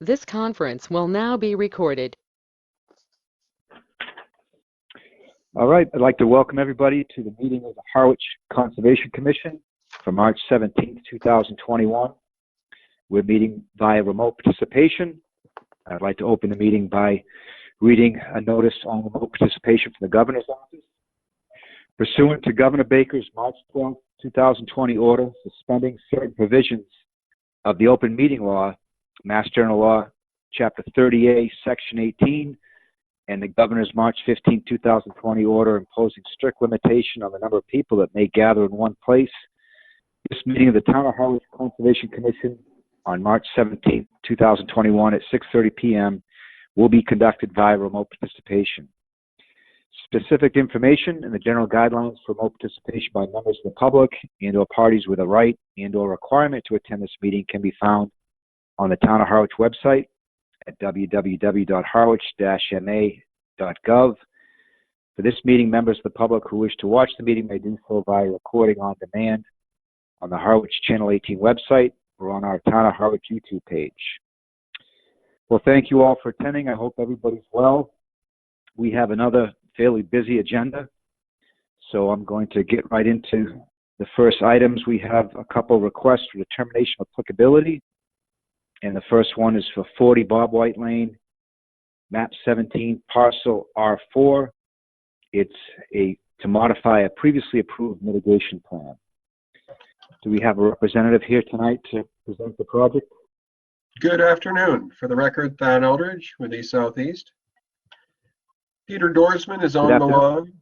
This conference will now be recorded. All right, I'd like to welcome everybody to the meeting of the Harwich Conservation Commission for March 17th, 2021. We're meeting via remote participation. I'd like to open the meeting by reading a notice on remote participation from the Governor's Office. Pursuant to Governor Baker's March 12, 2020 order suspending certain provisions of the Open Meeting Law, Mass General Law, Chapter 30A, Section 18, and the Governor's March 15, 2020 order imposing strict limitation on the number of people that may gather in one place, this meeting of the Town of Harwich Conservation Commission on March 17, 2021 at 6:30 p.m. will be conducted via remote participation. Specific information and the general guidelines for remote participation by members of the public and/or parties with a right and/or requirement to attend this meeting can be found on the Town of Harwich website at www.harwich-ma.gov. For this meeting, members of the public who wish to watch the meeting may do so via recording on demand on the Harwich Channel 18 website or on our Town of Harwich YouTube page. Well, thank you all for attending. I hope everybody's well. We have another fairly busy agenda, so I'm going to get right into the first items. We have a couple requests for determination of applicability, and the first one is for 40 bobwhite Lane, map 17, parcel R4. It's to modify a previously approved mitigation plan. Do we have a representative here tonight to present the project? Good afternoon. For the record, Thad Eldridge with East Southeast. Peter Dorsman is on the line.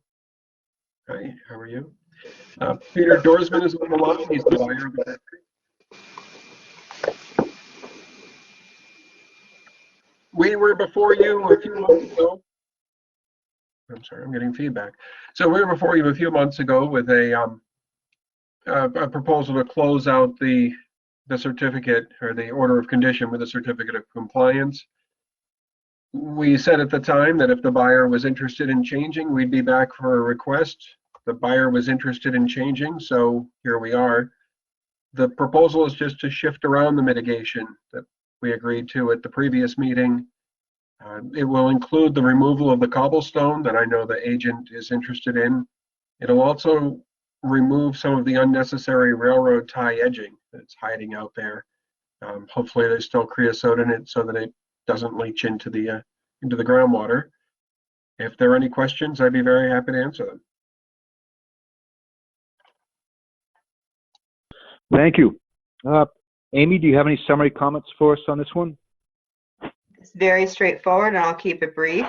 Hi, how are you? Peter Dorsman is on the line. He's the buyer of the property. We were before you a few months ago. I'm sorry, I'm getting feedback. So we were before you a few months ago with a proposal to close out the certificate or the order of condition with a certificate of compliance. We said at the time that if the buyer was interested in changing, we'd be back for a request. The buyer was interested in changing, so here we are. The proposal is just to shift around the mitigation that we agreed to at the previous meeting. It will include the removal of the cobblestone that I know the agent is interested in. It'll also remove some of the unnecessary railroad tie edging that's hiding out there. Hopefully there's still creosote in it so that it doesn't leach into the groundwater. If there are any questions, I'd be very happy to answer them. Thank you. Amy, do you have any summary comments for us on this one? It's very straightforward, and I'll keep it brief.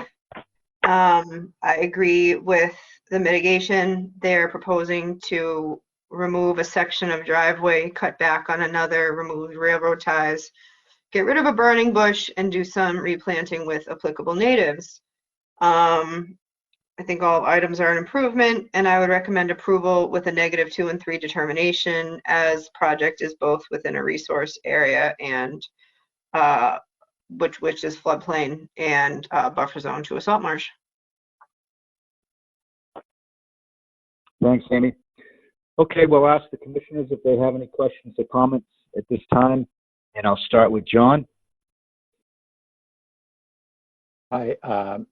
I agree with the mitigation. They're proposing to remove a section of driveway, cut back on another, remove railroad ties, get rid of a burning bush, and do some replanting with applicable natives. I think all items are an improvement, and I would recommend approval with a -2 and 3 determination, as project is both within a resource area and which is floodplain and buffer zone to a salt marsh. Thanks, Amy. Okay, we'll ask the commissioners if they have any questions or comments at this time, and I'll start with John.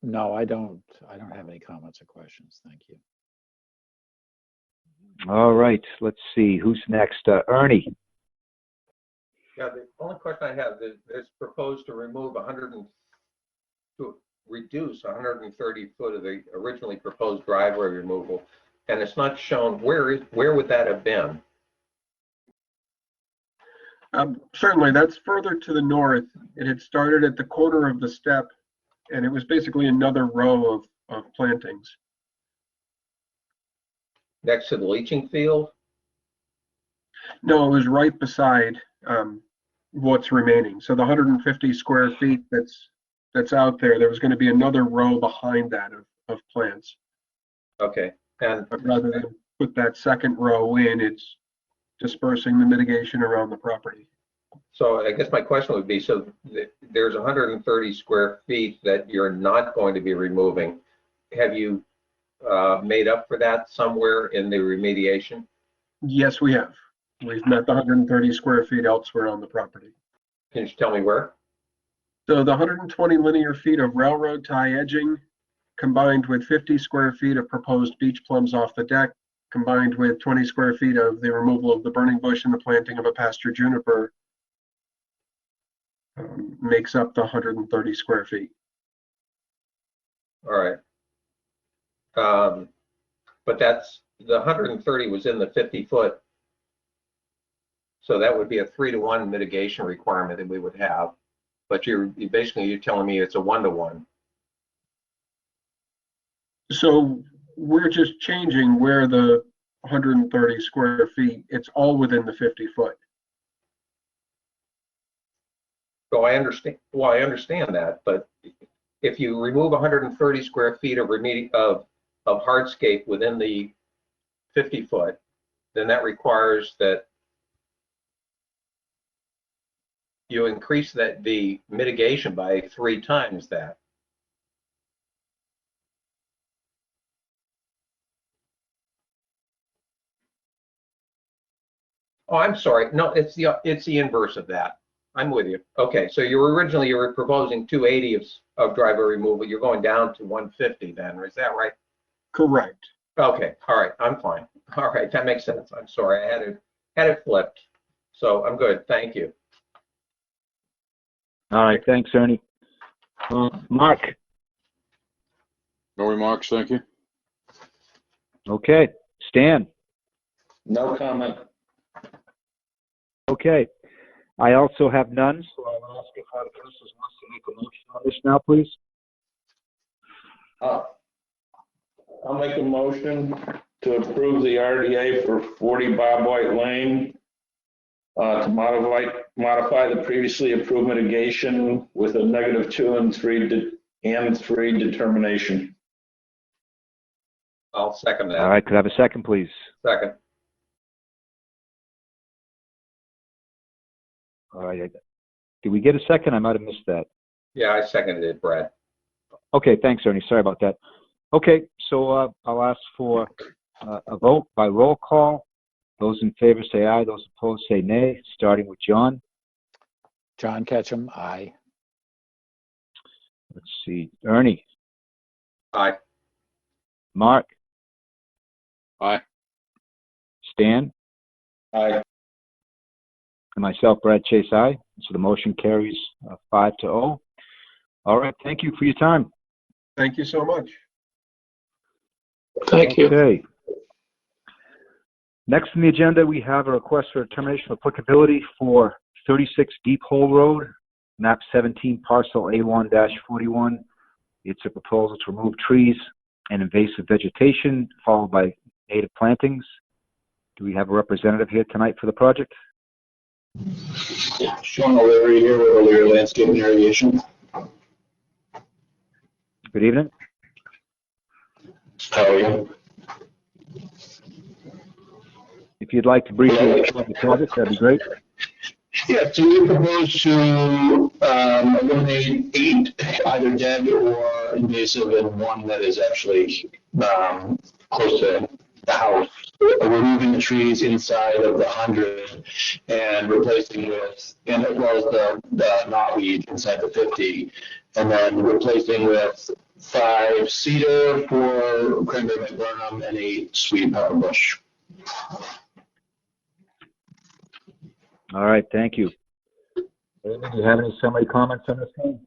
No, I don't have any comments or questions. Thank you. All right, let's see who's next. Ernie. Yeah, the only question I have is it's proposed to remove to reduce 130 foot of the originally proposed driveway removal, and it's not shown where would that have been? Certainly, that's further to the north. It had started at the corner of the step, and it was basically another row of plantings. Next to the leaching field? No, it was right beside what's remaining. So the 150 square feet that's out there, there was going to be another row behind that of plants. Okay. And but rather than put that second row in, it's dispersing the mitigation around the property. So I guess my question would be, so there's 130 square feet that you're not going to be removing. Have you made up for that somewhere in the remediation? Yes, we have. We've met the 130 square feet elsewhere on the property. Can you tell me where? So the 120 linear feet of railroad tie edging combined with 50 square feet of proposed beech plums off the deck, combined with 20 square feet of the removal of the burning bush and the planting of a pasture juniper, makes up the 130 square feet. All right. But that's, the 130 was in the 50-foot. So that would be a 3-to-1 mitigation requirement that we would have. But you're telling me it's a 1-to-1. So we're just changing where the 130 square feet, it's all within the 50-foot. So I understand. Well, I understand that, but if you remove 130 square feet of hardscape within the 50-foot, then that requires that you increase the mitigation by 3 times that. Oh, I'm sorry. No, it's the inverse of that. I'm with you. Okay, so you were proposing 280 of driveway removal. You're going down to 150 then, is that right? Correct. Okay, all right, I'm fine. All right, that makes sense. I'm sorry, I had it flipped. So I'm good, thank you. All right, thanks, Ernie. Mark? No remarks, thank you. Okay. Stan? No comment. Okay. I also have none, so I'll ask if our councilors wants to make a motion on this now, please. I'll make a motion to approve the RDA for 40 bobwhite lane, to modify the previously approved mitigation with a -2 and 3 determination. I'll second that. All right, could I have a second, please? Second. All right. Did we get a second? I might have missed that. Yeah, I seconded it, Brad. Okay, thanks, Ernie. Sorry about that. Okay, so I'll ask for a vote by roll call. Those in favor say aye. Those opposed say nay, starting with John. John Ketchum, aye. Let's see. Ernie. Aye. Mark. Aye. Stan. Aye. And myself, Brad Chase, aye. So the motion carries 5-0. All right, thank you for your time. Thank you so much. Thank you. Okay. Next on the agenda, we have a request for determination of applicability for 36 Deep Hole Road, map 17, parcel A1-41. It's a proposal to remove trees and invasive vegetation, followed by native plantings. Do we have a representative here tonight for the project? Sean O'Leary here with O'Leary Landscape and Irrigation. Good evening. How are you? If you'd like to briefly describe the project, that'd be great. Yeah, so we propose to eliminate 8 either dead or invasive and 1 that is actually close to the house. We're removing the trees inside of the 100 and replacing with, and as well as the knotweed inside the 50, and then replacing with 5 cedar, 4 cranberry viburnum, and 8 sweet pepper bush. All right, thank you. Do you have any summary comments on this one?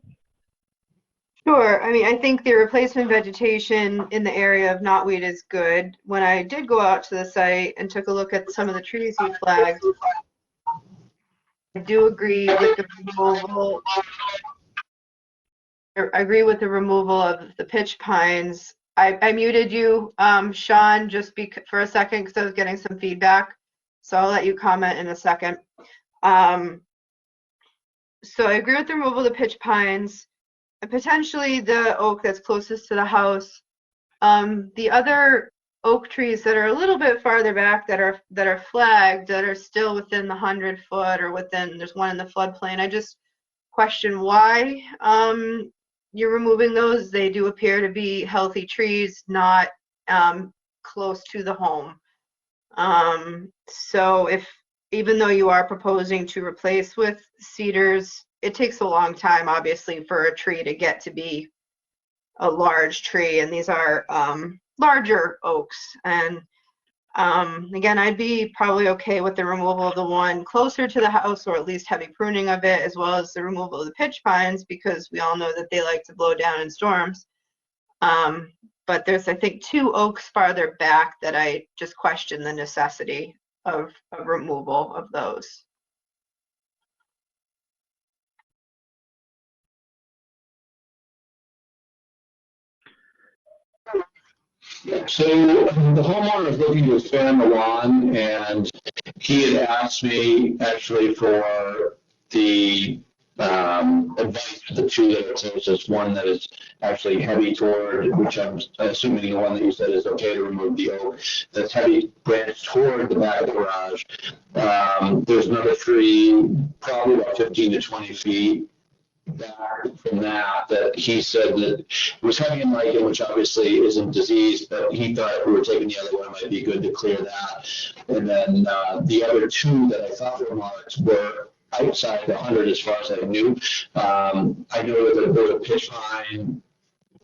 Sure. I mean, I think the replacement vegetation in the area of knotweed is good. When I did go out to the site and took a look at some of the trees you flagged, I do agree with the removal. I agree with the removal of the pitch pines. I muted you, Sean, just for a second because I was getting some feedback. So I'll let you comment in a second. So I agree with the removal of the pitch pines, and potentially the oak that's closest to the house. The other oak trees that are a little bit farther back that are flagged, that are still within the 100-foot or within, there's one in the floodplain. I just question why you're removing those. They do appear to be healthy trees, not close to the home. So even though you are proposing to replace with cedars, it takes a long time, obviously, for a tree to get to be a large tree, and these are larger oaks. And again, I'd be probably okay with the removal of the one closer to the house, or at least heavy pruning of it, as well as the removal of the pitch pines, because we all know that they like to blow down in storms. But there's, I think, 2 oaks farther back that I just question the necessity of removal of those. So the homeowner is looking to expand the lawn, and he had asked me actually for the advice for the 2 that are closest. One that is actually heavy toward, which I'm assuming the one that you said is okay to remove, the oak that's heavy branch toward the back of the garage. There's another tree, probably about 15 to 20 feet back from that he said that was heavy in lichen, which obviously isn't diseased, but he thought if we were taking the other one, it might be good to clear that. And then the other 2 that I thought were marked were outside the 100 as far as I knew. I know that there was a pitch pine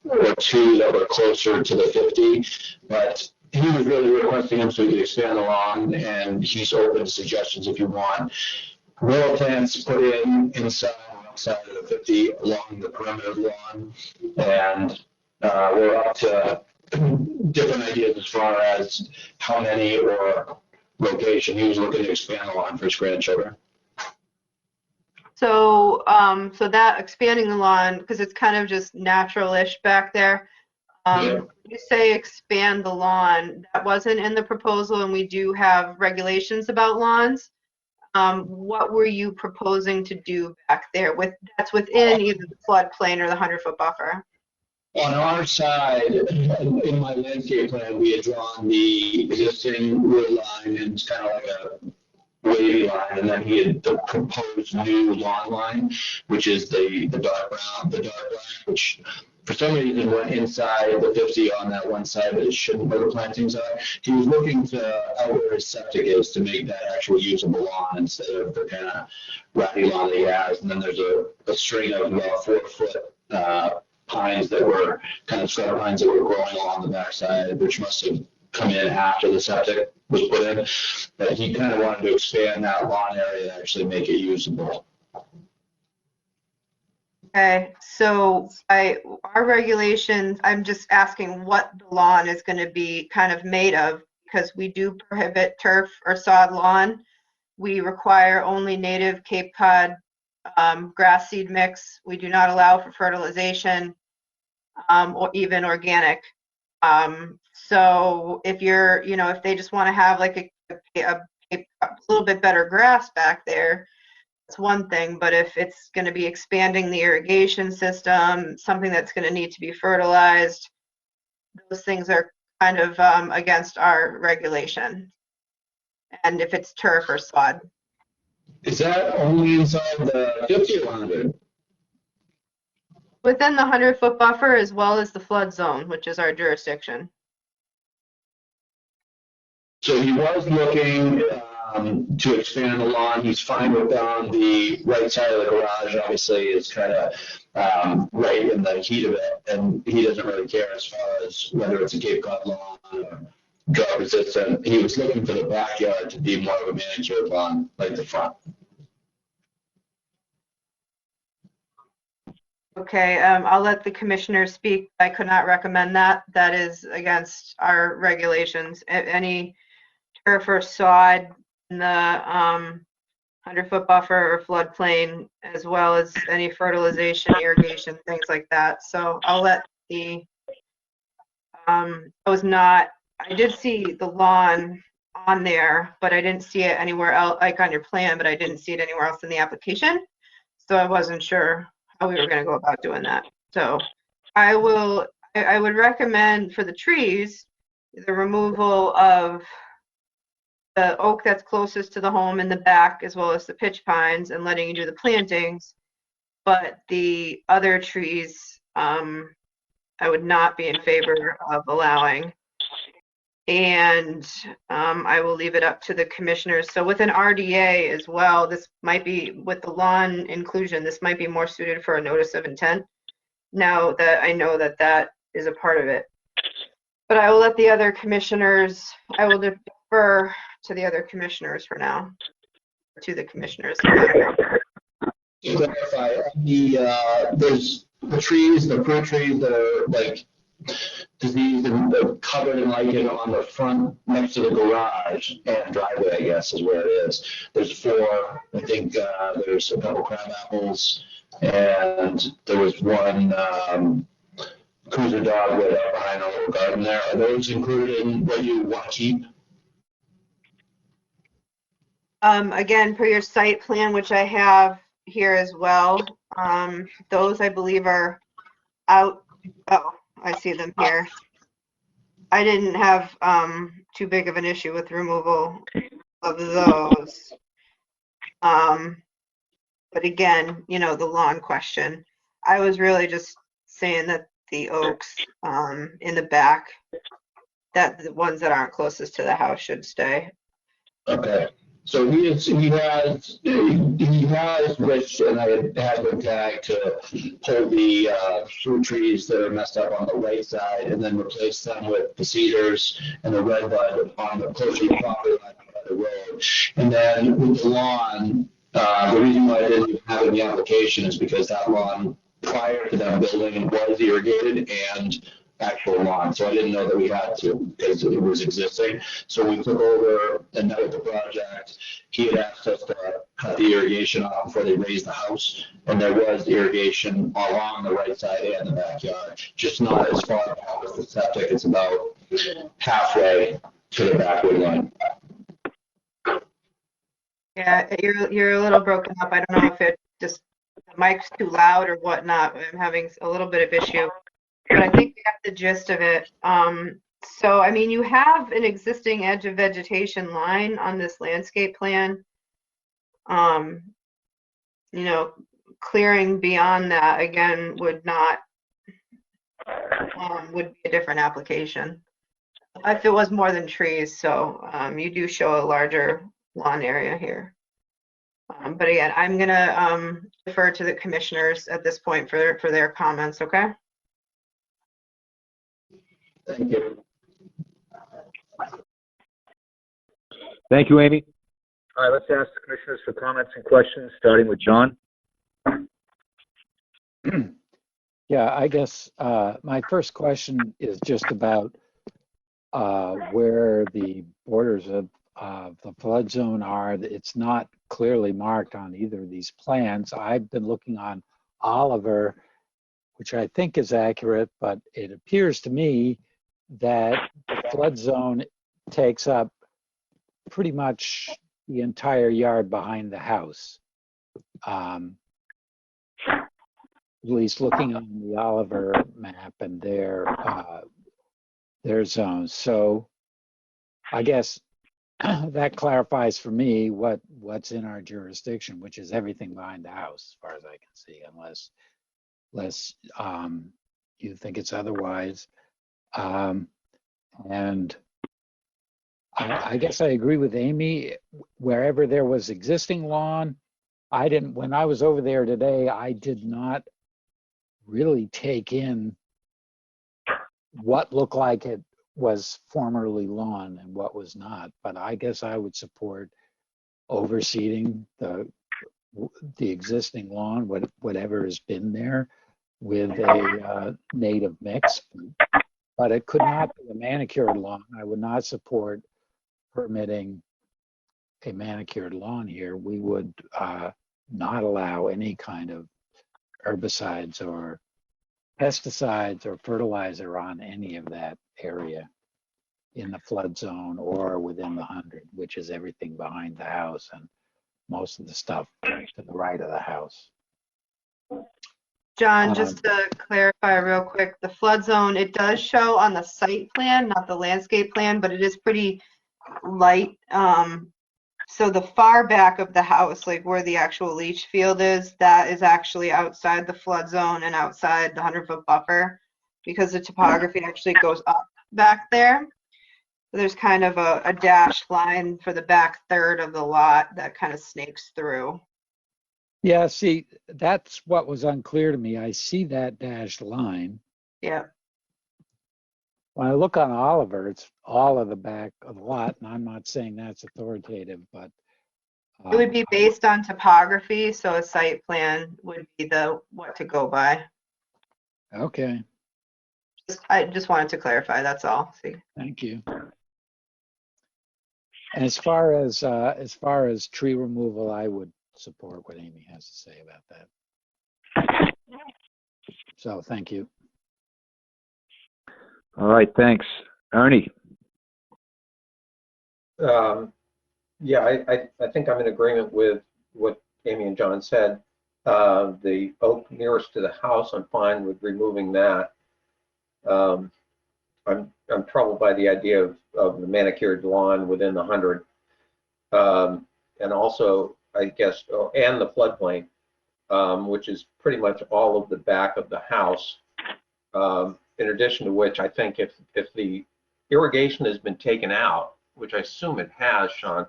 or 2 that were closer to the 50, but he was really requesting them so he could expand the lawn, and he's open to suggestions if you want. Willow plants put in inside outside of the 50 along the perimeter of the lawn, and we're up to different ideas as far as how many or location. He was looking to expand the lawn for his grandchildren. So, so that expanding the lawn, because it's kind of just natural-ish back there. You say expand the lawn, that wasn't in the proposal, and we do have regulations about lawns. What were you proposing to do back there that's within either the floodplain or the 100-foot buffer? On our side, in my landscape plan, we had drawn the existing wood line, and it's kind of like a wavy line, and then he had the proposed new lawn line, which is the dark brown, which for some reason went inside the 50 on that one side, but it shouldn't where the plantings are. He was looking to out where his septic is to make that actual usable lawn instead of the kind of ratty lawn that he has. And then there's a string of about 4-foot pines that were kind of scrub pines that were growing along the backside, which must have come in after the septic was put in. But he kind of wanted to expand that lawn area and actually make it usable. Okay, so our regulations, I'm just asking what the lawn is going to be kind of made of, because we do prohibit turf or sod lawn. We require only native Cape Cod grass seed mix. We do not allow for fertilization or even organic. So if you're, if they just want to have like a little bit better grass back there, it's one thing, but if it's going to be expanding the irrigation system, something that's going to need to be fertilized, those things are kind of against our regulation. And if it's turf or sod. Is that only inside the 50 or 100? Within the 100-foot buffer, as well as the flood zone, which is our jurisdiction. So he was looking to expand the lawn. He's fine with on the right side of the garage. Obviously, it's kind of right in the heat of it, and he doesn't really care as far as whether it's a Cape Cod lawn or drought resistant. He was looking for the backyard to be more of a manicure lawn, like the front. Okay, I'll let the commissioner speak. I could not recommend that. That is against our regulations. Any turf or sod in the 100-foot buffer or floodplain, as well as any fertilization, irrigation, things like that. So I'll let the, I did see the lawn on there, but I didn't see it anywhere else, like on your plan, but I didn't see it anywhere else in the application. So I wasn't sure how we were going to go about doing that. So I would recommend for the trees, the removal of the oak that's closest to the home in the back, as well as the pitch pines, and letting you do the plantings. But the other trees, I would not be in favor of allowing. And I will leave it up to the commissioners. So with an RDA as well, this might be, with the lawn inclusion, this might be more suited for a notice of intent, now that I know that that is a part of it. But I will let the other commissioners, I will defer to the other commissioners for now, to the commissioners. To clarify, there's the trees, the fruit trees that are like diseased and they're covered in lichen on the front next to the garage and driveway, I guess is where it is. There's 4, I think, there's a couple crab apples and there was one cruiser dogwood out behind a little garden there. Are those included in what you want to keep? Again, per your site plan, which I have here as well, those I believe are out. Oh, I see them here. I didn't have too big of an issue with removal of those. But again, you know, the lawn question. I was really just saying that the oaks in the back, that the ones that aren't closest to the house should stay. Okay. So he has Rich and I had him tagged to pull the fruit trees that are messed up on the right side and then replace them with the cedars and the redbud on the closer to the property line by the road. And then with the lawn, the reason why I didn't have it in the application is because that lawn prior to them building was irrigated and actual lawn, so I didn't know that we had to because it was existing. So we took over and met with the project. He had asked us to cut the irrigation off before they raised the house, and there was irrigation along the right side and the backyard, just not as far back as the septic. It's about halfway to the backwood line. Yeah, you're a little broken up. I don't know if it just the mic's too loud or whatnot. I'm having a little bit of issue. But I think we got the gist of it. So, I mean, you have an existing edge of vegetation line on this landscape plan. You know, clearing beyond that, again, would not, would be a different application. If it was more than trees, so you do show a larger lawn area here. But again, I'm gonna defer to the commissioners at this point for their comments, okay? Thank you. Thank you, Amy. All right, let's ask the commissioners for comments and questions, starting with John. Yeah, I guess my first question is just about where the borders of the flood zone are. It's not clearly marked on either of these plans. I've been looking on Oliver, which I think is accurate, but it appears to me that the flood zone takes up pretty much the entire yard behind the house. At least looking on the Oliver map and their zones. So I guess that clarifies for me what's in our jurisdiction, which is everything behind the house, as far as I can see, unless you think it's otherwise. And I guess I agree with Amy. Wherever there was existing lawn, when I was over there today, I did not really take in what looked like it was formerly lawn and what was not. But I guess I would support overseeding the existing lawn, whatever has been there, with a native mix. But it could not be a manicured lawn. I would not support permitting a manicured lawn here. We would not allow any kind of herbicides or pesticides or fertilizer on any of that area in the flood zone or within the 100, which is everything behind the house and most of the stuff to the right of the house. John, just to clarify real quick, the flood zone, it does show on the site plan, not the landscape plan, but it is pretty light. So the far back of the house, like where the actual leach field is, that is actually outside the flood zone and outside the 100-foot buffer because the topography actually goes up back there. There's kind of a dashed line for the back third of the lot that kind of snakes through. Yeah, see, that's what was unclear to me. I see that dashed line. Yeah. When I look on Oliver, it's all of the back of the lot, and I'm not saying that's authoritative, but It would be based on topography, so a site plan would be what to go by. okay, I just wanted to clarify, that's all. See. thank you. And as far as tree removal, I would support what Amy has to say about that. So thank you. All right, thanks. Ernie? Yeah, I think I'm in agreement with what Amy and John said. The oak nearest to the house, I'm fine with removing that. I'm troubled by the idea of the manicured lawn within the 100. And also, I guess, and the floodplain, which is pretty much all of the back of the house. In addition to which, I think if the irrigation has been taken out, which I assume it has, Sean,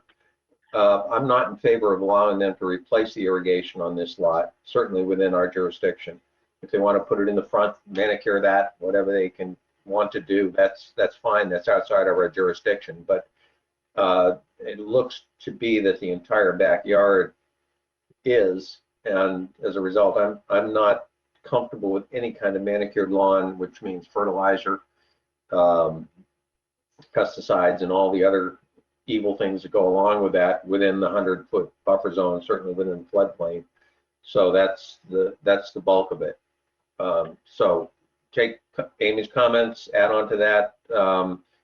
I'm not in favor of allowing them to replace the irrigation on this lot, certainly within our jurisdiction. If they want to put it in the front, manicure that, whatever they can want to do, that's fine. That's outside of our jurisdiction. But it looks to be that the entire backyard is, and as a result, I'm not comfortable with any kind of manicured lawn, which means fertilizer, pesticides, and all the other evil things that go along with that within the 100-foot buffer zone, certainly within the floodplain. So that's the bulk of it. So take Amy's comments, add on to that,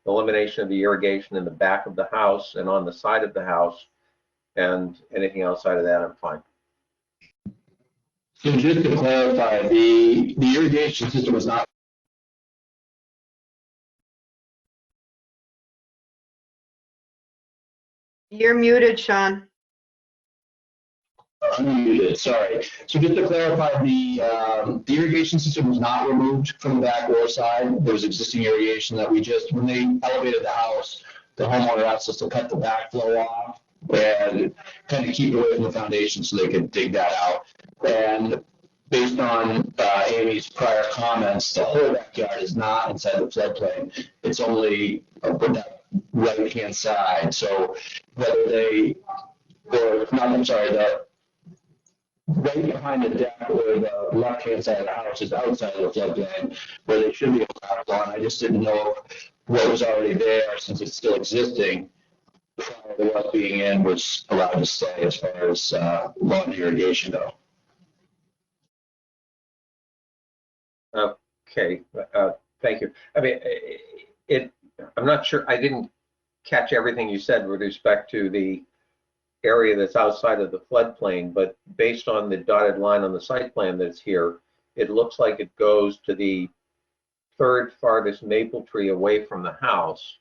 elimination of the irrigation in the back of the house and on the side of the house, and anything outside of that, I'm fine. So just to clarify, the irrigation system was not. You're muted, Sean. Unmuted, sorry. So just to clarify, the irrigation system was not removed from the back or side. There was existing irrigation that when they elevated the house, the homeowner asked us to cut the backflow off and kind of keep it away from the foundation so they could dig that out. And based on Amy's prior comments, the whole backyard is not inside the floodplain. It's only that right-hand side. So whether they, or not, I'm sorry, the right behind the deck where the left-hand side of the house is outside of the floodplain, where they should be allowed on. I just didn't know what was already there, since it's still existing, prior to us being in, was allowed to stay as far as lawn irrigation go. Okay, thank you. I mean, I'm not sure, I didn't catch everything you said with respect to the area that's outside of the floodplain, but based on the dotted line on the site plan that's here, it looks like it goes to the third farthest maple tree away from the house,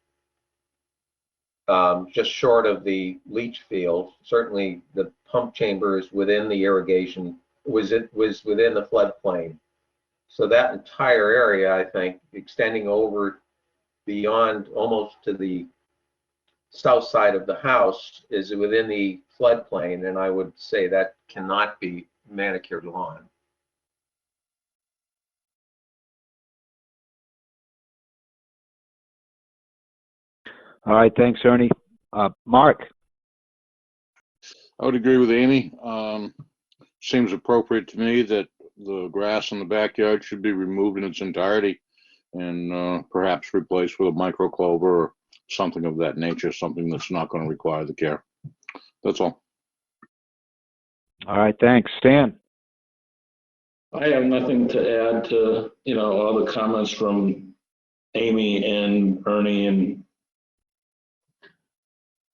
just short of the leach field. Certainly the pump chamber is within the irrigation, was within the floodplain. So that entire area, I think, extending over beyond almost to the south side of the house, is within the floodplain, and I would say that cannot be manicured lawn. All right, thanks, Ernie. Mark? I would agree with Amy. Seems appropriate to me that the grass in the backyard should be removed in its entirety and perhaps replaced with a microclover or something of that nature, something that's not going to require the care. That's all. All right, thanks. Stan? I have nothing to add to, all the comments from Amy and Ernie and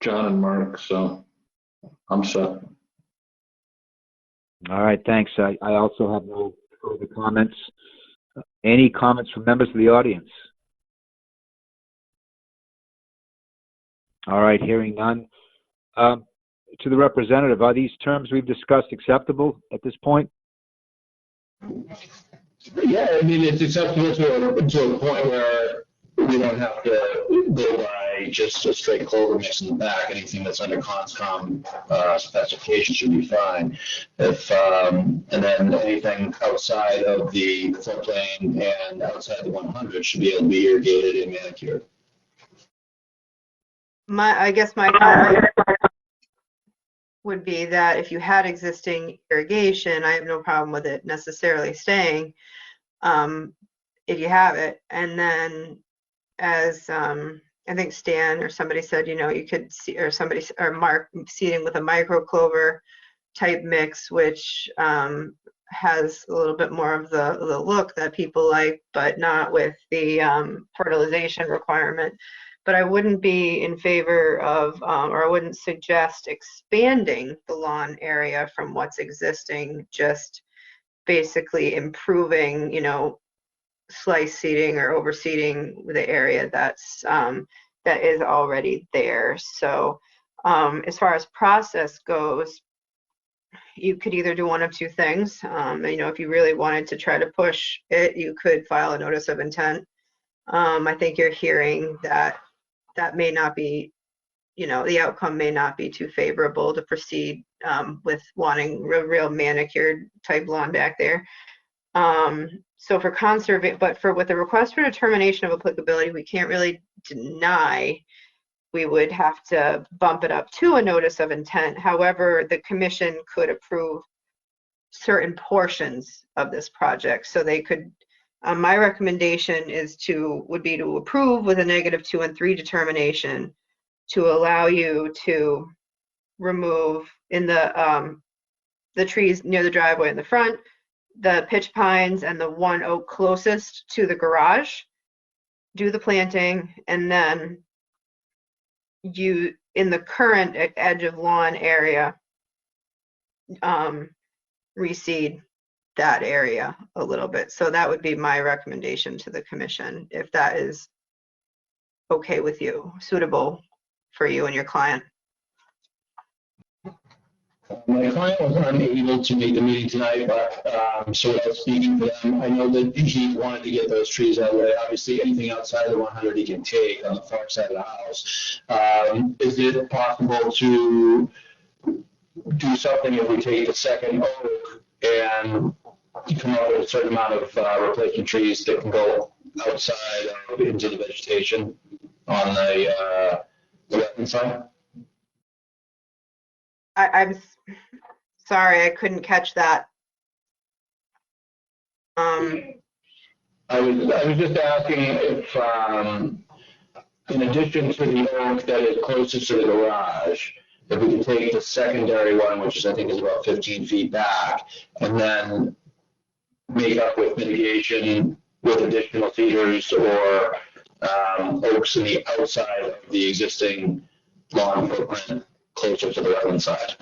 John and Mark, so I'm set. All right, thanks. I also have no further comments. Any comments from members of the audience? All right, hearing none. To the representative, are these terms we've discussed acceptable at this point? Yeah, I mean, it's acceptable to a point where we don't have to go by by just a straight clover mix in the back. Anything that's under conscom specification should be fine. And then anything outside of the floodplain and outside the 100 should be able to be irrigated and manicured. I guess my comment would be that if you had existing irrigation, I have no problem with it necessarily staying, if you have it. And then as I think Stan or somebody said, you could see, or somebody, or Mark, seeding with a micro clover type mix, which has a little bit more of the look that people like, but not with the fertilization requirement. But I wouldn't be in favor of, or I wouldn't suggest expanding the lawn area from what's existing, just basically improving, slice seeding or overseeding the area that is already there. So as far as process goes, you could either do one of two things. If you really wanted to try to push it, you could file a notice of intent. I think you're hearing that may not be, the outcome may not be too favorable to proceed with wanting real manicured type lawn back there. So for with the request for determination of applicability, we can't really deny. We would have to bump it up to a notice of intent. However, the commission could approve certain portions of this project. So they could, my recommendation would be to approve with a -2 and 3 determination to allow you to remove in the trees near the driveway in the front, the pitch pines and the one oak closest to the garage, do the planting, and then you, in the current edge of lawn area, reseed that area a little bit. So that would be my recommendation to the commission, if that is okay with you, suitable for you and your client. My client was unable to make the meeting tonight, but so without speaking for them, I know that he wanted to get those trees out of the way. Obviously, anything outside of the 100 he can take on the far side of the house. Is it possible to do something if we take the second oak and come up with a certain amount of replacement trees that can go outside into the vegetation on the wetland side? I'm sorry, I couldn't catch that. I was just asking if, in addition to the oak that is closest to the garage, if we can take the secondary one, which I think is about 15 feet back, and then make up with mitigation with additional cedars or oaks in the outside of the existing lawn footprint closer to the wetland side.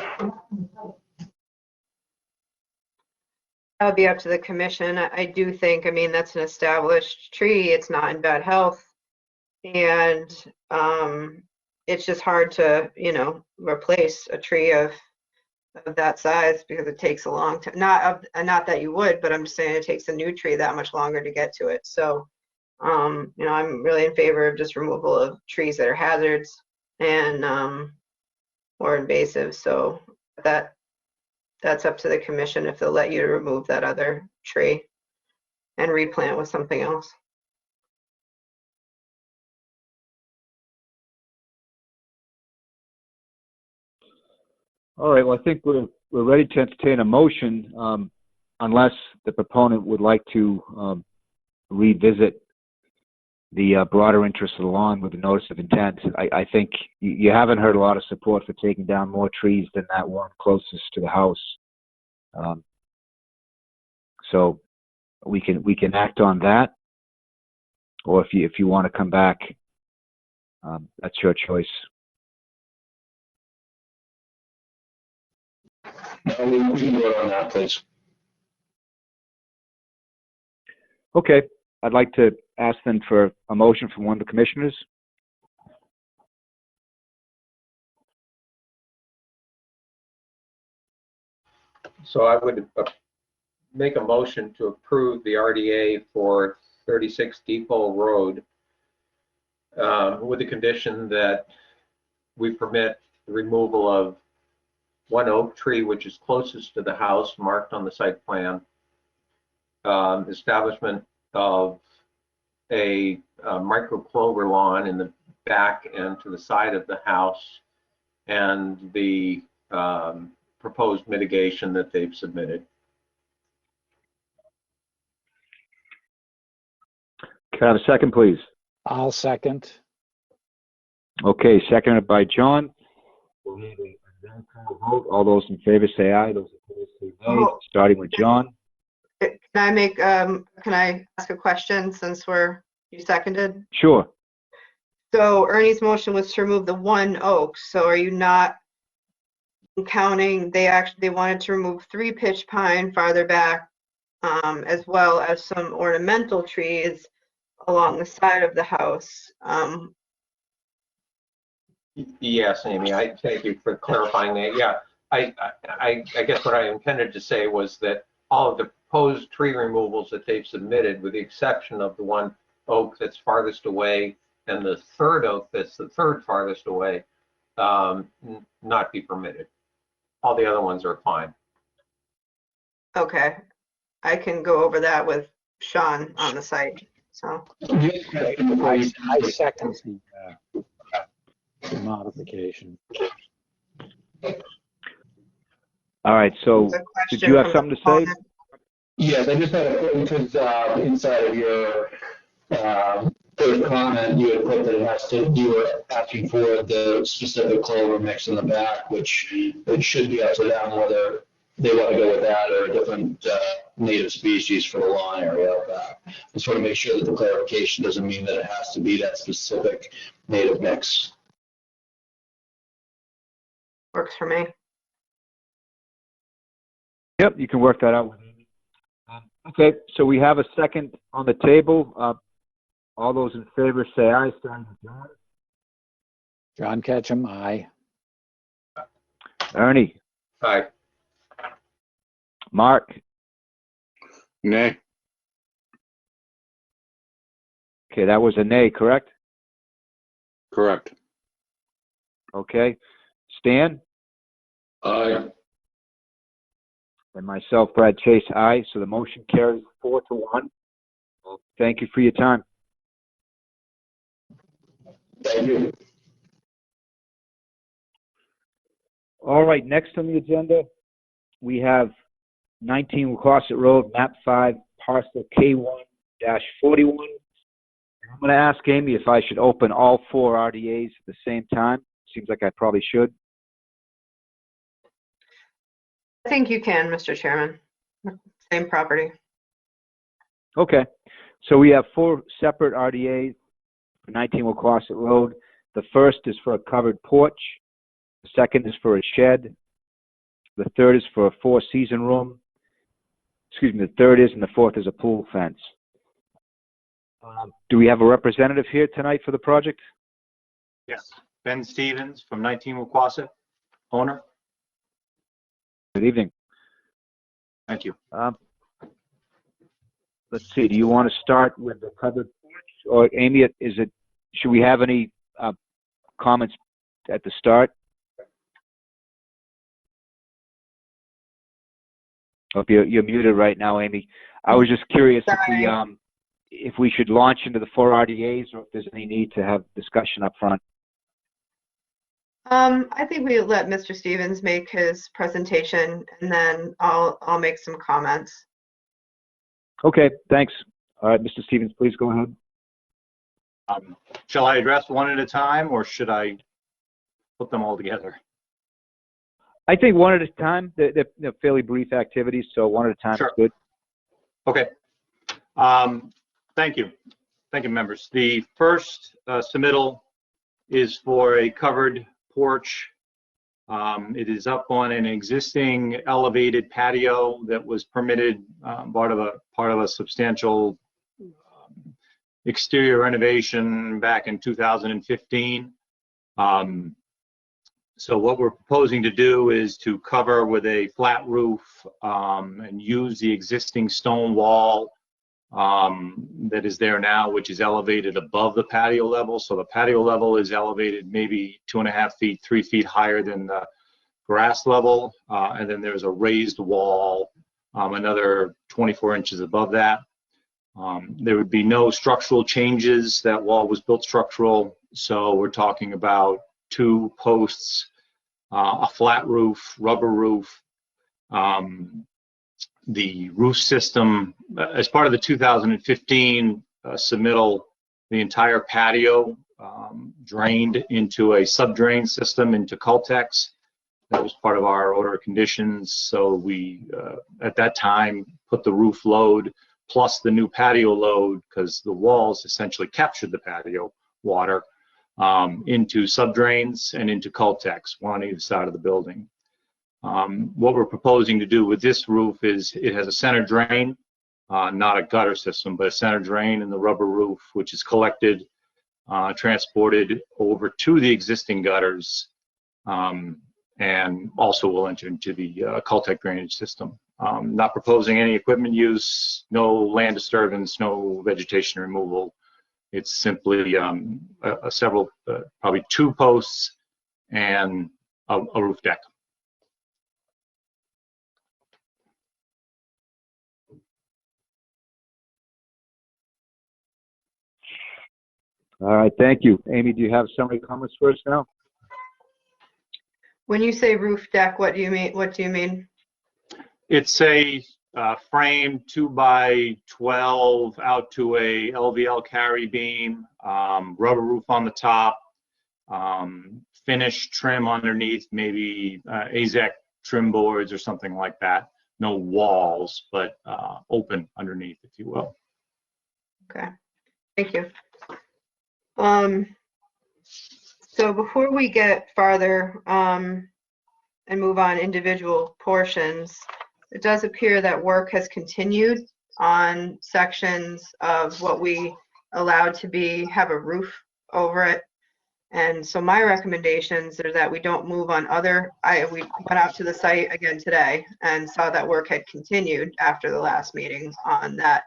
That would be up to the commission. I do think, that's an established tree. It's not in bad health. And it's just hard to, replace a tree of that size because it takes a long time. Not that you would, but I'm just saying it takes a new tree that much longer to get to it. So, I'm really in favor of just removal of trees that are hazards and or invasive. So that's up to the commission if they'll let you remove that other tree and replant with something else. All right, well, I think we're ready to entertain a motion, unless the proponent would like to revisit the broader interest of the lawn with a notice of intent. I think you haven't heard a lot of support for taking down more trees than that one closest to the house. So we can act on that, or if you want to come back, that's your choice. No, we can vote on that, please. Okay, I'd like to ask then for a motion from one of the commissioners. So I would make a motion to approve the RDA for 36 Depot Road with the condition that we permit the removal of one oak tree, which is closest to the house, marked on the site plan, establishment of a micro clover lawn in the back and to the side of the house, and the proposed mitigation that they've submitted. Can I have a second, please? I'll second. Okay, seconded by John. We'll need a roll call vote. All those in favor say aye. Those opposed say nay. Oh. Starting with John. Can I ask a question since you seconded? Sure. So Ernie's motion was to remove the one oak. So are you not counting, they wanted to remove 3 pitch pine farther back, as well as some ornamental trees along the side of the house. Yes, Amy, I thank you for clarifying that. Yeah, I guess what I intended to say was that all of the proposed tree removals that they've submitted, with the exception of the one oak that's farthest away and the third oak that's the third farthest away, not be permitted. All the other ones are fine. Okay, I can go over that with Sean on the site, so. I second the modification. All right, so A question did you have from something to the say? opponent. Yes, I just had a question because inside of your first comment, you had put that it has to, you were asking for the specific clover mix in the back, which it should be up to them whether they want to go with that or a different native species for the lawn area out back. Just want to make sure that the clarification doesn't mean that it has to be that specific native mix. Works for me. Yep, you can work that out with Amy. Okay, so we have a second on the table. All those in favor say aye. Starting with John. John Ketchum, aye. Ernie. Aye. Mark. Nay. Okay, that was a nay, correct? Correct. Okay. Stan? Aye. And myself, Brad Chase, aye. So the motion carries 4-1. Well, thank you for your time. Thank you. All right, next on the agenda, we have 19 Wacquasit Road, map 5, parcel K1-41. I'm going to ask Amy if I should open all 4 RDAs at the same time. Seems like I probably should. I think you can, Mr. Chairman. Same property. Okay, so we have 4 separate RDAs for 19 Wacquasit Road. The first is for a covered porch. The second is for a shed. The third is for a 4-season room. Excuse me, the third is, and the fourth is a pool fence. Do we have a representative here tonight for the project? Yes, Ben Stevens from 19 Wacquasit, owner. Good evening. Thank you. Let's see, do you want to start with the covered porch? Or Amy, should we have any comments at the start? Oh, you're muted right now, Amy. I was just curious if we should launch into the 4 RDAs or if there's any need to have discussion up front. I think we let Mr. Stevens make his presentation, and then I'll make some comments. Okay, thanks. All right, Mr. Stevens, please go ahead. Shall I address one at a time, or should I put them all together? I think one at a time. They're fairly brief activities, so one at a time Sure. is good. Okay. Thank you. Thank you, members. The first submittal is for a covered porch. It is up on an existing elevated patio that was permitted, part of a substantial exterior renovation back in 2015. So what we're proposing to do is to cover with a flat roof and use the existing stone wall that is there now, which is elevated above the patio level. So the patio level is elevated maybe 2.5 feet, 3 feet higher than the grass level. And then there's a raised wall, another 24 inches above that. There would be no structural changes. That wall was built structural. So we're talking about 2 posts, a flat roof, rubber roof. The roof system, as part of the 2015 submittal, the entire patio drained into a subdrain system into Cultex. That was part of our order of conditions. So we, at that time, put the roof load plus the new patio load, because the walls essentially captured the patio water, into subdrains and into Cultex, one on either side of the building. What we're proposing to do with this roof is it has a center drain, not a gutter system, but a center drain in the rubber roof, which is collected, transported over to the existing gutters, and also will enter into the Cultex drainage system. Not proposing any equipment use, no land disturbance, no vegetation removal. It's simply probably 2 posts and a roof deck. All right, thank you. Amy, do you have summary comments for us now? When you say roof deck, what do you mean? What do you mean? It's a frame 2 by 12 out to a LVL carry beam, rubber roof on the top, finished trim underneath, maybe AZEC trim boards or something like that. No walls, but open underneath, if you will. Okay, thank you. So before we get farther and move on individual portions, it does appear that work has continued on sections of what we allowed to have a roof over it. And so my recommendations are that we don't move on we went out to the site again today and saw that work had continued after the last meeting on that,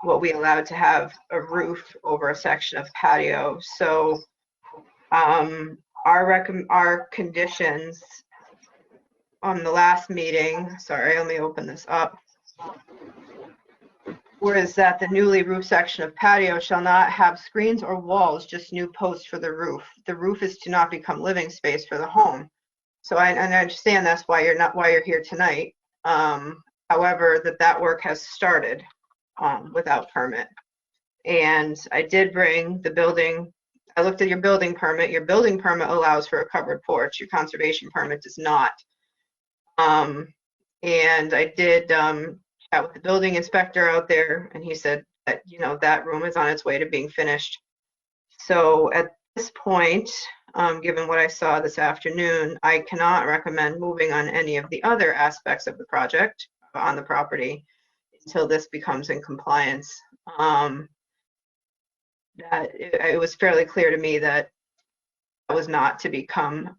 what we allowed to have a roof over a section of patio. So our conditions on the last meeting, sorry, let me open this up, was that the newly roofed section of patio shall not have screens or walls, just new posts for the roof. The roof is to not become living space for the home. So I understand that's why you're here tonight. However, that work has started without permit. And I did bring the building, I looked at your building permit. Your building permit allows for a covered porch. Your conservation permit does not. And I did chat with the building inspector out there, and he said that, that room is on its way to being finished. So at this point, given what I saw this afternoon, I cannot recommend moving on any of the other aspects of the project on the property until this becomes in compliance. That it was fairly clear to me that was not to become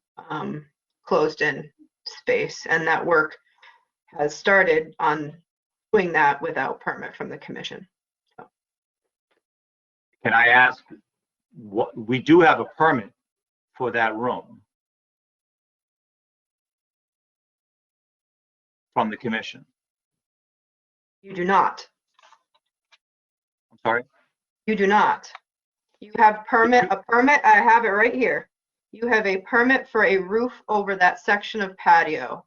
closed-in space, and that work has started on doing that without permit from the commission. So. Can I ask, we do have a permit for that room from the commission? You do not. I'm sorry? You do not. You have a permit, I have it right here. You have a permit for a roof over that section of patio.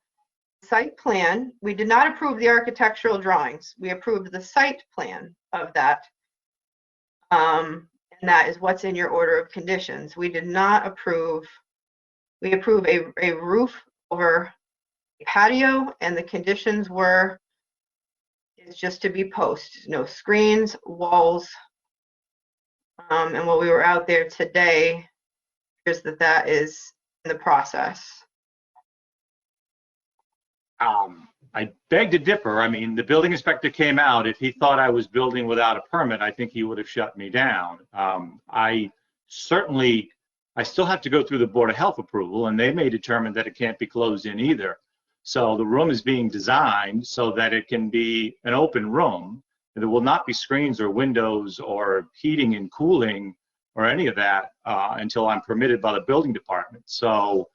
Site plan, we did not approve the architectural drawings. We approved the site plan of that. And that is what's in your order of conditions. We did not approve, we approved a roof over a patio, and the conditions were, it's just to be posts, no screens, walls. And while we were out there today, is that is in the process. I beg to differ. I mean, the building inspector came out. If he thought I was building without a permit, I think he would have shut me down. I still have to go through the Board of Health approval, and they may determine that it can't be closed in either. So the room is being designed so that it can be an open room, There will not be screens or windows or heating and cooling or any of that until I'm permitted by the building department. So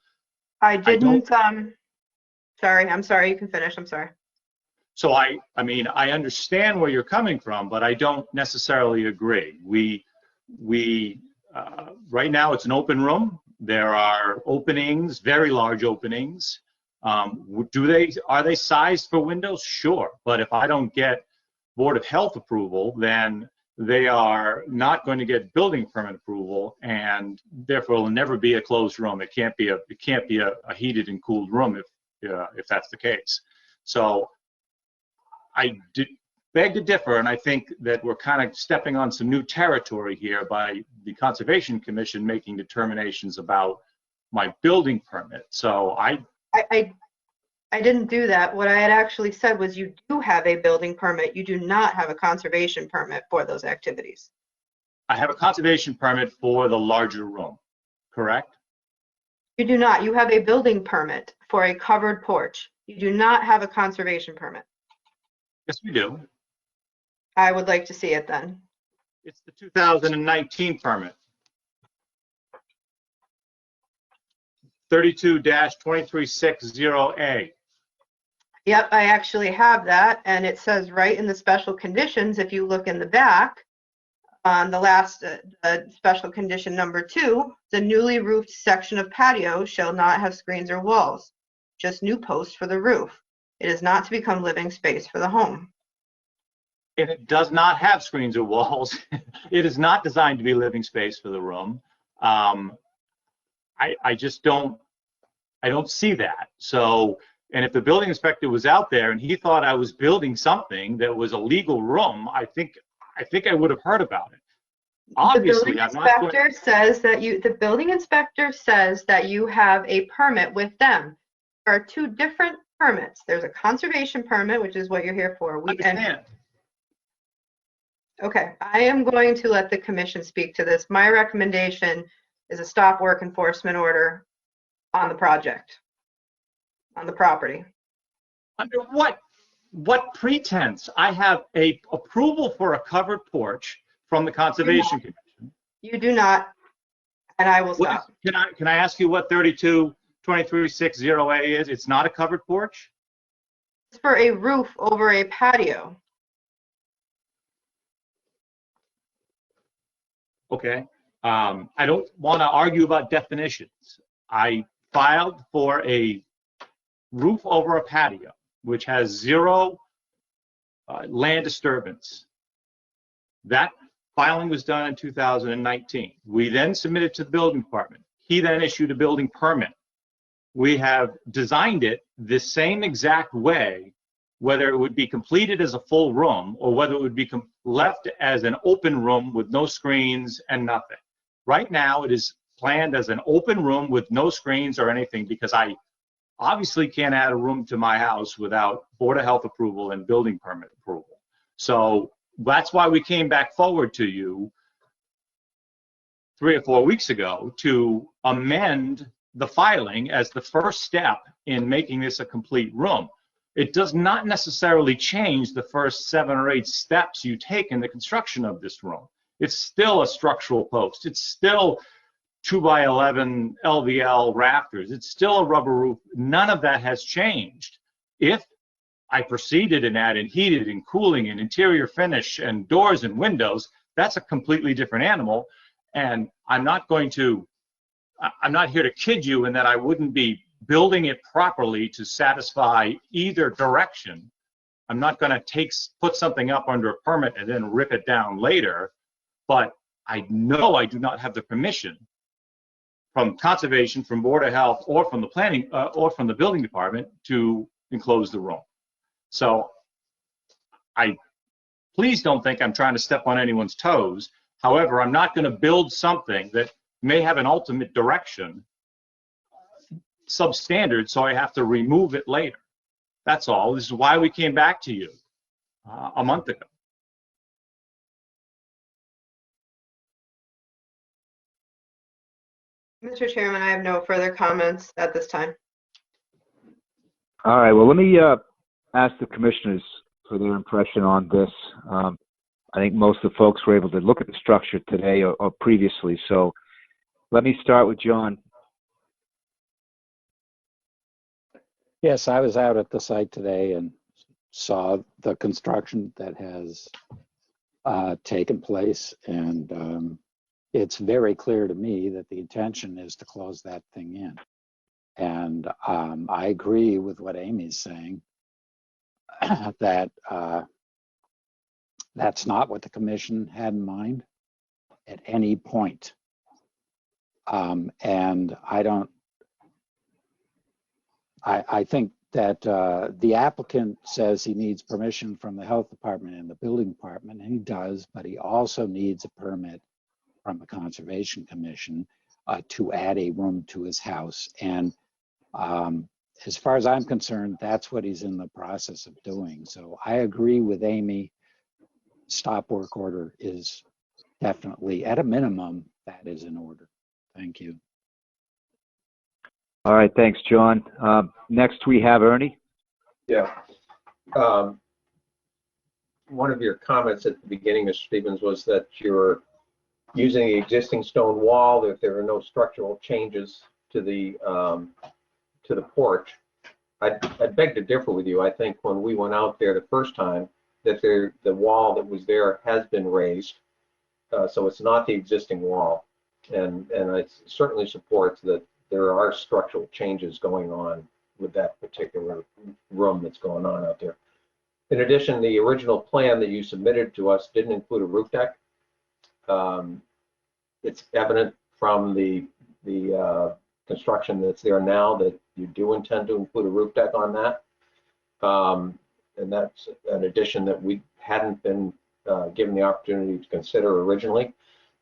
I didn't, sorry, I'm sorry, you can finish, I'm sorry. So I mean, I understand where you're coming from, but I don't necessarily agree. Right now it's an open room. There are openings, very large openings. Are they sized for windows? Sure. But if I don't get Board of Health approval, then they are not going to get building permit approval, and therefore it'll never be a closed room. It can't be a heated and cooled room if that's the case. So I beg to differ, and I think that we're kind of stepping on some new territory here by the Conservation Commission making determinations about my building permit. So I didn't do that. What I had actually said was you do have a building permit. You do not have a conservation permit for those activities. I have a conservation permit for the larger room, correct? You do not. You have a building permit for a covered porch. You do not have a conservation permit. Yes, we do. I would like to see it then. It's the 2019 permit. 32-2360A. Yep, I actually have that, and it says right in the special conditions, if you look in the back, on the last special condition number 2, the newly roofed section of patio shall not have screens or walls, just new posts for the roof. It is not to become living space for the home. And it does not have screens or walls. It is not designed to be living space for the room. I just don't see that. So, and if the building inspector was out there and he thought I was building something that was a legal room, I think I would have heard about it. Obviously, The building inspector says that you have a permit with them. There are 2 different permits. There's a conservation permit, which is what you're here for. Okay, I am going to let the commission speak to this. My recommendation is a stop work enforcement order on the project, on the property. Under what pretense? I have a approval for a covered porch from the Conservation Commission. You do not, and I will stop. Can I ask you what 32-2360A is? It's not a covered porch? It's for a roof over a patio. Okay. I don't want to argue about definitions. I filed for a roof over a patio, which has 0 land disturbance. That filing was done in 2019. We then submitted to the building department. He then issued a building permit. We have designed it the same exact way, whether it would be completed as a full room or whether it would be left as an open room with no screens and nothing. Right now, it is planned as an open room with no screens or anything because I obviously can't add a room to my house without Board of Health approval and building permit approval. So that's why we came back forward to you 3 or 4 weeks ago to amend the filing as the first step in making this a complete room. It does not necessarily change the first 7 or 8 steps you take in the construction of this room. It's still a structural post. It's still 2x11 LVL rafters. It's still a rubber roof. None of that has changed. If I proceeded and added heated and cooling and interior finish and doors and windows, that's a completely different animal. And I'm not here to kid you in that I wouldn't be building it properly to satisfy either direction. I'm not going to put something up under a permit and then rip it down later, but I know I do not have the permission from Conservation, from Board of Health, or from the planning, or from the building department to enclose the room. So please don't think I'm trying to step on anyone's toes. However, I'm not going to build something that may have an ultimate direction substandard, so I have to remove it later. That's all. This is why we came back to you a month ago. Mr. Chairman, I have no further comments at this time. All right, well, let me ask the commissioners for their impression on this. I think most of the folks were able to look at the structure today or previously. So let me start with John. Yes, I was out at the site today and saw the construction that has taken place, and it's very clear to me that the intention is to close that thing in. And I agree with what Amy's saying, that that's not what the commission had in mind at any point. And I think that the applicant says he needs permission from the health department and the building department, and he does, but he also needs a permit from the Conservation Commission to add a room to his house. And as far as I'm concerned, that's what he's in the process of doing. So I agree with Amy. Stop work order is definitely, at a minimum, that is in order. Thank you. All right, thanks, John. Next, we have Ernie. Yeah. One of your comments at the beginning, Mr. Stevens, was that you're using the existing stone wall, that there are no structural changes to the porch. I'd beg to differ with you. I think when we went out there the first time, that the wall that was there has been raised, so it's not the existing wall, and I certainly support that there are structural changes going on with that particular room that's going on out there. In addition, the original plan that you submitted to us didn't include a roof deck. It's evident from the construction that's there now that you do intend to include a roof deck on that. And that's an addition that we hadn't been given the opportunity to consider originally.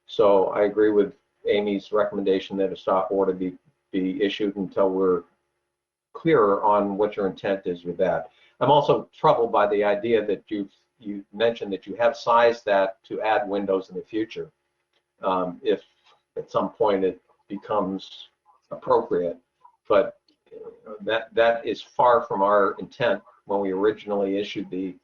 So I agree with Amy's recommendation that a stop order be issued until we're clearer on what your intent is with that. I'm also troubled by the idea that you mentioned that you have sized that to add windows in the future, if at some point it becomes appropriate. But that is far from our intent when we originally issued the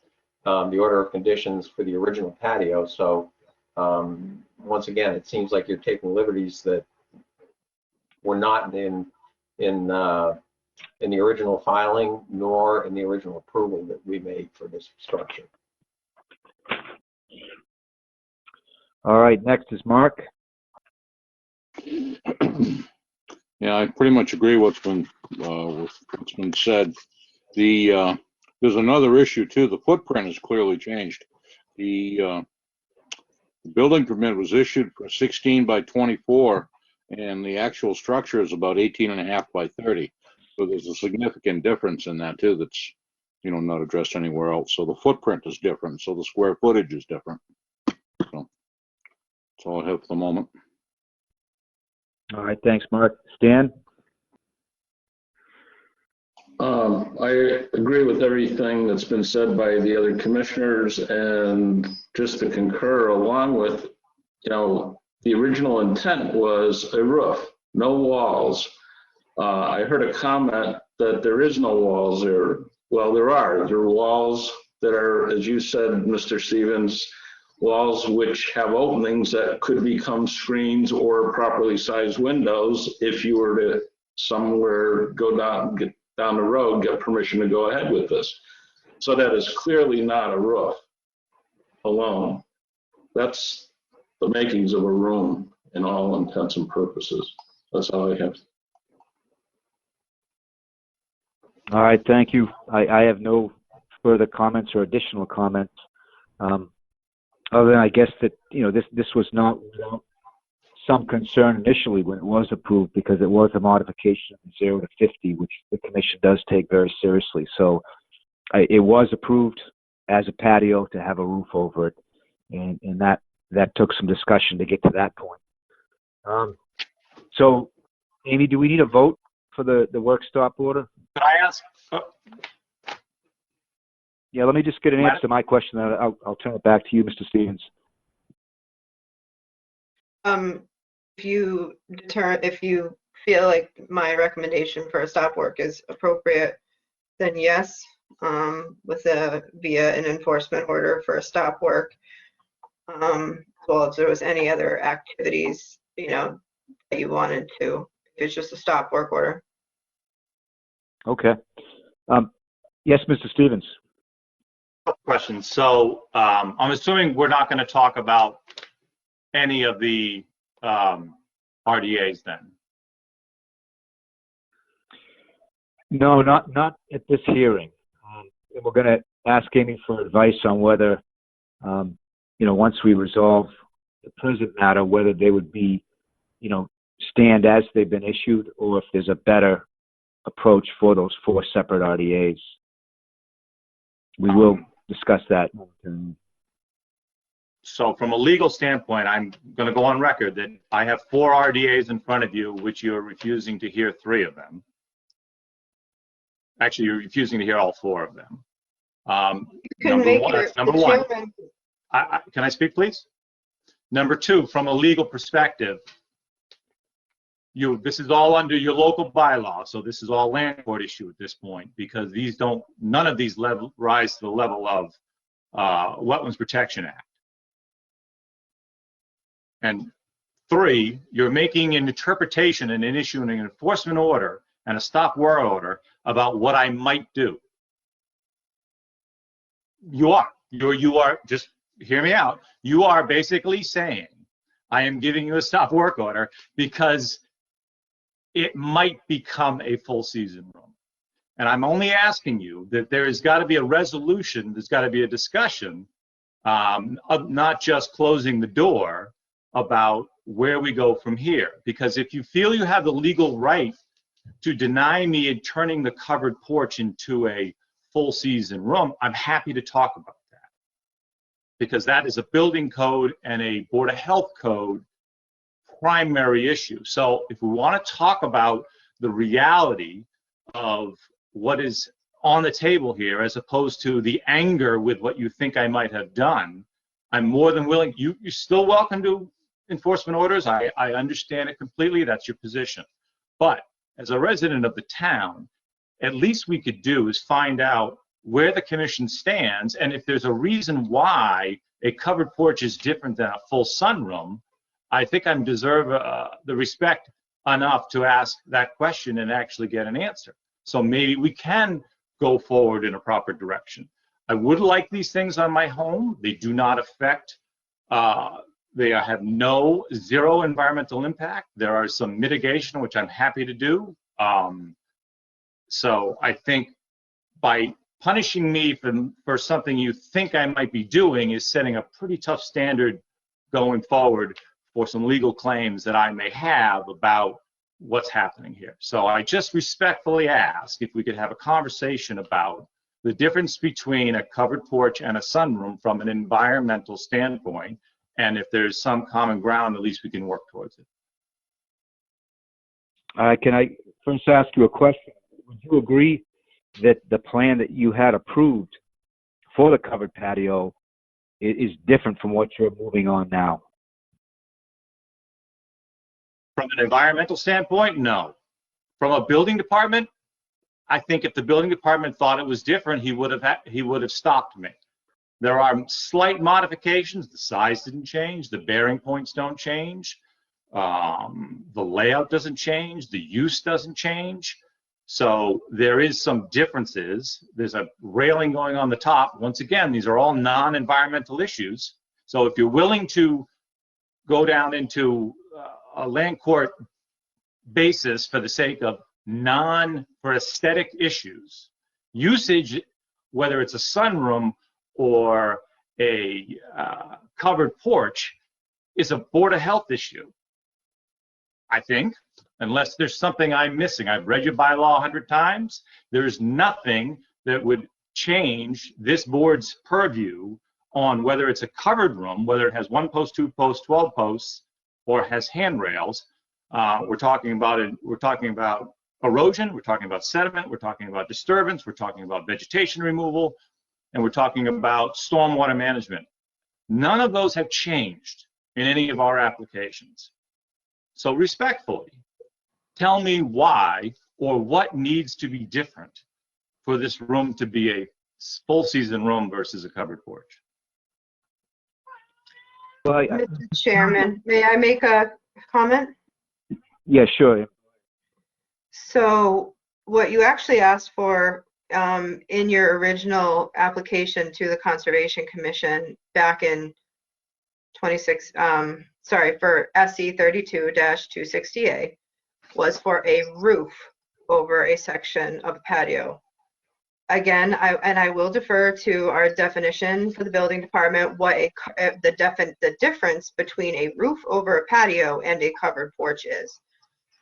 order of conditions for the original patio. So once again, it seems like you're taking liberties that were not in the original filing, nor in the original approval that we made for this structure. All right, next is Mark. Yeah, I pretty much agree with what's been said. There's another issue too. The footprint has clearly changed. The building permit was issued for 16 by 24, and the actual structure is about 18.5 by 30. So there's a significant difference in that too. That's not addressed anywhere else. So the footprint is different. So the square footage is different. So that's all I have for the moment. All right, thanks, Mark. Stan? I agree with everything that's been said by the other commissioners, and just to concur along with, the original intent was a roof, no walls. I heard a comment that there is no walls there. Well, there are. There are walls that are, as you said, Mr. Stevens, walls which have openings that could become screens or properly sized windows if you were to somewhere get down the road, get permission to go ahead with this. So that is clearly not a roof alone. That's the makings of a room in all intents and purposes. That's all I have. All right, thank you. I have no further comments or additional comments. Other than I guess that, this was not without some concern initially when it was approved, because it was a modification from 0 to 50, which the commission does take very seriously. So it was approved as a patio to have a roof over it, and that took some discussion to get to that point. So, Amy, do we need a vote for the work stop order? Could I ask? Yeah, let me just get an answer to my question, and I'll turn it back to you, Mr. Stevens. If you feel like my recommendation for a stop work is appropriate, then yes, via an enforcement order for a stop work. As well as there was any other activities, that you wanted to, if it's just a stop work order. Okay. Yes, Mr. Stevens. Question. So I'm assuming we're not going to talk about any of the RDAs then? No, not at this hearing. And we're going to ask Amy for advice on whether, once we resolve the present matter, whether they would be, stand as they've been issued, or if there's a better approach for those 4 separate RDAs. We will discuss that. So from a legal standpoint, I'm going to go on record that I have 4 RDAs in front of you, which you're refusing to hear 3 of them. Actually, you're refusing to hear all 4 of them. Number one. Can I speak, please? Number 2, from a legal perspective, this is all under your local bylaw, so this is all land court issue at this point, because none of these rise to the level of Wetlands Protection Act. And 3, you're making an interpretation and issuing an enforcement order and a stop work order about what I might do. You are, just hear me out. You are basically saying, I am giving you a stop work order because it might become a full season room. And I'm only asking you that there has got to be a resolution, there's got to be a discussion of not just closing the door about where we go from here. Because if you feel you have the legal right to deny me in turning the covered porch into a full season room, I'm happy to talk about that. Because that is a building code and a Board of Health code primary issue. So if we want to talk about the reality of what is on the table here, as opposed to the anger with what you think I might have done, I'm more than willing. You're still welcome to enforcement orders. I understand it completely. That's your position. But as a resident of the town, at least we could do is find out where the commission stands, and if there's a reason why a covered porch is different than a full sunroom, I think I deserve the respect enough to ask that question and actually get an answer. So maybe we can go forward in a proper direction. I would like these things on my home. They do not affect, they have zero environmental impact. There are some mitigation, which I'm happy to do. So I think by punishing me for something you think I might be doing is setting a pretty tough standard going forward for some legal claims that I may have about what's happening here. So I just respectfully ask if we could have a conversation about the difference between a covered porch and a sunroom from an environmental standpoint, and if there's some common ground, at least we can work towards it. Can I first ask you a question? Would you agree that the plan that you had approved for the covered patio is different from what you're moving on now? From an environmental standpoint, no. From a building department, I think if the building department thought it was different, he would have stopped me. There are slight modifications. The size didn't change. The bearing points don't change. The layout doesn't change. The use doesn't change. So there is some differences. There's a railing going on the top. Once again, these are all non-environmental issues. So if you're willing to go down into a land court basis for the sake of for aesthetic issues, usage, whether it's a sunroom or a covered porch, is a Board of Health issue, I think, unless there's something I'm missing. I've read your bylaw 100 times. There's nothing that would change this board's purview on whether it's a covered room, whether it has 1 post, 2 posts, 12 posts, or has handrails. We're talking about erosion, we're talking about sediment, we're talking about disturbance, we're talking about vegetation removal, and we're talking about stormwater management. None of those have changed in any of our applications. So respectfully, tell me why or what needs to be different for this room to be a full season room versus a covered porch. Well, Mr. Chairman, may I make a comment? yeah, sure. So what you actually asked for in your original application to the Conservation Commission back in 26, for SE 32-260A was for a roof over a section of patio. Again, I will defer to our definition for the building department, what the difference between a roof over a patio and a covered porch is.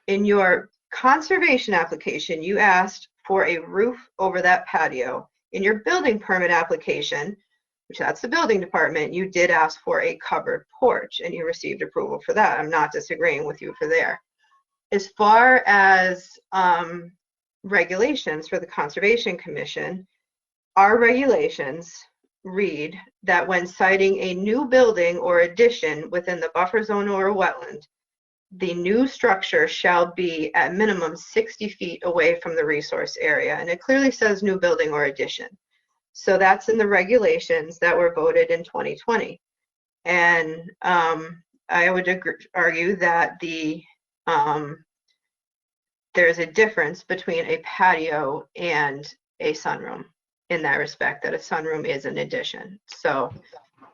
In your conservation application, you asked for a roof over that patio. In your building permit application, which that's the building department, you did ask for a covered porch and you received approval for that. I'm not disagreeing with you for there. As far as regulations for the Conservation Commission, our regulations read that when citing a new building or addition within the buffer zone or a wetland, the new structure shall be at minimum 60 feet away from the resource area. And it clearly says new building or addition. So that's in the regulations that were voted in 2020. And I would argue that there's a difference between a patio and a sunroom in that respect, that a sunroom is an addition. So,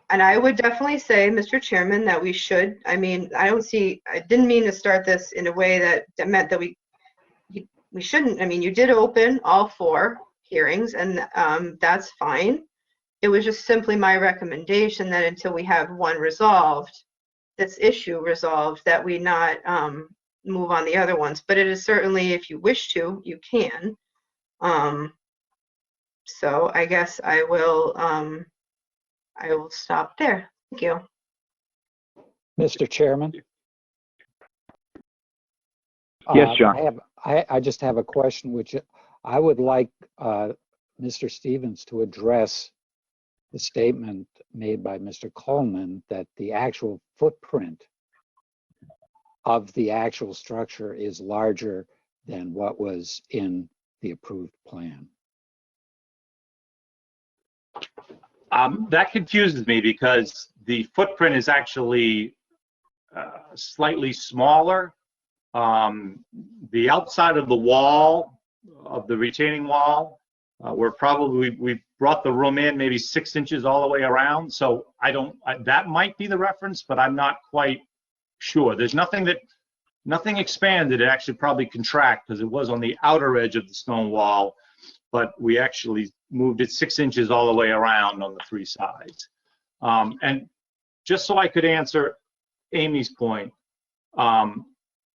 and I would definitely say, Mr. Chairman, that we should, I didn't mean to start this in a way that meant that we shouldn't. I mean, you did open all 4 hearings and that's fine. It was just simply my recommendation that until we have one resolved, this issue resolved, that we not move on the other ones. But it is certainly, if you wish to, you can. So I guess I will stop there. Thank you. Mr. Chairman? Yes, John. I just have a question, which I would like Mr. Stevens to address the statement made by Mr. Coleman that the actual footprint of the actual structure is larger than what was in the approved plan. That confuses me because the footprint is actually slightly smaller. The outside of the wall, of the retaining wall, we brought the room in maybe 6 inches all the way around. So that might be the reference, but I'm not quite sure. There's nothing expanded. It actually probably contracted because it was on the outer edge of the stone wall, but we actually moved it 6 inches all the way around on the 3 sides. And just so I could answer Amy's point,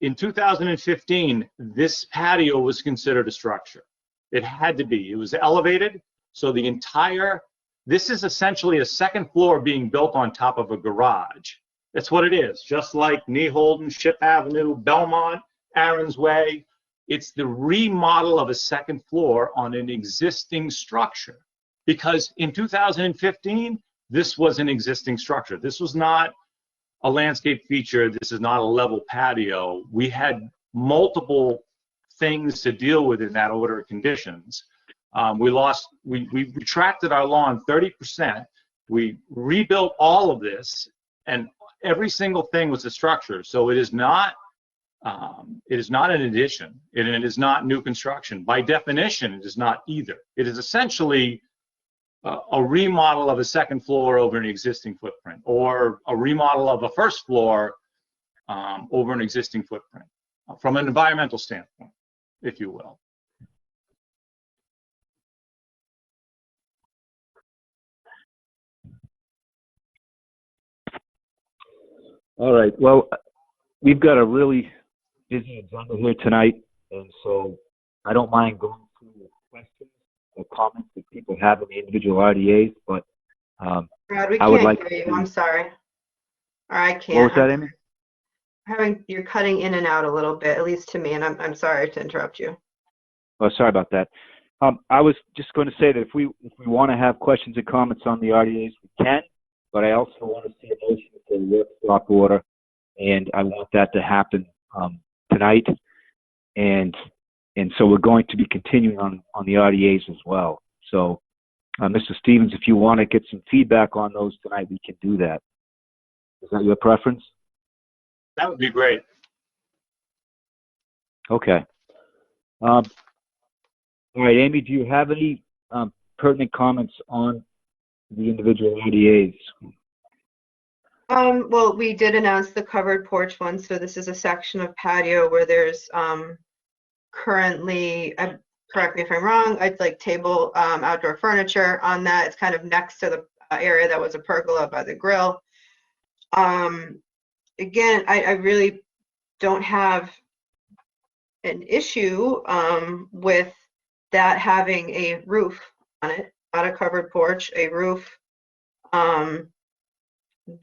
in 2015, this patio was considered a structure. It had to be. It was elevated, so this is essentially a second floor being built on top of a garage. That's what it is, just like Neholden, Ship Avenue, Belmont, Aaron's Way. It's the remodel of a second floor on an existing structure. Because in 2015, this was an existing structure. This was not a landscape feature. This is not a level patio. We had multiple things to deal with in that order of conditions. We retracted our lawn 30%. We rebuilt all of this, and every single thing was a structure. So it is not an addition, and it is not new construction. By definition, it is not either. It is essentially a remodel of a second floor over an existing footprint, or a remodel of a first floor over an existing footprint, from an environmental standpoint, if you will. All right. Well, we've got a really busy agenda here tonight, and so I don't mind going through the questions or comments that people have in the individual RDAs, but Brad, we I would can't like hear to. you. I'm sorry. Or I can't. What was that, Amy? You're cutting in and out a little bit, at least to me, and I'm sorry to interrupt you. Oh, sorry about that. I was just going to say that if we want to have questions and comments on the RDAs, we can, but I also want to see a motion for the work stop order, and I want that to happen tonight. And And so we're going to be continuing on the RDAs as well. So, Mr. Stevens, if you want to get some feedback on those tonight, we can do that. Is that your preference? That would be great. Okay. All right, Amy, do you have any pertinent comments on the individual RDAs? Well, we did announce the covered porch one, so this is a section of patio where there's currently, correct me if I'm wrong, I'd like table outdoor furniture on that. It's kind of next to the area that was a pergola by the grill. Again, I really don't have an issue with that having a roof on it, not a covered porch, a roof.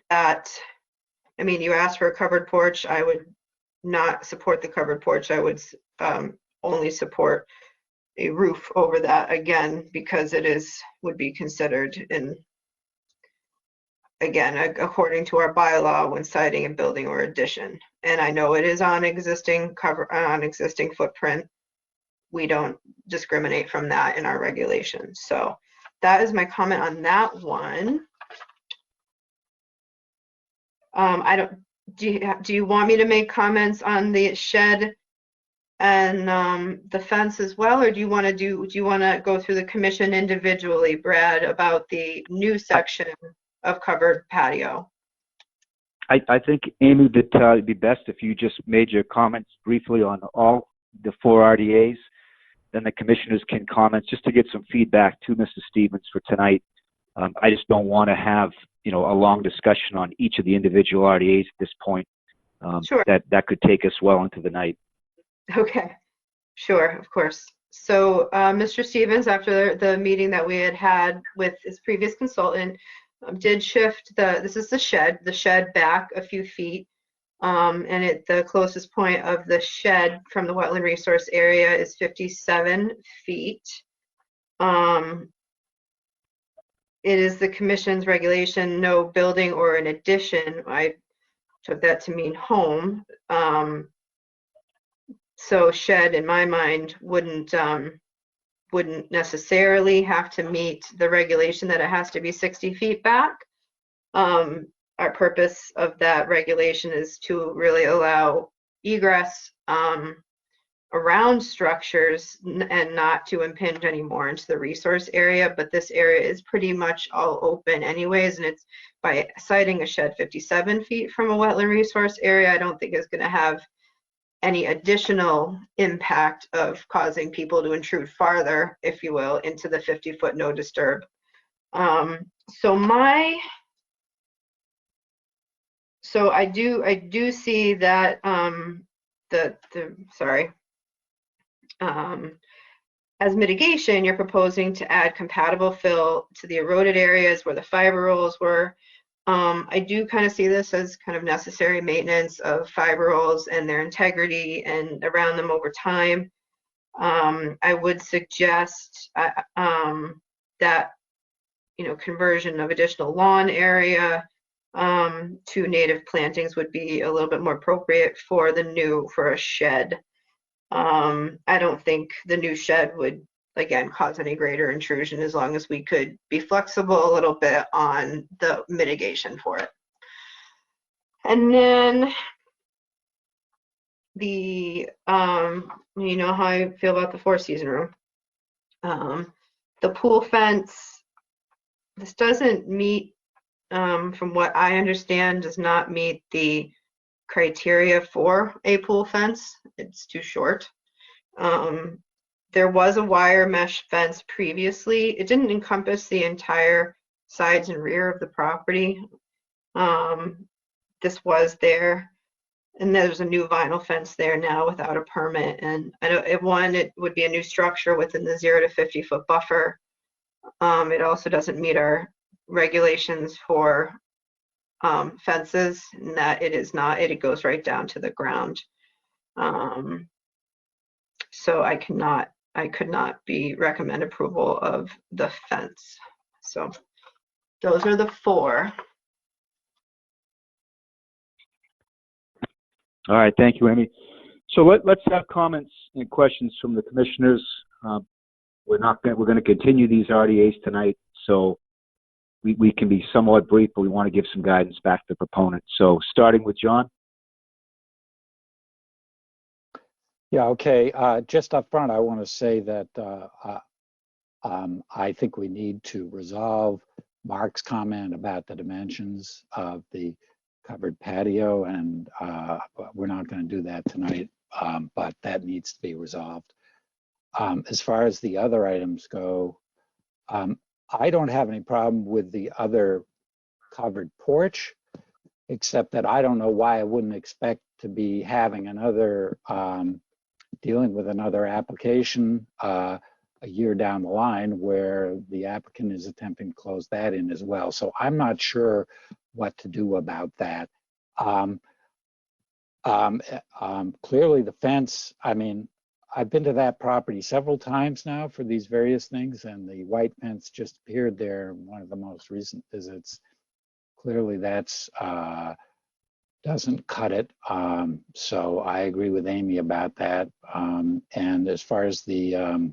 That, I mean, you asked for a covered porch. I would not support the covered porch. I would only support a roof over that, again, because it would be considered in, again, according to our bylaw when citing a building or addition. And I know it is on existing footprint. We don't discriminate from that in our regulations. So that is my comment on that one. Do you want me to make comments on the shed and the fence as well, or do you want to go through the commission individually, Brad, about the new section of covered patio? I think, Amy, that it'd be best if you just made your comments briefly on all the 4 RDAs. Then the commissioners can comment just to get some feedback to Mr. Stevens for tonight. I just don't want to have, a long discussion on each of the individual RDAs at this point. Sure. That could take us well into the night. Okay, sure, of course. So Mr. Stevens, after the meeting that we had with his previous consultant, did shift this is the shed back a few feet. And the closest point of the shed from the wetland resource area is 57 feet. It is the commission's regulation, no building or an addition. I took that to mean home. So shed, in my mind, wouldn't necessarily have to meet the regulation that it has to be 60 feet back. Our purpose of that regulation is to really allow egress around structures and not to impinge any more into the resource area. But this area is pretty much all open anyways, and it's by citing a shed 57 feet from a wetland resource area, I don't think it's going to have any additional impact of causing people to intrude farther, if you will, into the 50-foot no disturb. So I do see that as mitigation, you're proposing to add compatible fill to the eroded areas where the fiber rolls were. I do kind of see this as kind of necessary maintenance of fiber rolls and their integrity and around them over time. I would suggest that conversion of additional lawn area to native plantings would be a little bit more appropriate for a shed. I don't think the new shed would, again, cause any greater intrusion as long as we could be flexible a little bit on the mitigation for it. And then you know how I feel about the 4-season room. The pool fence, this doesn't meet, from what I understand, does not meet the criteria for a pool fence. It's too short. There was a wire mesh fence previously. It didn't encompass the entire sides and rear of the property. This was there, and there's a new vinyl fence there now without a permit. And I know it would be a new structure within the 0 to 50-foot buffer. It also doesn't meet our regulations for fences, in that it goes right down to the ground. So I could not recommend approval of the fence. So those are the 4. All right, thank you, Amy. So let's have comments and questions from the commissioners. We're going to continue these RDAs tonight, so we can be somewhat brief, but we want to give some guidance back to the proponent. So starting with John. Yeah, okay. Just up front, I want to say that I think we need to resolve Mark's comment about the dimensions of the covered patio, and we're not going to do that tonight, but that needs to be resolved. As far as the other items go, I don't have any problem with the other covered porch, except that I don't know why I wouldn't expect to be having another, dealing with another application a year down the line where the applicant is attempting to close that in as well. So I'm not sure what to do about that. Clearly the fence, I mean, I've been to that property several times now for these various things, and the white fence just appeared there in one of the most recent visits. Clearly that's doesn't cut it. So I agree with Amy about that. And as far as the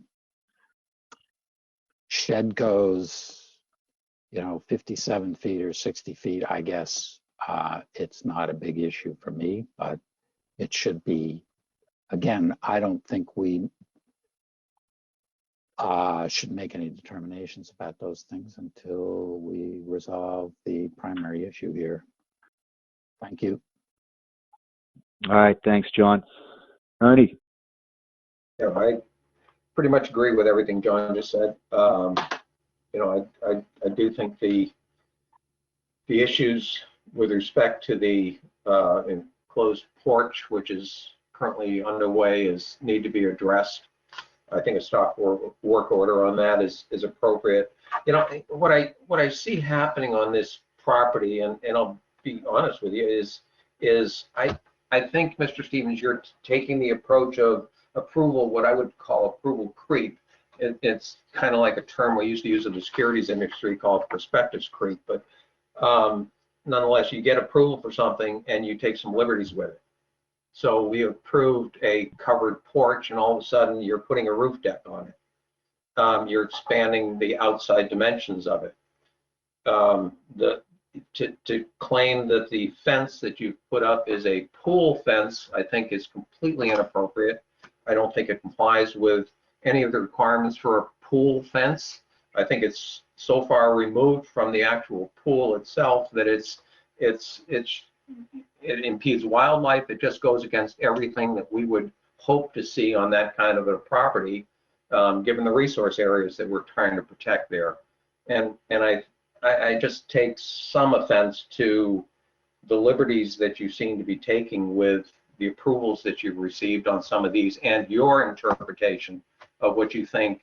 shed goes, 57 feet or 60 feet, I guess it's not a big issue for me, but it should be. Again, I don't think we should make any determinations about those things until we resolve the primary issue here. Thank you. All right, thanks, John. Ernie. Yeah, I pretty much agree with everything John just said. I do think the issues with respect to the enclosed porch, which is currently underway, need to be addressed. I think a stop work order on that is appropriate. What I see happening on this property, and I'll be honest with you, is I think, Mr. Stevens, you're taking the approach of approval, what I would call approval creep. It's kind of like a term we used to use in the securities industry called prospectus creep, but nonetheless, you get approval for something and you take some liberties with it. So we approved a covered porch, and all of a sudden you're putting a roof deck on it. You're expanding the outside dimensions of it. To claim that the fence that you've put up is a pool fence, I think is completely inappropriate. I don't think it complies with any of the requirements for a pool fence. I think it's so far removed from the actual pool itself that it impedes wildlife. It just goes against everything that we would hope to see on that kind of a property, given the resource areas that we're trying to protect there. And I just take some offense to the liberties that you seem to be taking with the approvals that you've received on some of these and your interpretation of what you think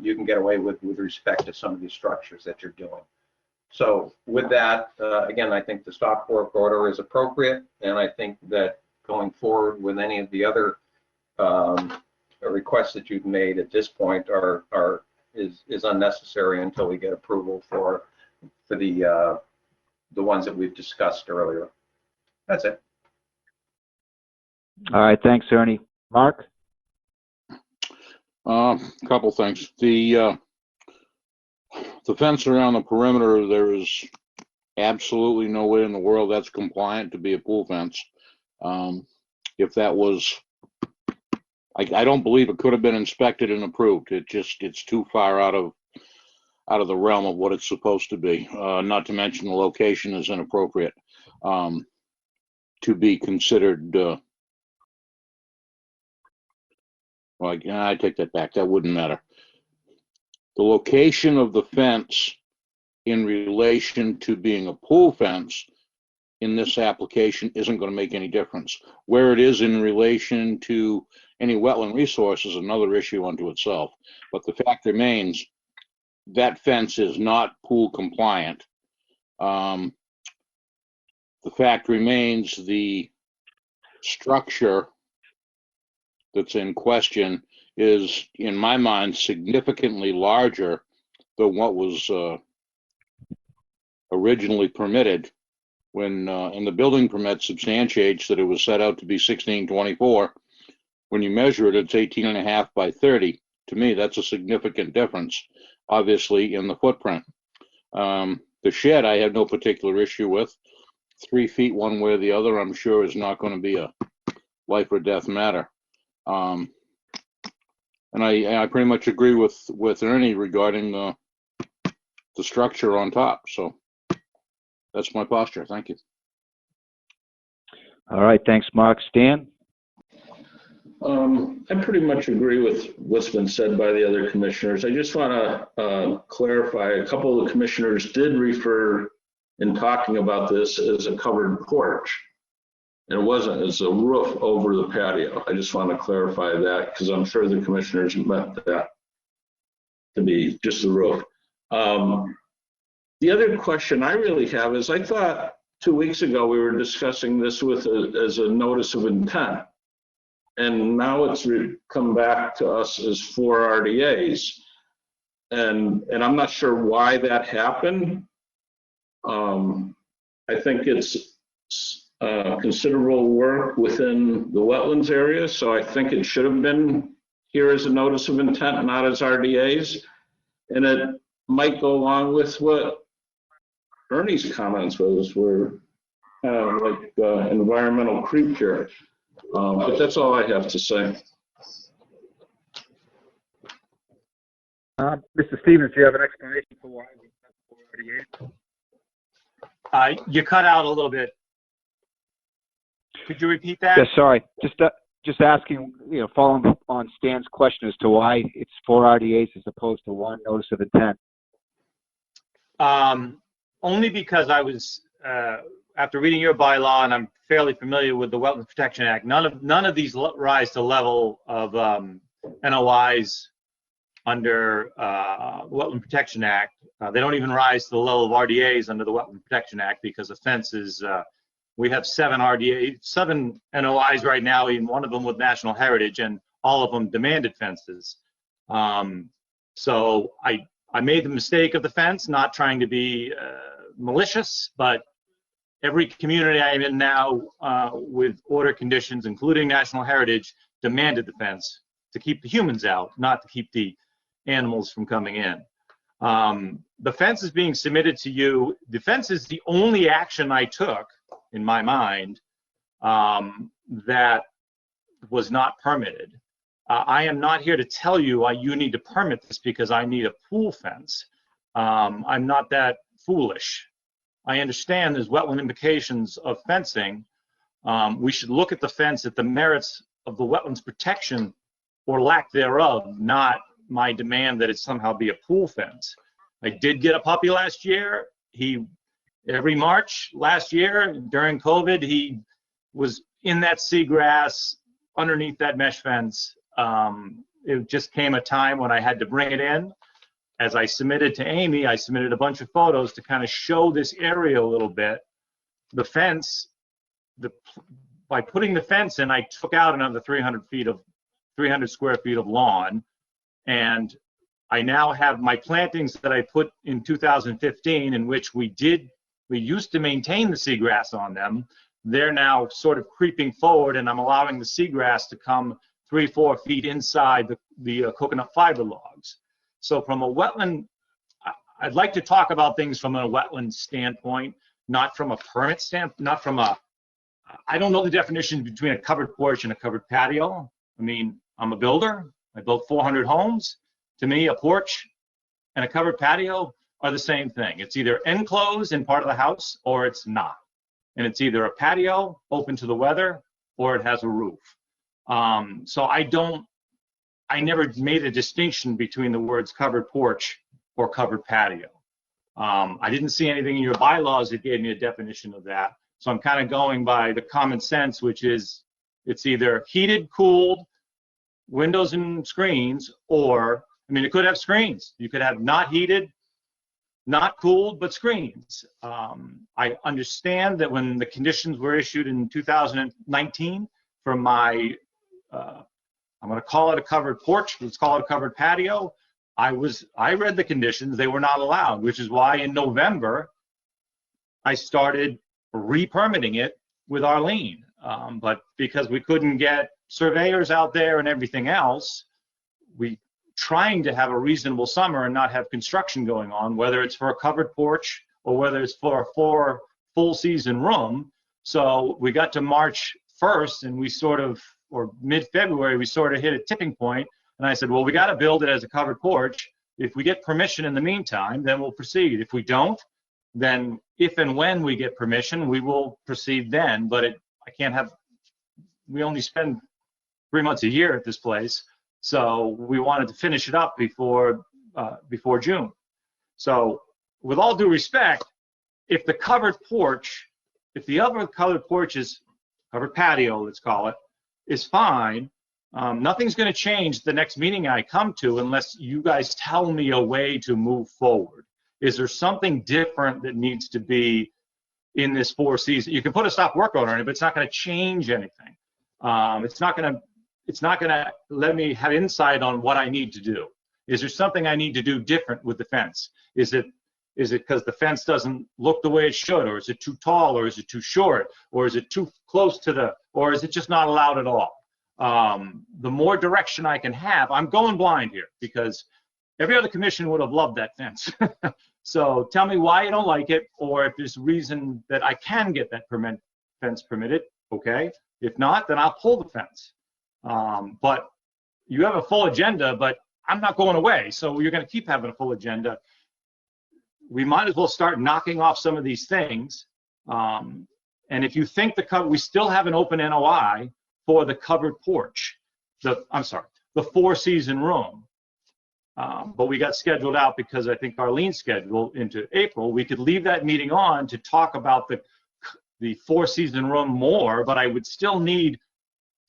you can get away with respect to some of these structures that you're doing. So with that, again, I think the stop work order is appropriate, and I think that going forward with any of the other requests that you've made at this point is unnecessary until we get approval for the ones that we've discussed earlier. That's it. All right, thanks, Ernie. Mark? Couple things. The fence around the perimeter, there is absolutely no way in the world that's compliant to be a pool fence. If that was, I don't believe it could have been inspected and approved. It's too far out of the realm of what it's supposed to be. Not to mention the location is inappropriate to be considered. Well, I take that back. That wouldn't matter. The location of the fence in relation to being a pool fence in this application isn't going to make any difference. Where it is in relation to any wetland resource is another issue unto itself. But the fact remains that fence is not pool compliant. The fact remains the structure that's in question is, in my mind, significantly larger than what was originally permitted when, and the building permit substantiates that it was set out to be 1624, when you measure it, it's 18.5 by 30. To me, that's a significant difference, obviously, in the footprint. The shed, I have no particular issue with. 3 feet one way or the other, I'm sure is not going to be a life or death matter. And I pretty much agree with Ernie regarding the structure on top. So that's my posture. Thank you. All right, thanks, Mark. Stan? I pretty much agree with what's been said by the other commissioners. I just want to clarify, a couple of the commissioners did refer in talking about this as a covered porch. And it wasn't, it's a roof over the patio. I just want to clarify that because I'm sure the commissioners meant that to be just the roof. The other question I really have is, I thought 2 weeks ago we were discussing this as a notice of intent. And now it's come back to us as 4 RDAs. And I'm not sure why that happened. I think it's considerable work within the wetlands area, so I think it should have been here as a notice of intent, not as RDAs. And it might go along with what Ernie's comments were kind of like environmental creep here. But that's all I have to say. Mr. Stevens, do you have an explanation for why we have 4 RDAs? You cut out a little bit. Could you repeat that? Yeah, sorry. Just asking, following up on Stan's question as to why it's 4 RDAs as opposed to 1 notice of intent. Only because I was, after reading your bylaw, and I'm fairly familiar with the Wetlands Protection Act, none of these rise to level of NOIs under Wetland Protection Act. They don't even rise to the level of RDAs under the Wetland Protection Act because the fence is, we have 7 NOIs right now, even one of them with National Heritage, and all of them demanded fences. So I made the mistake of the fence, not trying to be malicious, but every community I'm in now with order conditions, including National Heritage, demanded the fence to keep the humans out, not to keep the animals from coming in. The fence is being submitted to you. The fence is the only action I took, in my mind, that was not permitted. I am not here to tell you you need to permit this because I need a pool fence. I'm not that foolish. I understand there's wetland implications of fencing. We should look at the fence at the merits of the wetlands protection or lack thereof, not my demand that it somehow be a pool fence. I did get a puppy last year. Every March last year during COVID, he was in that seagrass underneath that mesh fence. It just came a time when I had to bring it in. As I submitted to Amy, I submitted a bunch of photos to kind of show this area a little bit. The fence, by putting the fence in, I took out another 300 square feet of lawn. And I now have my plantings that I put in 2015, in which we used to maintain the seagrass on them. They're now sort of creeping forward, and I'm allowing the seagrass to come 3-4 feet inside the coconut fiber logs. So from a wetland, I'd like to talk about things from a wetland standpoint, not from a permit standpoint, I don't know the definition between a covered porch and a covered patio. I mean, I'm a builder. I built 400 homes. To me, a porch and a covered patio are the same thing. It's either enclosed in part of the house or it's not. And it's either a patio open to the weather or it has a roof. So I never made a distinction between the words covered porch or covered patio. I didn't see anything in your bylaws that gave me a definition of that. So I'm kind of going by the common sense, which is it's either heated, cooled, windows and screens, or, I mean, it could have screens. You could have not heated, not cooled, but screens. I understand that when the conditions were issued in 2019 for my, I'm going to call it a covered porch, let's call it a covered patio, I read the conditions, they were not allowed, which is why in November, I started re-permitting it with Arlene. But because we couldn't get surveyors out there and everything else, we trying to have a reasonable summer and not have construction going on, whether it's for a covered porch or whether it's for a full season room. So we got to March 1st and we sort of, or mid-February, we sort of hit a tipping point. And I said, well, we got to build it as a covered porch. If we get permission in the meantime, then we'll proceed. If we don't, then if and when we get permission, we will proceed then. But we only spend 3 months a year at this place. So we wanted to finish it up before June. So with all due respect, if the other covered porch is covered patio, let's call it, is fine, nothing's going to change the next meeting I come to unless you guys tell me a way to move forward. Is there something different that needs to be in this 4 season? You can put a stop work order on it, but it's not going to change anything. It's not going to let me have insight on what I need to do. Is there something I need to do different with the fence? Is it because the fence doesn't look the way it should, or is it too tall, or is it too short, or is it too close to or is it just not allowed at all? The more direction I can have, I'm going blind here because every other commission would have loved that fence. So tell me why you don't like it, or if there's a reason that I can get that fence permitted, okay? If not, then I'll pull the fence. But you have a full agenda, but I'm not going away, so you're going to keep having a full agenda. We might as well start knocking off some of these things. And if you think we still have an open NOI for the covered porch, the 4-season room, but we got scheduled out because I think Arlene's scheduled into April. We could leave that meeting on to talk about the 4-season room more, but I would still need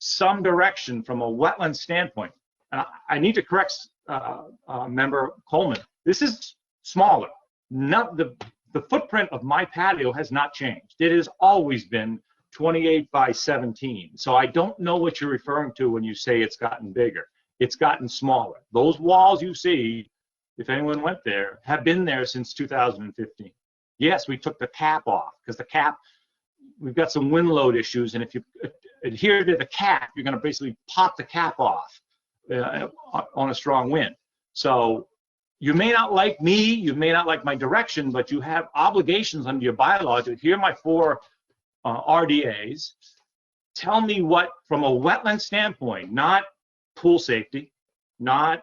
some direction from a wetland standpoint. And I need to correct Member Coleman. This is smaller. Not the footprint of my patio has not changed. It has always been 28 by 17. So I don't know what you're referring to when you say it's gotten bigger. It's gotten smaller. Those walls you see, if anyone went there, have been there since 2015. Yes, we took the cap off because the cap, we've got some wind load issues, and if you adhere to the cap, you're going to basically pop the cap off on a strong wind. So you may not like me, you may not like my direction, but you have obligations under your bylaw to adhere my 4 RDAs. Tell me what, from a wetland standpoint, not pool safety, not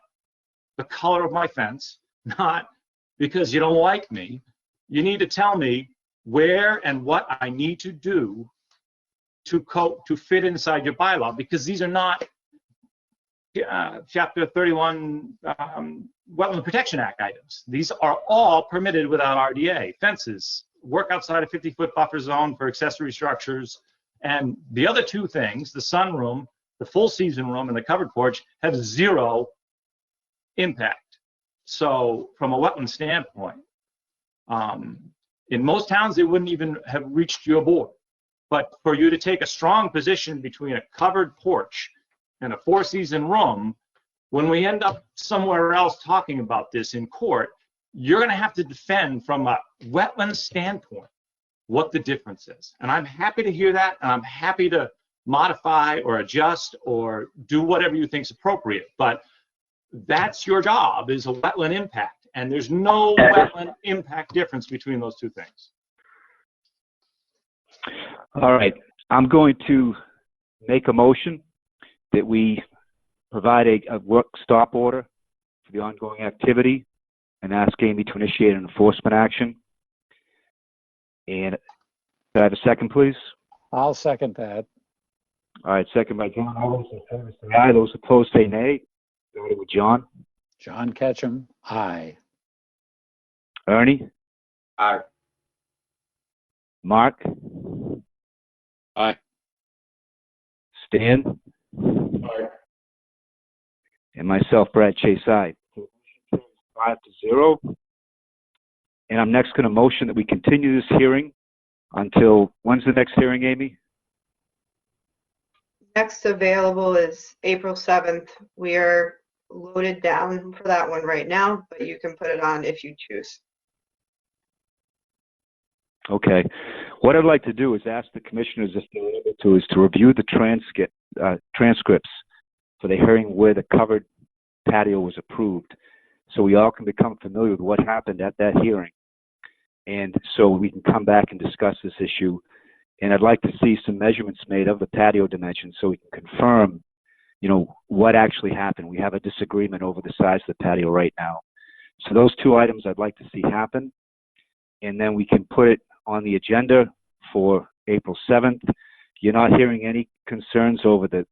the color of my fence, not because you don't like me. You need to tell me where and what I need to do to fit inside your bylaw, because these are not Chapter 31 Wetland Protection Act items. These are all permitted without RDA. Fences, work outside a 50-foot buffer zone for accessory structures, and the other 2 things, the sunroom, the full season room, and the covered porch, have 0 impact. So from a wetland standpoint, in most towns, they wouldn't even have reached your board. But for you to take a strong position between a covered porch and a 4-season room, when we end up somewhere else talking about this in court, you're going to have to defend from a wetland standpoint what the difference is. And I'm happy to hear that, and I'm happy to modify or adjust or do whatever you think is appropriate. But that's your job, is a wetland impact. And there's no wetland impact difference between those 2 things. All right. I'm going to make a motion that we provide a work stop order for the ongoing activity and ask Amy to initiate an enforcement action. And could I have a second, please? I'll second that. All right, second by John. All those in favor say aye. Those opposed say nay. Starting with John. John Ketchum, aye. Ernie. Aye. Mark. Aye. Stan. Aye. And myself, Brad Chase, aye. 5-0. And I'm next going to motion that we continue this hearing until, when's the next hearing, Amy? Next available is April 7th. We are loaded down for that one right now, but you can put it on if you choose. Okay. What I'd like to do is ask the commissioners, if they're able to, is to review the transcripts for the hearing where the covered patio was approved, so we all can become familiar with what happened at that hearing. And so we can come back and discuss this issue. And I'd like to see some measurements made of the patio dimensions so we can confirm, you know, what actually happened. We have a disagreement over the size of the patio right now. So those two items I'd like to see happen. And then we can put it on the agenda for April 7th. You're not hearing any concerns over the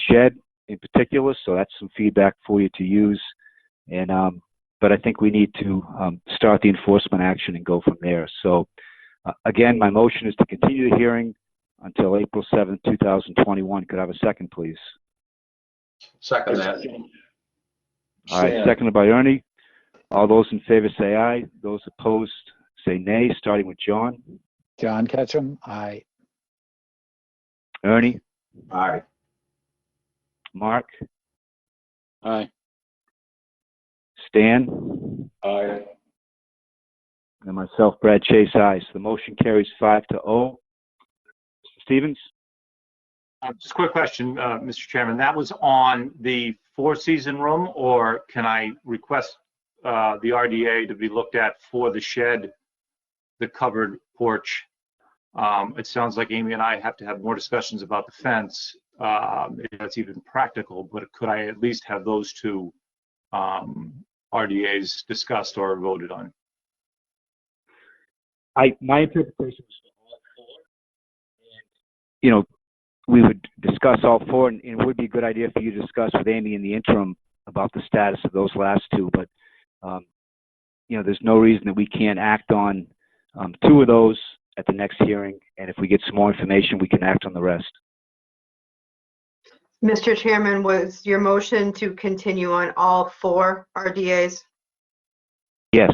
shed in particular, so that's some feedback for you to use. And but I think we need to start the enforcement action and go from there. So again, my motion is to continue the hearing until April 7th, 2021. Could I have a second, please? Second that. All right, seconded by Ernie. All those in favor say aye. Those opposed say nay, starting with John. John Ketchum, aye. Ernie? Aye. Mark? Aye. Stan? Aye. And myself, Brad Chase, aye. So the motion carries 5-0. Mr. Stevens? Just a quick question, Mr. Chairman. That was on the four-season room, or can I request the RDA to be looked at for the shed, the covered porch? It sounds like Amy and I have to have more discussions about the fence, if that's even practical, but could I at least have those two RDAs discussed or voted on? My interpretation is all four. And, you know, we would discuss all four, and it would be a good idea for you to discuss with Amy in the interim about the status of those last two. But, you know, there's no reason that we can't act on two of those at the next hearing. And if we get some more information, we can act on the rest. Mr. Chairman, was your motion to continue on all four RDAs? Yes.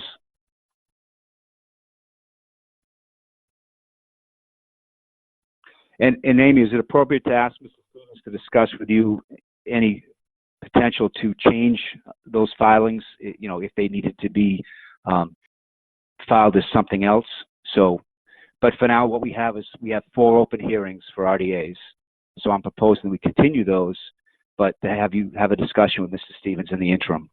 And Amy, is it appropriate to ask Mr. Stevens to discuss with you any potential to change those filings, you know, if they needed to be filed as something else? So, but for now, what we have is we have 4 open hearings for RDAs. So I'm proposing we continue those, but to have you have a discussion with Mr. Stevens in the interim.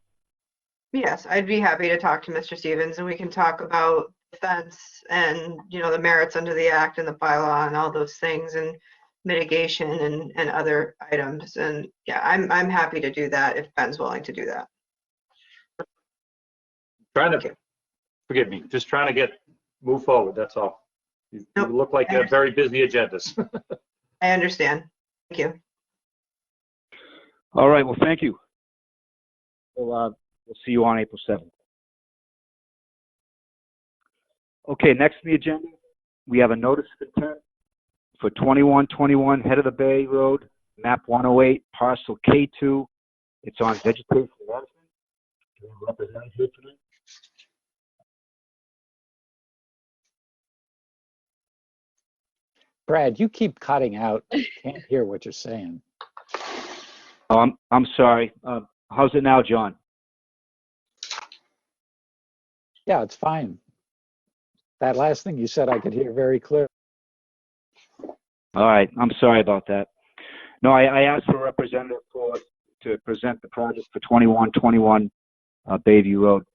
Yes, I'd be happy to talk to Mr. Stevens, and we can talk about fence and, you know, the merits under the act and the bylaw and all those things, and mitigation and other items. And yeah, I'm happy to do that if Ben's willing to do that. Forgive me, just trying to move forward, that's all. You look like you have very busy agendas. I understand. Thank you. All right, well, thank you. So, we'll see you on April 7th. Okay, next on the agenda, we have a notice of intent for 2121 Head of the Bay Road, map 108, parcel K2. It's on vegetation management. Do you have a representative here tonight? Brad, you keep cutting out. Can't hear what you're saying. Oh, I'm sorry. How's it now, John? Yeah, it's fine. That last thing you said, I could hear very clear. All right, I'm sorry about that. No, I asked for a representative to present the project for 2121 Bayview Road.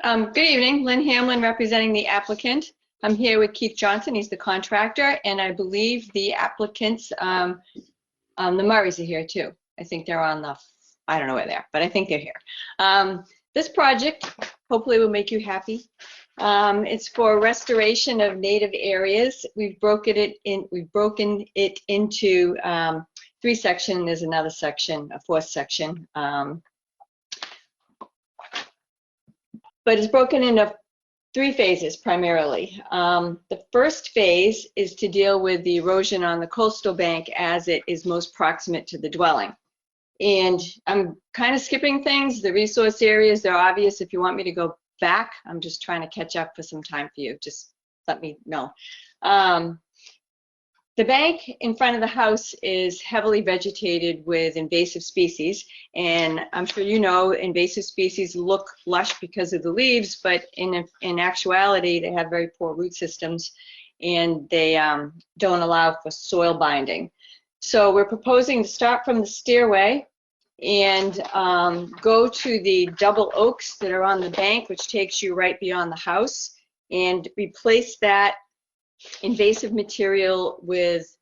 Good evening, Lynn Hamlin representing the applicant. I'm here with Keith Johnson, he's the contractor, and I believe the applicants, the Murrays are here too. I think they're on I don't know where they are, but I think they're here. This project hopefully will make you happy. It's for restoration of native areas. We've broken it into 3 sections. There's another section, a 4th section. But it's broken into 3 phases primarily. The first phase is to deal with the erosion on the coastal bank as it is most proximate to the dwelling. And I'm kind of skipping things. The resource areas, they're obvious. If you want me to go back, I'm just trying to catch up for some time for you. Just let me know. The The bank in front of the house is heavily vegetated with invasive species, and I'm sure you know invasive species look lush because of the leaves, but in actuality they have very poor root systems, and they don't allow for soil binding. So we're proposing to start from the stairway and go to the double oaks that are on the bank, which takes you right beyond the house, and replace that invasive material with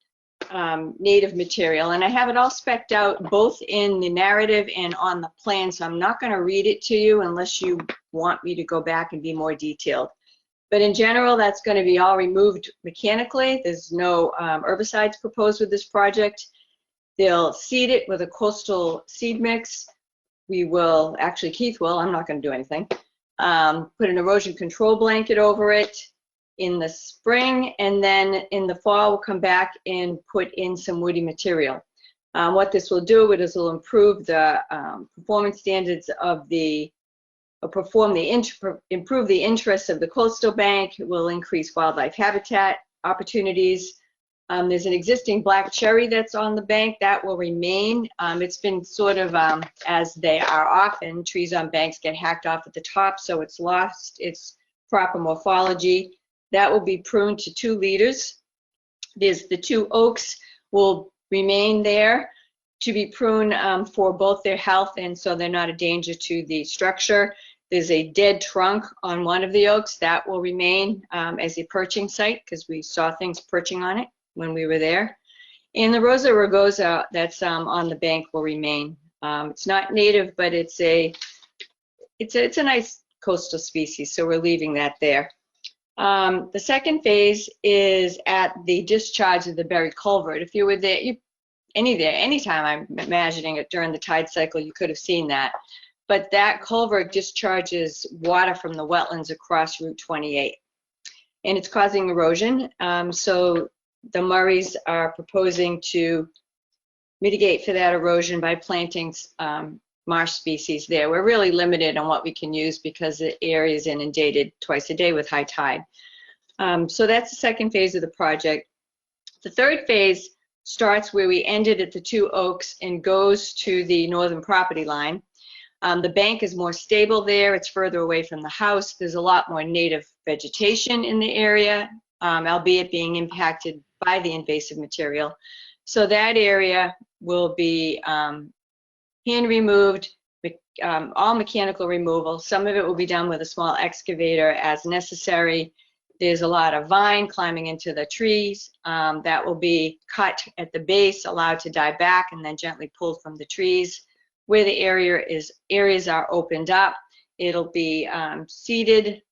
native material. And I have it all specced out both in the narrative and on the plan, so I'm not going to read it to you unless you want me to go back and be more detailed. But in general, that's going to be all removed mechanically. There's no herbicides proposed with this project. They'll seed it with a coastal seed mix. We will, actually Keith will, I'm not going to do anything, put an erosion control blanket over it in the spring, and then in the fall we'll come back and put in some woody material. What this will do is it will improve the performance standards of the, improve the interests of the coastal bank. It will increase wildlife habitat opportunities. There's an existing black cherry that's on the bank that will remain. It's been sort of, as they are often, trees on banks get hacked off at the top, so it's lost its proper morphology. That will be pruned to 2 liters. There's the 2 oaks will remain there to be pruned for both their health and so they're not a danger to the structure. There's a dead trunk on one of the oaks that will remain as a perching site because we saw things perching on it when we were there. And the Rosa rugosa that's on the bank will remain. It's not native, but it's a nice coastal species, so we're leaving that there. The second phase is at the discharge of the Berry Culvert. If you were there, anytime I'm imagining it during the tide cycle, you could have seen that. But that culvert discharges water from the wetlands across Route 28. And it's causing erosion. So the Murrays are proposing to mitigate for that erosion by planting marsh species there. We're really limited on what we can use because the area is inundated twice a day with high tide. So that's the second phase of the project. The third phase starts where we ended at the 2 oaks and goes to the northern property line. The bank is more stable there. It's further away from the house. There's a lot more native vegetation in the area, albeit being impacted by the invasive material. So that area will be hand removed, all mechanical removal. Some of it will be done with a small excavator as necessary. There's a lot of vine climbing into the trees that will be cut at the base, allowed to die back, and then gently pulled from the trees. Where the areas are opened up, it'll be seeded,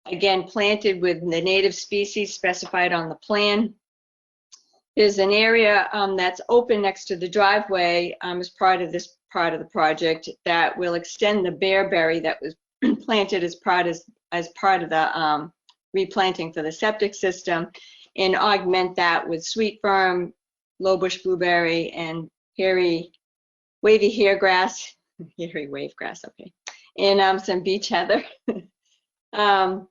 again planted with the native species specified on the plan. There's an area that's open next to the driveway as part of this part of the project that will extend the bearberry that was planted as part of the replanting for the septic system and augment that with sweet fern, low bush blueberry, and wavy hairgrass, hairy wavegrass, okay, and some beech heather. The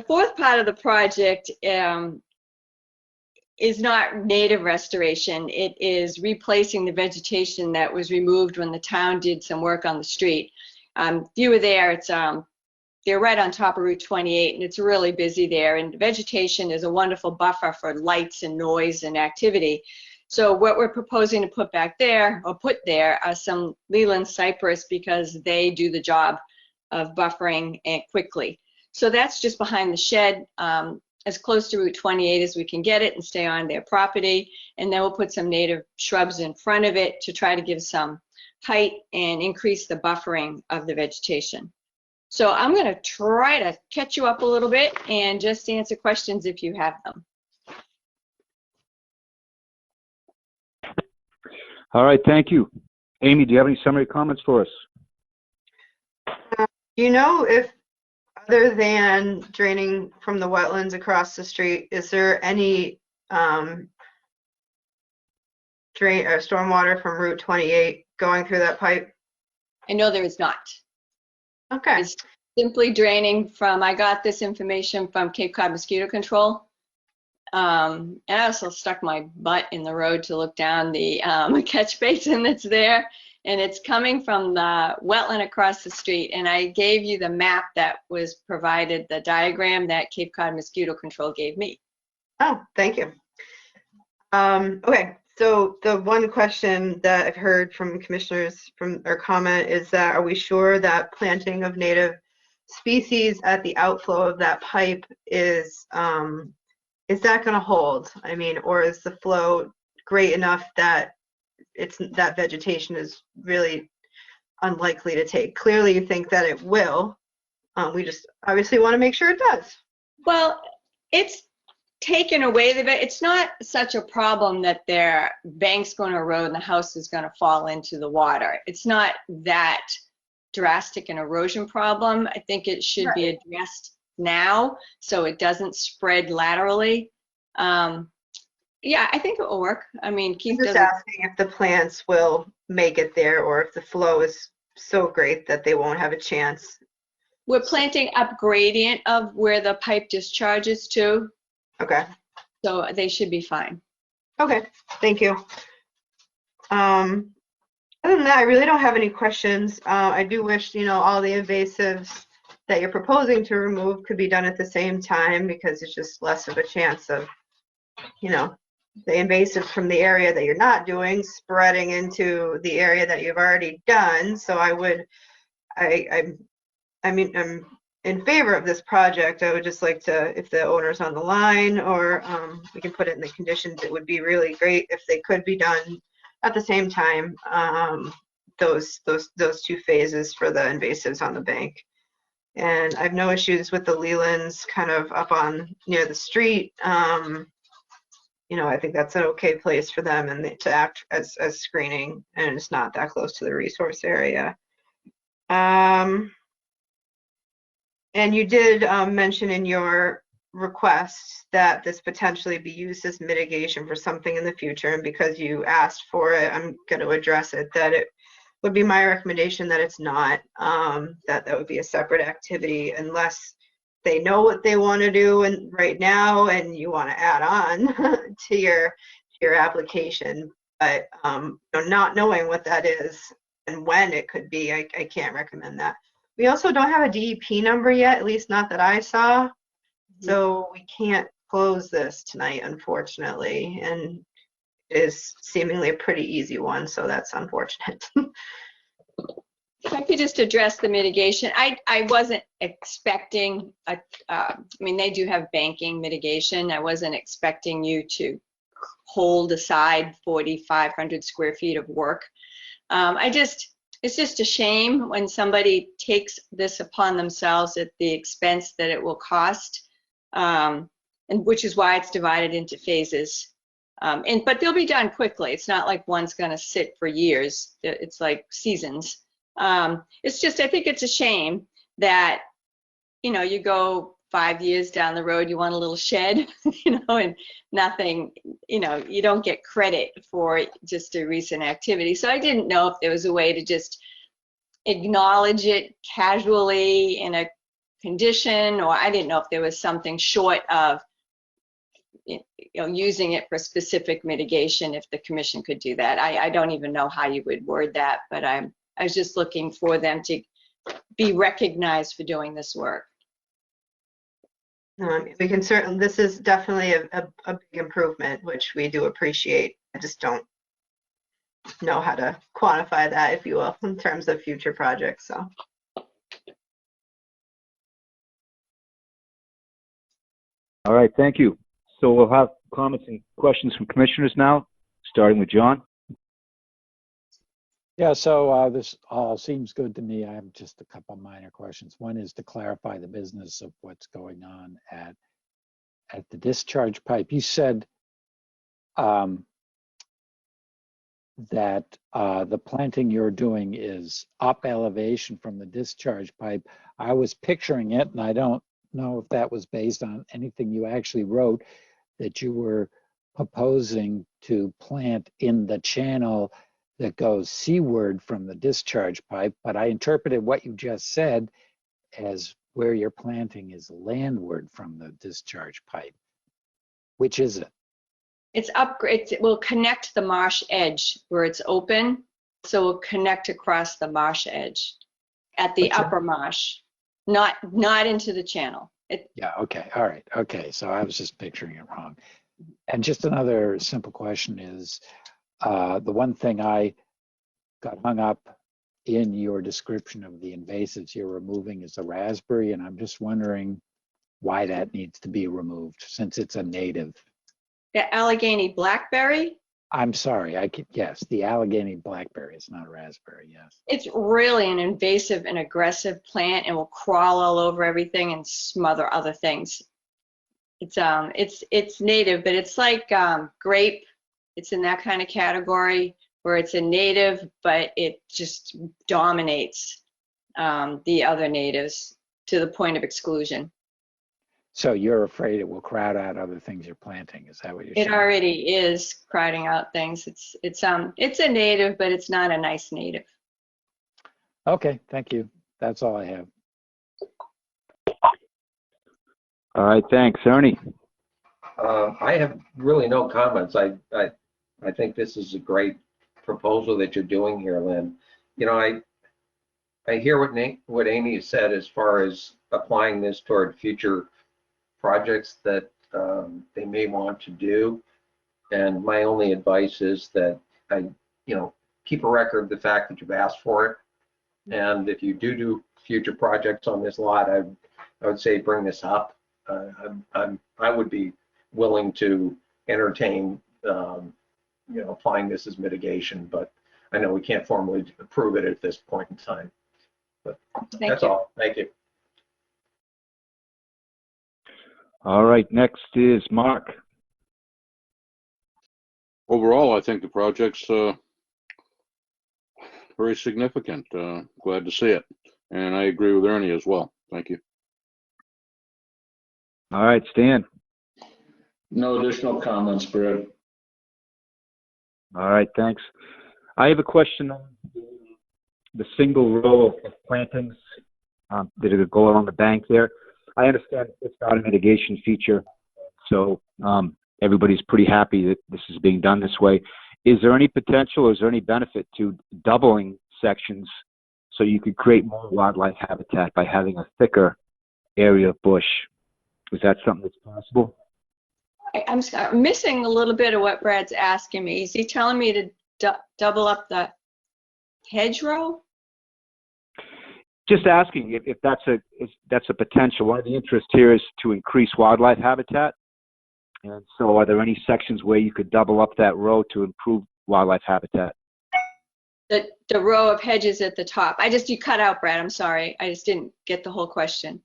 fourth part of the project is not native restoration. It is replacing the vegetation that was removed when the town did some work on the street. If you were there, it's they're right on top of Route 28, and it's really busy there. And vegetation is a wonderful buffer for lights and noise and activity. So what we're proposing to put back there, or put there, are some Leland cypress because they do the job of buffering and quickly. So that's just behind the shed, as close to Route 28 as we can get it and stay on their property. And then we'll put some native shrubs in front of it to try to give some height and increase the buffering of the vegetation. So I'm going to try to catch you up a little bit and just answer questions if you have them. All right, thank you. Amy, do you have any summary comments for us? You know, if other than draining from the wetlands across the street, is there any drain or stormwater from Route 28 going through that pipe? I know there is not. Okay. It's simply draining from, I got this information from Cape Cod Mosquito Control. And I also stuck my butt in the road to look down the catch basin that's there. And it's coming from the wetland across the street. And I gave you the map that was provided, the diagram that Cape Cod Mosquito Control gave me. Oh, thank you. Okay, so the one question that I've heard from commissioners from or comment is that are we sure that planting of native species at the outflow of that pipe is that going to hold? I mean, or is the flow great enough that that vegetation is really unlikely to take? Clearly, you think that it will. We just obviously want to make sure it does. Well, it's taken away it's not such a problem that their bank's going to erode and the house is going to fall into the water. It's not that drastic an erosion problem. I think it should be addressed now so it doesn't spread laterally. Yeah, I think it will work. I mean, Keith just asking if the plants will make it there or if the flow is so great that they won't have a chance. We're planting up gradient of where the pipe discharges to. Okay. So they should be fine. Okay, thank you. Other than that, I really don't have any questions. I do wish, all the invasives that you're proposing to remove could be done at the same time because it's just less of a chance of, the invasive from the area that you're not doing spreading into the area that you've already done. So I'm in favor of this project. I would just like to, if the owner's on the line or we can put it in the conditions, it would be really great if they could be done at the same time, those two phases for the invasives on the bank. And I have no issues with the Lelands kind of up on near the street. I think that's an okay place for them and to act as screening, and it's not that close to the resource area. And you did mention in your request that this potentially be used as mitigation for something in the future, and because you asked for it, I'm going to address it, that it would be my recommendation that it's not, that would be a separate activity unless they know what they want to do and right now and you want to add on to your application. But not knowing what that is and when it could be, I can't recommend that. We also don't have a DEP number yet, at least not that I saw. So we can't close this tonight, unfortunately, and it is seemingly a pretty easy one, so that's unfortunate. If I could just address the mitigation, I wasn't expecting, they do have banking mitigation. I wasn't expecting you to hold aside 4,500 square feet of work. It's just a shame when somebody takes this upon themselves at the expense that it will cost, and which is why it's divided into phases. But they'll be done quickly. It's not like one's going to sit for years. It's like seasons. It's just, I think it's a shame that, you go 5 years down the road, you want a little shed, and nothing, you don't get credit for just a recent activity. So I didn't know if there was a way to just acknowledge it casually in a condition, or I didn't know if there was something short of, using it for specific mitigation, if the commission could do that. I don't even know how you would word that, but I was just looking for them to be recognized for doing this work. We can certainly, this is definitely a big improvement, which we do appreciate. I just don't know how to quantify that, if you will, in terms of future projects. So. All right, thank you. So we'll have comments and questions from commissioners now, starting with John. Yeah, so this all seems good to me. I have just a couple minor questions. One is to clarify the business of what's going on at the discharge pipe. You said that the planting you're doing is up elevation from the discharge pipe. I was picturing it, and I don't know if that was based on anything you actually wrote, that you were proposing to plant in the channel that goes seaward from the discharge pipe, but I interpreted what you just said as where you're planting is landward from the discharge pipe. Which is it? It's upgrade. It will connect the marsh edge where it's open, so it will connect across the marsh edge at the Okay. upper marsh, not into the channel. Yeah, okay, all right, okay, so I was just picturing it wrong. And just another simple question is, the one thing I got hung up in your description of the invasives you're removing is the raspberry, and I'm just wondering why that needs to be removed since it's a native. The Allegheny blackberry. I'm sorry, yes, the Allegheny blackberry, it's not a raspberry, yes. It's really an invasive and aggressive plant and will crawl all over everything and smother other things. It's native, but it's like grape. It's in that kind of category where it's a native, but it just dominates the other natives to the point of exclusion. So you're afraid it will crowd out other things you're planting, is that what you're saying? It already is crowding out things. It's a native, but it's not a nice native. Okay, thank you. That's all I have. All right, thanks. Ernie? I have really no comments. I think this is a great proposal that you're doing here, Lynn. You know, I hear what Amy said as far as applying this toward future projects that they may want to do. And my only advice is that keep a record of the fact that you've asked for it. And if you do future projects on this lot, I would say bring this up. I would be willing to entertain applying this as mitigation, but I know we can't formally approve it at this point in time. But that's all. Thank you. All right, next is Mark. Overall, I think the project's very significant. Glad to see it. And I agree with Ernie as well. Thank you. All right, Stan. No additional comments, Brett. All right, thanks. I have a question on the single row of plantings that are go along the bank there. I understand it's not a mitigation feature, so everybody's pretty happy that this is being done this way. Is there any potential, or is there any benefit to doubling sections so you could create more wildlife habitat by having a thicker area of bush? Is that something that's possible? I'm missing a little bit of what Brad's asking me. Is he telling me to double up the hedgerow? Just asking if that's a potential. One of the interests here is to increase wildlife habitat. And so are there any sections where you could double up that row to improve wildlife habitat? The row of hedges at the top. You cut out, Brad. I'm sorry. I just didn't get the whole question.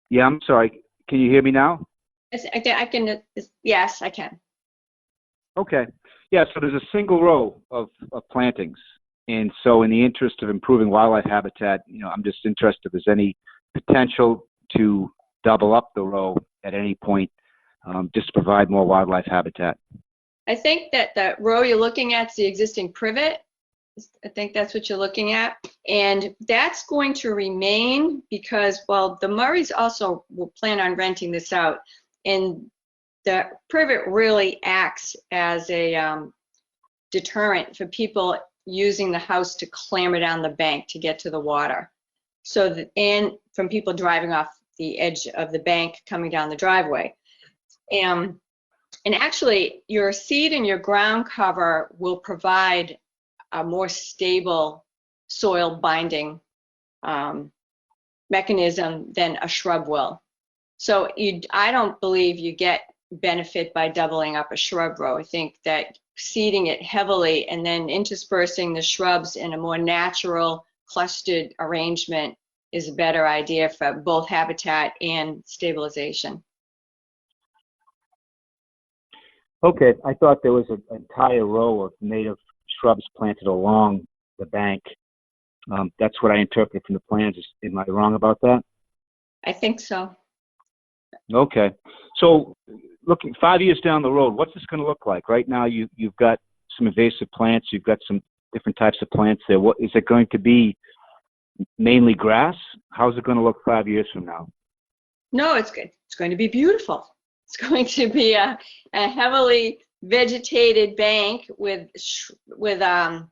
Yeah, I'm sorry. Can you hear me now? I can. Yes, I can. Okay. Yeah, so there's a single row of plantings. And so in the interest of improving wildlife habitat, I'm just interested if there's any potential to double up the row at any point just to provide more wildlife habitat. I think that the row you're looking at is the existing privet. I think that's what you're looking at. And that's going to remain because, well, the Murrays also will plan on renting this out. And the privet really acts as a deterrent for people using the house to clamber down the bank to get to the water. And from people driving off the edge of the bank coming down the driveway. And actually, your seed and your ground cover will provide a more stable soil binding mechanism than a shrub will. So I don't believe you get benefit by doubling up a shrub row. I think that seeding it heavily and then interspersing the shrubs in a more natural clustered arrangement is a better idea for both habitat and stabilization. Okay, I thought there was an entire row of native shrubs planted along the bank. That's what I interpreted from the plans. Am I wrong about that? I think so. Okay. So looking 5 years down the road, what's this going to look like? Right now you've got some invasive plants, you've got some different types of plants there. What is it going to be? Mainly grass? How's it going to look 5 years from now? No, it's good. It's going to be beautiful. It's going to be a heavily vegetated bank with a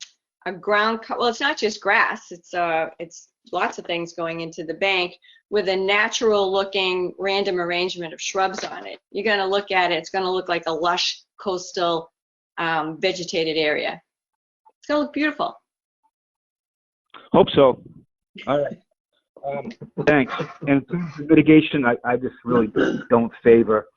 ground. Well, it's not just grass. It's lots of things going into the bank with a natural looking random arrangement of shrubs on it. You're going to look at it. It's going to look like a lush coastal vegetated area. It's going to look beautiful. Hope so. All right. Thanks. And in terms of mitigation, I just really don't favor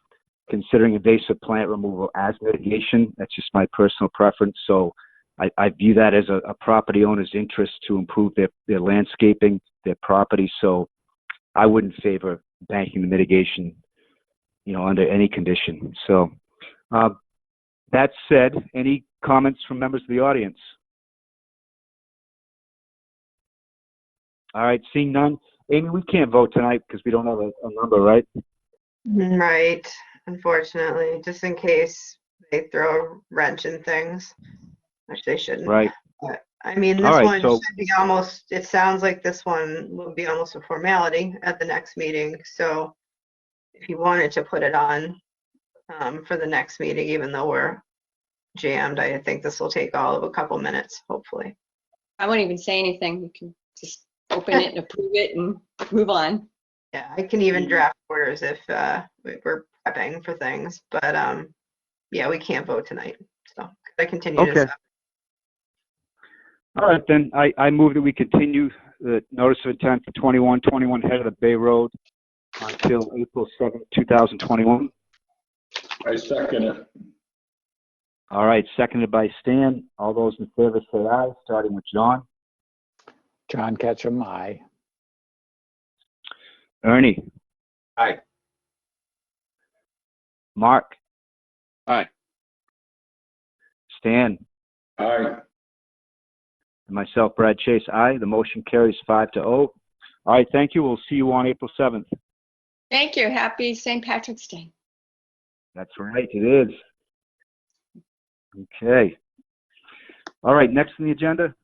considering invasive plant removal as mitigation. That's just my personal preference. So I view that as a property owner's interest to improve their landscaping, their property. So I wouldn't favor banking the mitigation, under any condition. So that said, any comments from members of the audience? All right, seeing none. Amy, we can't vote tonight because we don't have a number, right? Right, unfortunately, just in case they throw a wrench in things, which they shouldn't. Right. But, I mean, this one should be almost, it sounds like this one will be almost a formality at the next meeting. So if you wanted to put it on for the next meeting, even though we're jammed, I think this will take all of a couple minutes, hopefully. I won't even say anything. You can just open it and approve it and move on. Yeah, I can even draft orders if we're prepping for things, but yeah, we can't vote tonight. So I continue to Okay. All right, then I move that we continue the notice of intent for 2121 Head of the Bay Road until April 7th, 2021. I second it. All right, seconded by Stan. All those in favor say aye, starting with John. John Ketchum, aye. Ernie. Aye. Mark. Aye. Stan. Aye. And myself, Brad Chase, aye. The motion carries 5-0. All right, thank you. We'll see you on April 7th. Thank you. Happy St. Patrick's Day. That's right, it is. Okay. All right, next on the agenda,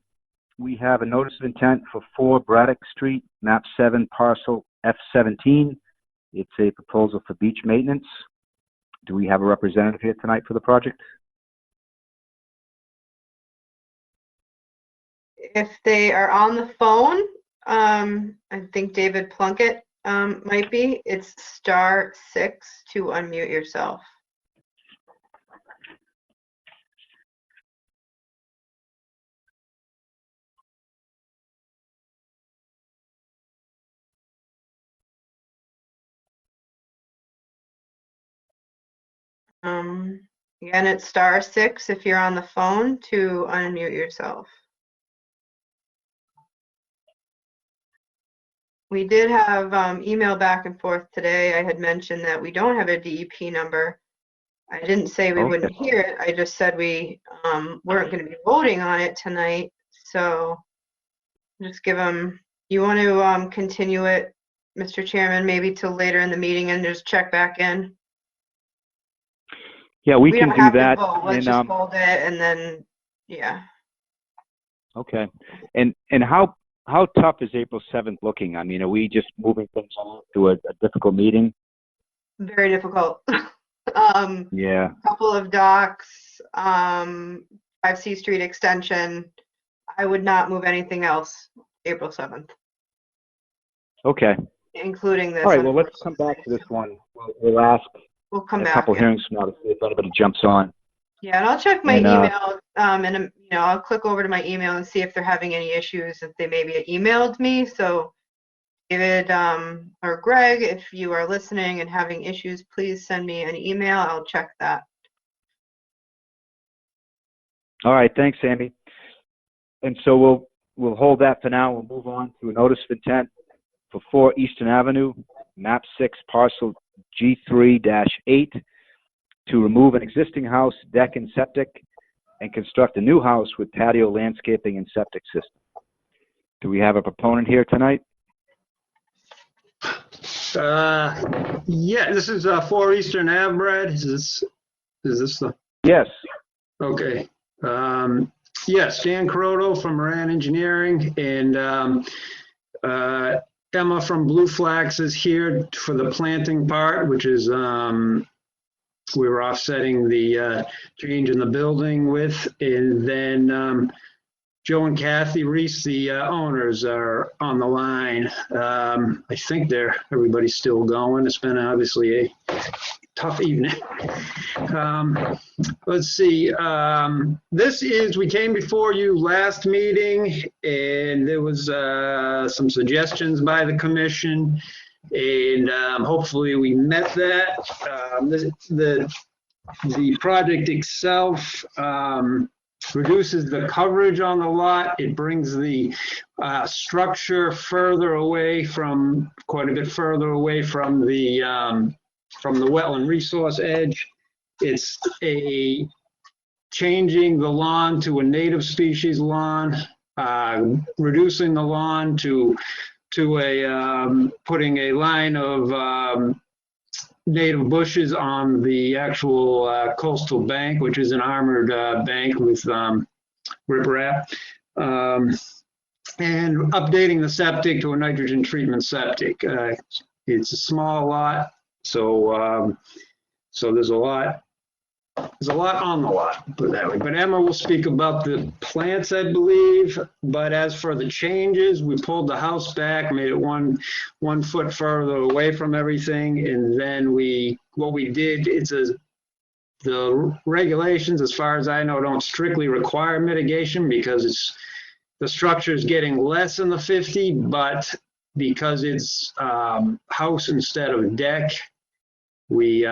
we have a notice of intent for 4 Braddock Street, map 7, parcel F17. It's a proposal for beach maintenance. Do we have a representative here tonight for the project? If they are on the phone, I think David Plunkett might be. It's *6 to unmute yourself. Again, it's *6 if you're on the phone to unmute yourself. We did have email back and forth today. I had mentioned that we don't have a DEP number. I didn't say we wouldn't hear it. I just said we weren't going to be voting on it tonight. So just give them, you want to continue it, Mr. Chairman, maybe till later in the meeting and just check back in? Yeah, we can do that. Let's just hold it and then, yeah. Okay. And how tough is April 7th looking? I mean, are we just moving things on to a difficult meeting? Very difficult. Yeah. Couple of docks, 5C Street extension. I would not move anything else April 7th. Okay. Including this. All right, well, let's come back to this one. We'll ask come a back, couple yeah. hearings from now to see if anybody jumps on. Yeah, and I'll check my email, and I'll click over to my email and see if they're having any issues, if they maybe emailed me. So David or Greg, if you are listening and having issues, please send me an email. I'll check that. All right, thanks, Amy. And so we'll hold that for now. We'll move on to a notice of intent for 4 Eastern Avenue, map 6, parcel G3-8, to remove an existing house, deck, and septic, and construct a new house with patio landscaping and septic system. Do we have a proponent here tonight? Yeah, this is 4 Eastern Ave, Brad. Is this the? Yes. Okay. Yes, Dan Caroto from Moran Engineering, and Emma from Blue Flax is here for the planting part, which is we were offsetting the change in the building with, and then Joe and Kathy Reese, the owners, are on the line. I think everybody's still going. It's been obviously a tough evening. Let's see. We came before you last meeting, and there was some suggestions by the commission, and hopefully we met that. The project itself reduces the coverage on the lot. It brings the structure further away quite a bit further away from the wetland resource edge. It's changing the lawn to a native species lawn, reducing the lawn to putting a line of native bushes on the actual coastal bank, which is an armored bank with riprap, and updating the septic to a nitrogen treatment septic. It's a small lot, so there's a lot on the lot, put it that way. But Emma will speak about the plants, I believe. But as for the changes, we pulled the house back, made it one foot further away from everything, and then what we did, the regulations, as far as I know, don't strictly require mitigation because the structure is getting less than the 50, but because it's house instead of deck, we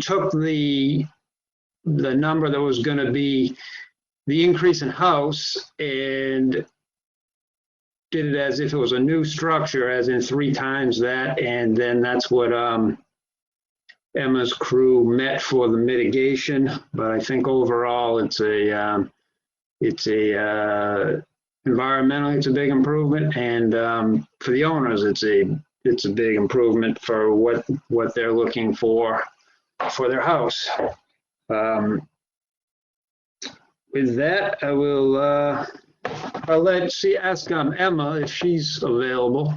took the number that was going to be the increase in house and did it as if it was a new structure, as in 3 times that, and then that's what Emma's crew met for the mitigation. But I think overall it's environmentally it's a big improvement, and for the owners it's a big improvement for what they're looking for their house. With that, I will ask Emma if she's available.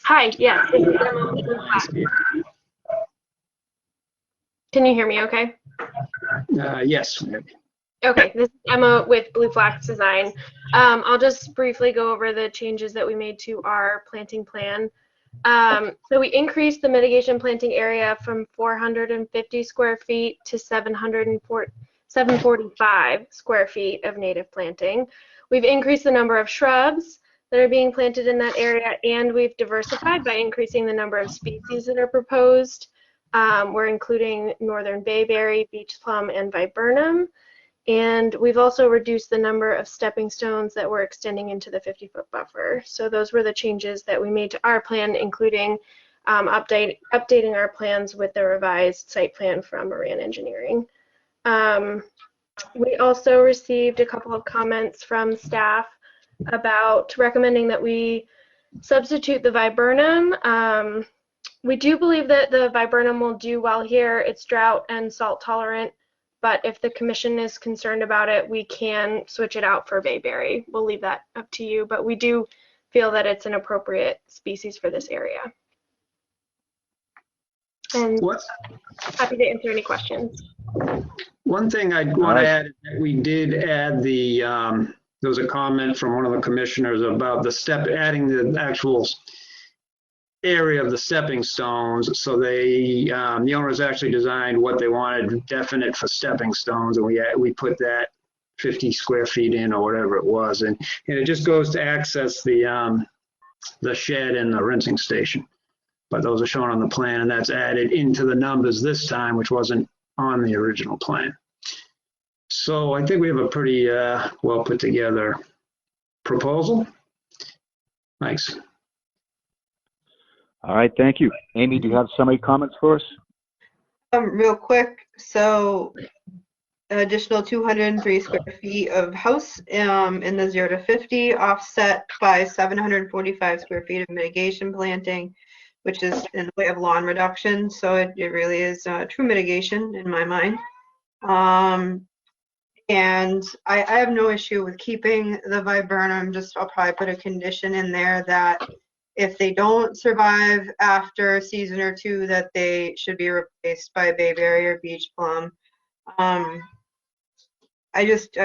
Hi, yes, this is Emma with Blue Flax. Can you hear me okay? Yes. Okay, this is Emma with Blue Flax Design. I'll just briefly go over the changes that we made to our planting plan. So we increased the mitigation planting area from 450 square feet to 745 square feet of native planting. We've increased the number of shrubs that are being planted in that area, and we've diversified by increasing the number of species that are proposed. We're including northern bayberry, beach plum, and viburnum. And we've also reduced the number of stepping stones that we're extending into the 50-foot buffer. So those were the changes that we made to our plan, including updating our plans with the revised site plan from Moran Engineering. We also received a couple of comments from staff about recommending that we substitute the viburnum. We do believe that the viburnum will do well here. It's drought and salt tolerant. But if the commission is concerned about it, we can switch it out for bayberry. We'll leave that up to you, but we do feel that it's an appropriate species for this area. And happy to answer any questions. One thing I'd want to add is that we did add there was a comment from one of the commissioners about adding the actual area of the stepping stones. So the owners actually designed what they wanted definite for stepping stones, and we put that 50 square feet in or whatever it was, and it just goes to access the shed and the rinsing station. But those are shown on the plan, and that's added into the numbers this time, which wasn't on the original plan. So I think we have a pretty well put together proposal. Thanks. All right, thank you. Amy, do you have summary comments for us? Real quick, so additional 203 square feet of house in the 0 to 50, offset by 745 square feet of mitigation planting, which is in the way of lawn reduction. So it really is true mitigation in my mind. And I have no issue with keeping the viburnum. I'll probably put a condition in there that if they don't survive after a season or two, that they should be replaced by bayberry or beach plum. I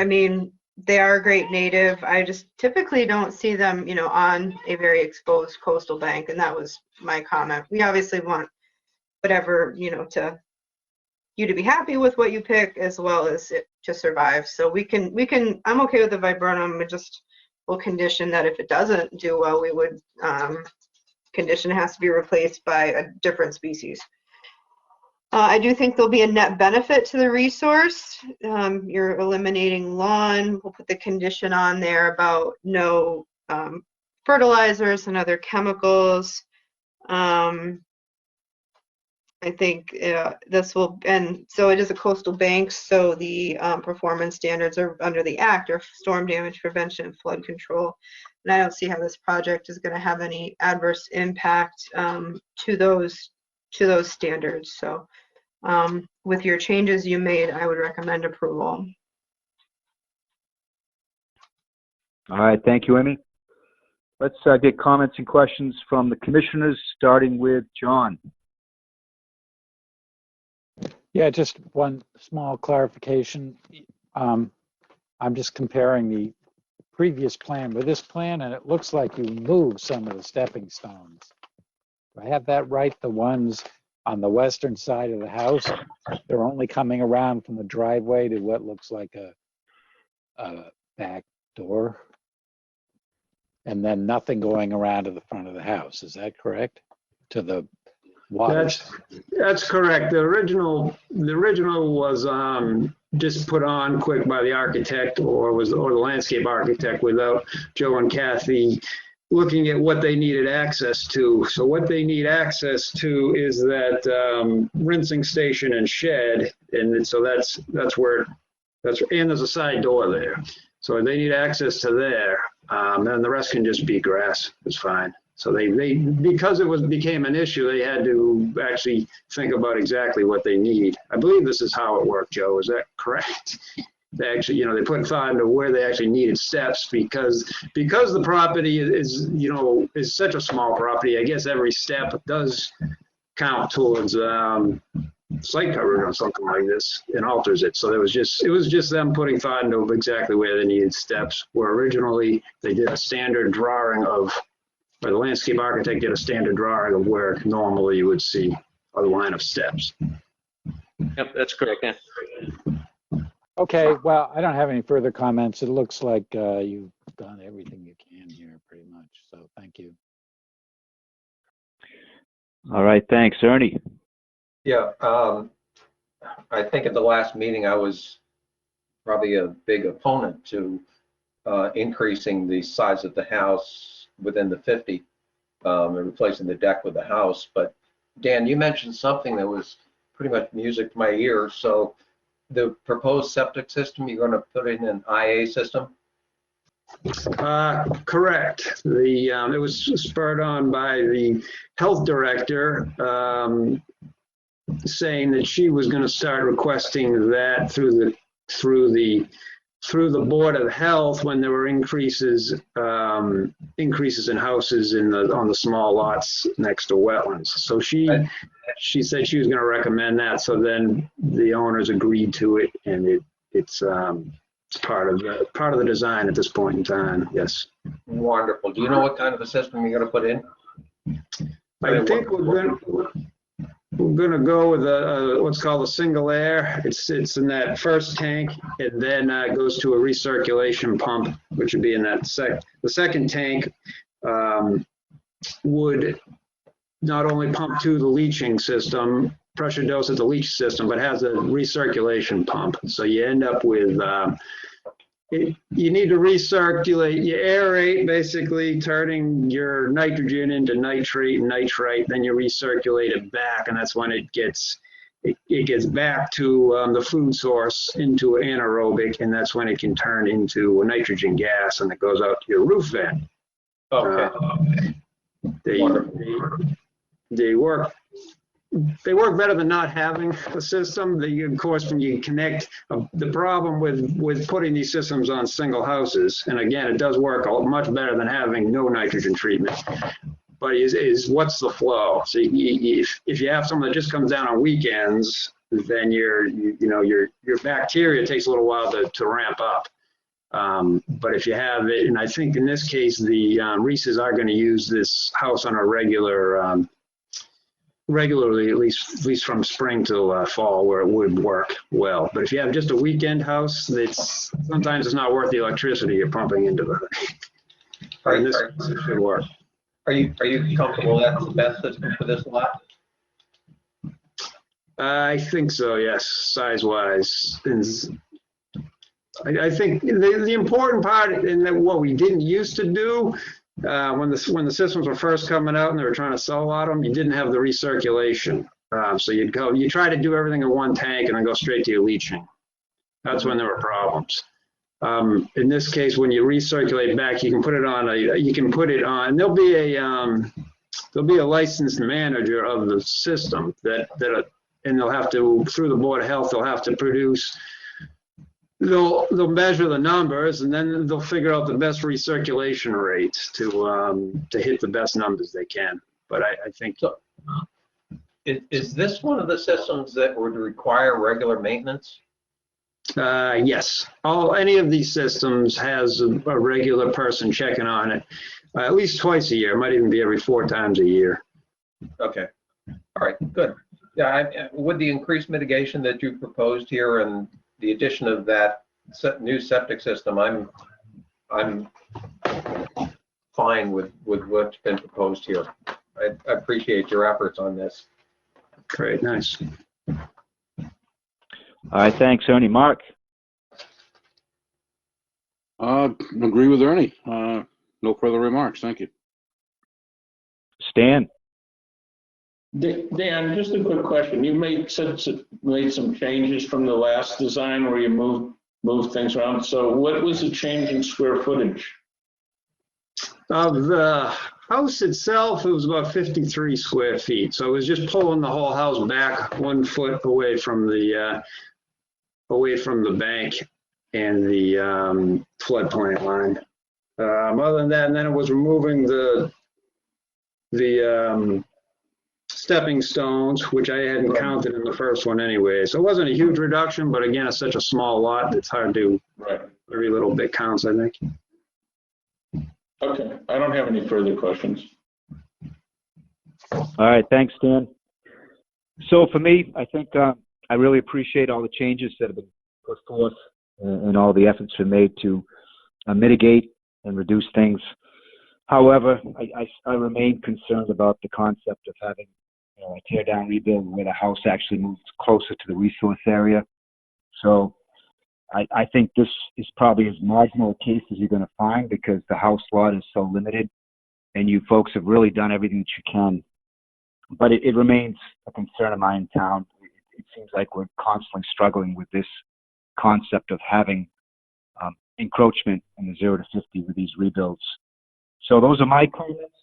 mean, they are a great native. I just typically don't see them, you know, on a very exposed coastal bank, and that was my comment. We obviously want whatever, you know, to you to be happy with what you pick as well as it to survive. So we can, I'm okay with the viburnum. We'll condition that if it doesn't do well, we would condition it has to be replaced by a different species. I do think there'll be a net benefit to the resource. You're eliminating lawn. We'll put the condition on there about no fertilizers and other chemicals. I think this will, and so it is a coastal bank, so the performance standards are under the Act are storm damage prevention and flood control. And I don't see how this project is going to have any adverse impact to those standards. So with your changes you made, I would recommend approval. All right, thank you, Amy. Let's get comments and questions from the commissioners, starting with John. Yeah, just one small clarification. I'm just comparing the previous plan with this plan, and it looks like you moved some of the stepping stones. Do I have that right? The ones on the western side of the house, they're only coming around from the driveway to what looks like a back door, and then nothing going around to the front of the house. Is that correct? To the water. That's correct. The original was just put on quick by the architect or the landscape architect without Joe and Kathy looking at what they needed access to. So what they need access to is that rinsing station and shed, and so that's where and there's a side door there. So they need access to there, and the rest can just be grass. It's fine. So they because it became an issue, they had to actually think about exactly what they need. I believe this is how it worked, Joe. Is that correct? They actually, you know, they put thought into where they actually needed steps because the property is, you know, is such a small property. I guess every step does count towards site coverage or something like this and alters it. So it was just them putting thought into exactly where they needed steps. Where originally they did a standard drawing of. Or the landscape architect did a standard drawing of where normally you would see a line of steps. Yep, that's correct. Yeah. Okay, well, I don't have any further comments. It looks like you've done everything you can here pretty much. So thank you. All right, thanks. Ernie. Yeah, I think at the last meeting I was probably a big opponent to increasing the size of the house within the 50 and replacing the deck with the house. But Dan, you mentioned something that was pretty much music to my ears. So the proposed septic system, you're going to put in an IA system? Correct. It was spurred on by the health director saying that she was going to start requesting that through the Board of Health when there were increases in houses on the small lots next to wetlands. So she said she was going to recommend that. So then the owners agreed to it, and it's part of the design at this point in time. Yes. Wonderful. Do you know what kind of a system you're going to put in? I think we're going to go with what's called a single air. It's in that first tank, and then it goes to a recirculation pump, which would be in that the second tank would not only pump to the leaching system, pressure dose at the leach system, but has a recirculation pump. So you end up with you need to recirculate, you aerate, basically turning your nitrogen into nitrate and nitrite, then you recirculate it back, and that's when it gets back to the food source into anaerobic, and that's when it can turn into a nitrogen gas, and it goes out to your roof vent. Okay. They work better than not having a system. Of course, when you connect, the problem with putting these systems on single houses, and again, it does work much better than having no nitrogen treatment. everybody is what's the flow? So if you have someone that just comes down on weekends, then your bacteria takes a little while to ramp up. But if you have it, and I think in this case, the Reeses are going to use this house on a regularly, at least from spring till fall, where it would work well. But if you have just a weekend house, sometimes it's not worth the electricity you're pumping into it. In this case, it should work. Are you comfortable that's the best system for this lot? I think so, yes, size-wise. I think the important part, and what we didn't used to do, when the systems were first coming out and they were trying to sell a lot of them, you didn't have the recirculation. So you try to do everything in one tank and then go straight to your leaching. That's when there were problems. In this case, when you recirculate back, you can put it on and there'll be a licensed manager of the system and they'll have to, through the Board of Health, they'll have to produce, they'll measure the numbers, and then they'll figure out the best recirculation rates to hit the best numbers they can. But I think so. Is this one of the systems that would require regular maintenance? Yes. Any of these systems has a regular person checking on it, at least twice a year. It might even be every 4 times a year. Okay. All right. Good. Yeah. With the increased mitigation that you proposed here and the addition of that new septic system, I'm fine with what's been proposed here. I appreciate your efforts on this. Great, nice. All right, thanks, Ernie. Mark? Agree with Ernie. No further remarks. Thank you. Stan? Dan, just a quick question. You made some changes from the last design where you moved things around. So what was the change in square footage? Of the house itself, it was about 53 square feet. So it was just pulling the whole house back 1 foot away from the bank and the floodplain line. Other than that, and then it was removing the stepping stones, which I hadn't counted in the first one anyway. So it wasn't a huge reduction, but again, it's such a small lot, it's hard to, every little bit counts, I think. Okay, I don't have any further questions. All right, thanks, Dan. So for me, I think I really appreciate all the changes that have been put forth and all the efforts been made to mitigate and reduce things. However, I remain concerned about the concept of having a tear down rebuild where the house actually moves closer to the resource area. So I think this is probably as marginal a case as you're going to find because the house lot is so limited and you folks have really done everything that you can. But it remains a concern of mine in town. It seems like we're constantly struggling with this concept of having encroachment in the 0 to 50 with these rebuilds. So those are my comments,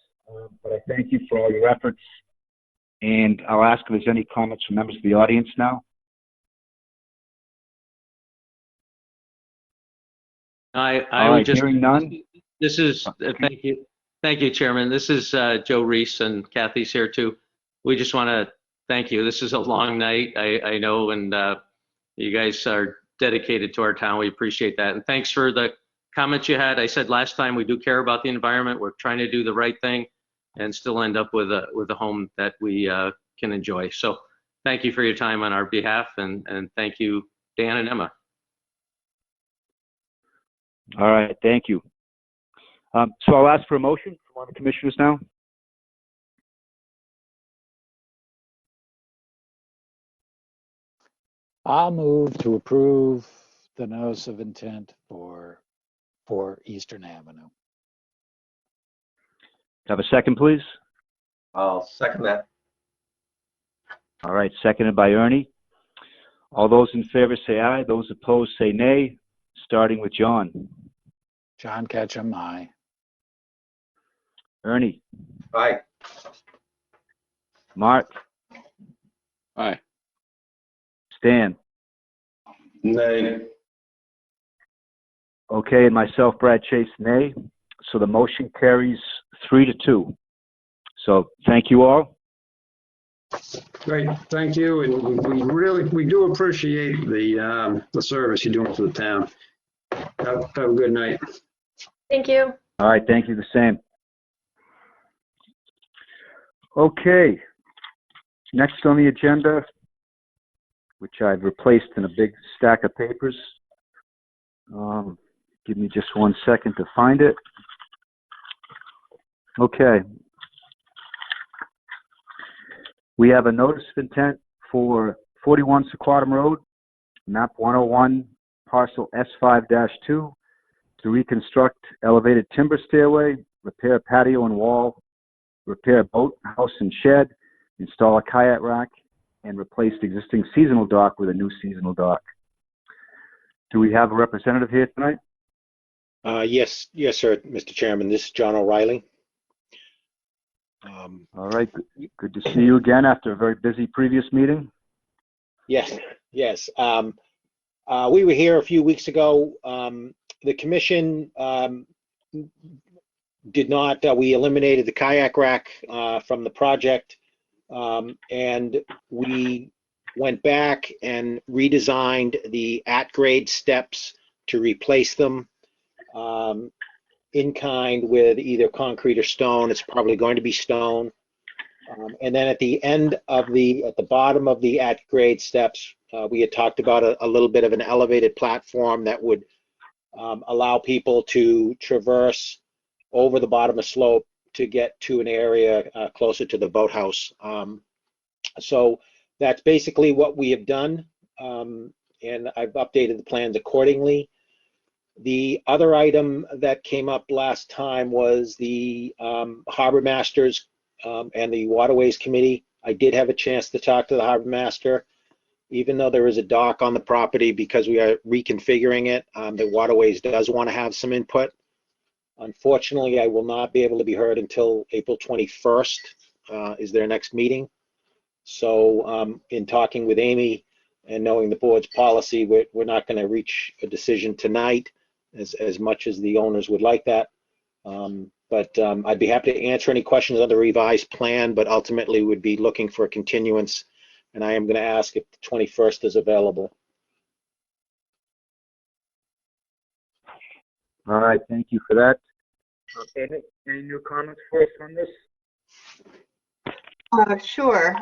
but I thank you for all your efforts. And I'll ask if there's any comments from members of the audience now. I would just, hearing none. This is, thank you, Chairman. This is Joe Reese, and Kathy's here too. We just want to thank you. This is a long night, I know, and you guys are dedicated to our town. We appreciate that. And thanks for the comments you had. I said last time, we do care about the environment. We're trying to do the right thing and still end up with a home that we can enjoy. So thank you for your time on our behalf, and thank you, Dan and Emma. All right, thank you. So I'll ask for a motion from one of the commissioners now. I'll move to approve the notice of intent for Eastern Avenue. Have a second, please. I'll second that. All right, seconded by Ernie. All those in favor say aye. Those opposed say nay. Starting with John. John Ketchum, aye. Ernie. Aye. Mark. Aye. Stan. Nay. Okay, and myself, Brad Chase, nay. So the motion carries 3-2. So thank you all. Great, thank you, and we do appreciate the service you're doing for the town. Have a good night. Thank you. All right, thank you, the same. Okay, next on the agenda, which I've replaced in a big stack of papers. Give me just 1 second to find it. Okay. We have a notice of intent for 41 Sequatum Road, map 101, parcel S5-2, to reconstruct elevated timber stairway, repair patio and wall, repair boat, house and shed, install a kayak rack, and replace the existing seasonal dock with a new seasonal dock. Do we have a representative here tonight? Yes, sir, Mr. Chairman. This is John O'Reilly. All right, good to see you again after a very busy previous meeting. Yes. We were here a few weeks ago. The commission did not, we eliminated the kayak rack from the project, and we went back and redesigned the at-grade steps to replace them in kind with either concrete or stone. It's probably going to be stone. And then at the end of at the bottom of the at-grade steps, we had talked about a little bit of an elevated platform that would allow people to traverse over the bottom of slope to get to an area closer to the boathouse. So that's basically what we have done, and I've updated the plans accordingly. The other item that came up last time was the Harbor Masters and the Waterways Committee. I did have a chance to talk to the Harbor Master. Even though there is a dock on the property, because we are reconfiguring it, the Waterways does want to have some input. Unfortunately, I will not be able to be heard until April 21st is their next meeting. So in talking with Amy and knowing the board's policy, we're not going to reach a decision tonight as much as the owners would like that. But I'd be happy to answer any questions on the revised plan, but ultimately would be looking for a continuance, and I am going to ask if the 21st is available. All right, thank you for that. Any new comments for us on this? Sure.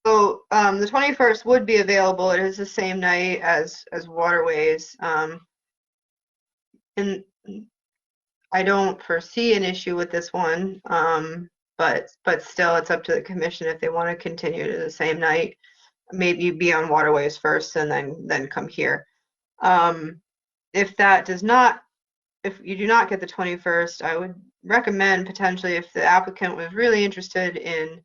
So the 21st would be available. It is the same night as Waterways. And I don't foresee an issue with this one, but still it's up to the commission if they want to continue to the same night. Maybe be on Waterways first and then come here. If you do not get the 21st, I would recommend potentially, if the applicant was really interested in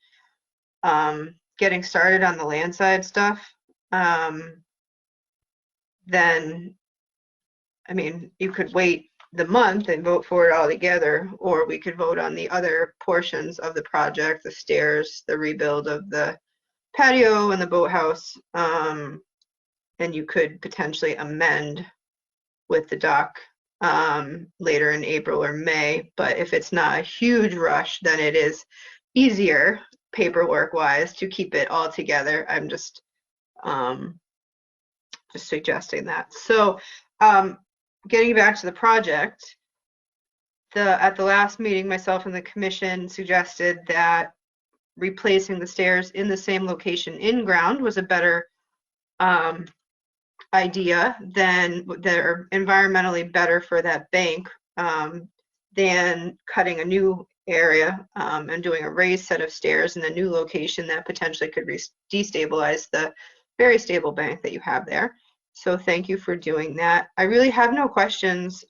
getting started on the landside stuff, then, I mean, you could wait the month and vote for it all together, or we could vote on the other portions of the project, the stairs, the rebuild of the patio and the boathouse, and you could potentially amend with the dock later in April or May. But if it's not a huge rush, then it is easier paperwork wise to keep it all together. I'm just suggesting that. So getting back to the project, at the last meeting, myself and the commission suggested that replacing the stairs in the same location in ground was a better idea. Then they're environmentally better for that bank than cutting a new area and doing a raised set of stairs in a new location that potentially could destabilize the very stable bank that you have there. So thank you for doing that. I really have no questions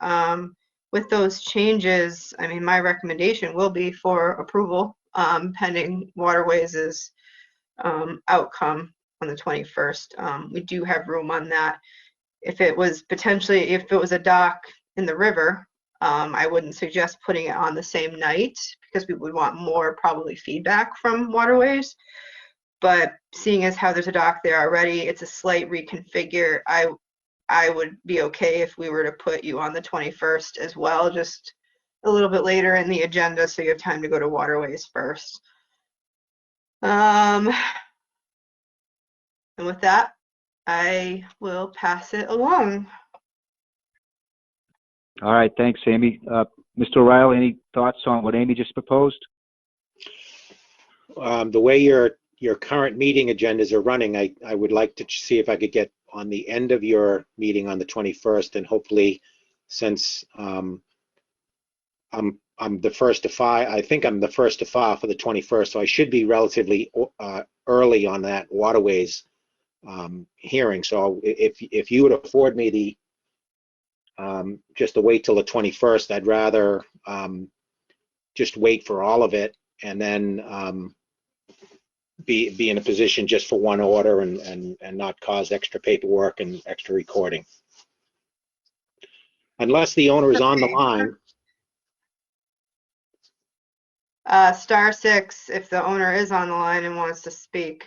with those changes. I mean, my recommendation will be for approval pending Waterways' outcome on the 21st. We do have room on that. If it was a dock in the river, I wouldn't suggest putting it on the same night because we would want more probably feedback from Waterways. But seeing as how there's a dock there already, it's a slight reconfigure. I would be okay if we were to put you on the 21st as well, just a little bit later in the agenda so you have time to go to Waterways first. And with that, I will pass it along. All right, thanks, Amy. Mr. O'Reilly, any thoughts on what Amy just proposed? The way your current meeting agendas are running, I would like to see if I could get on the end of your meeting on the 21st, and hopefully, since I'm the first to file, I think I'm the first to file for the 21st, so I should be relatively early on that waterways hearing. So if you would afford me the just to wait till the 21st, I'd rather just wait for all of it and then be in a position just for one order and not cause extra paperwork and extra recording. Unless the owner is on the line. *6 if the owner is on the line and wants to speak.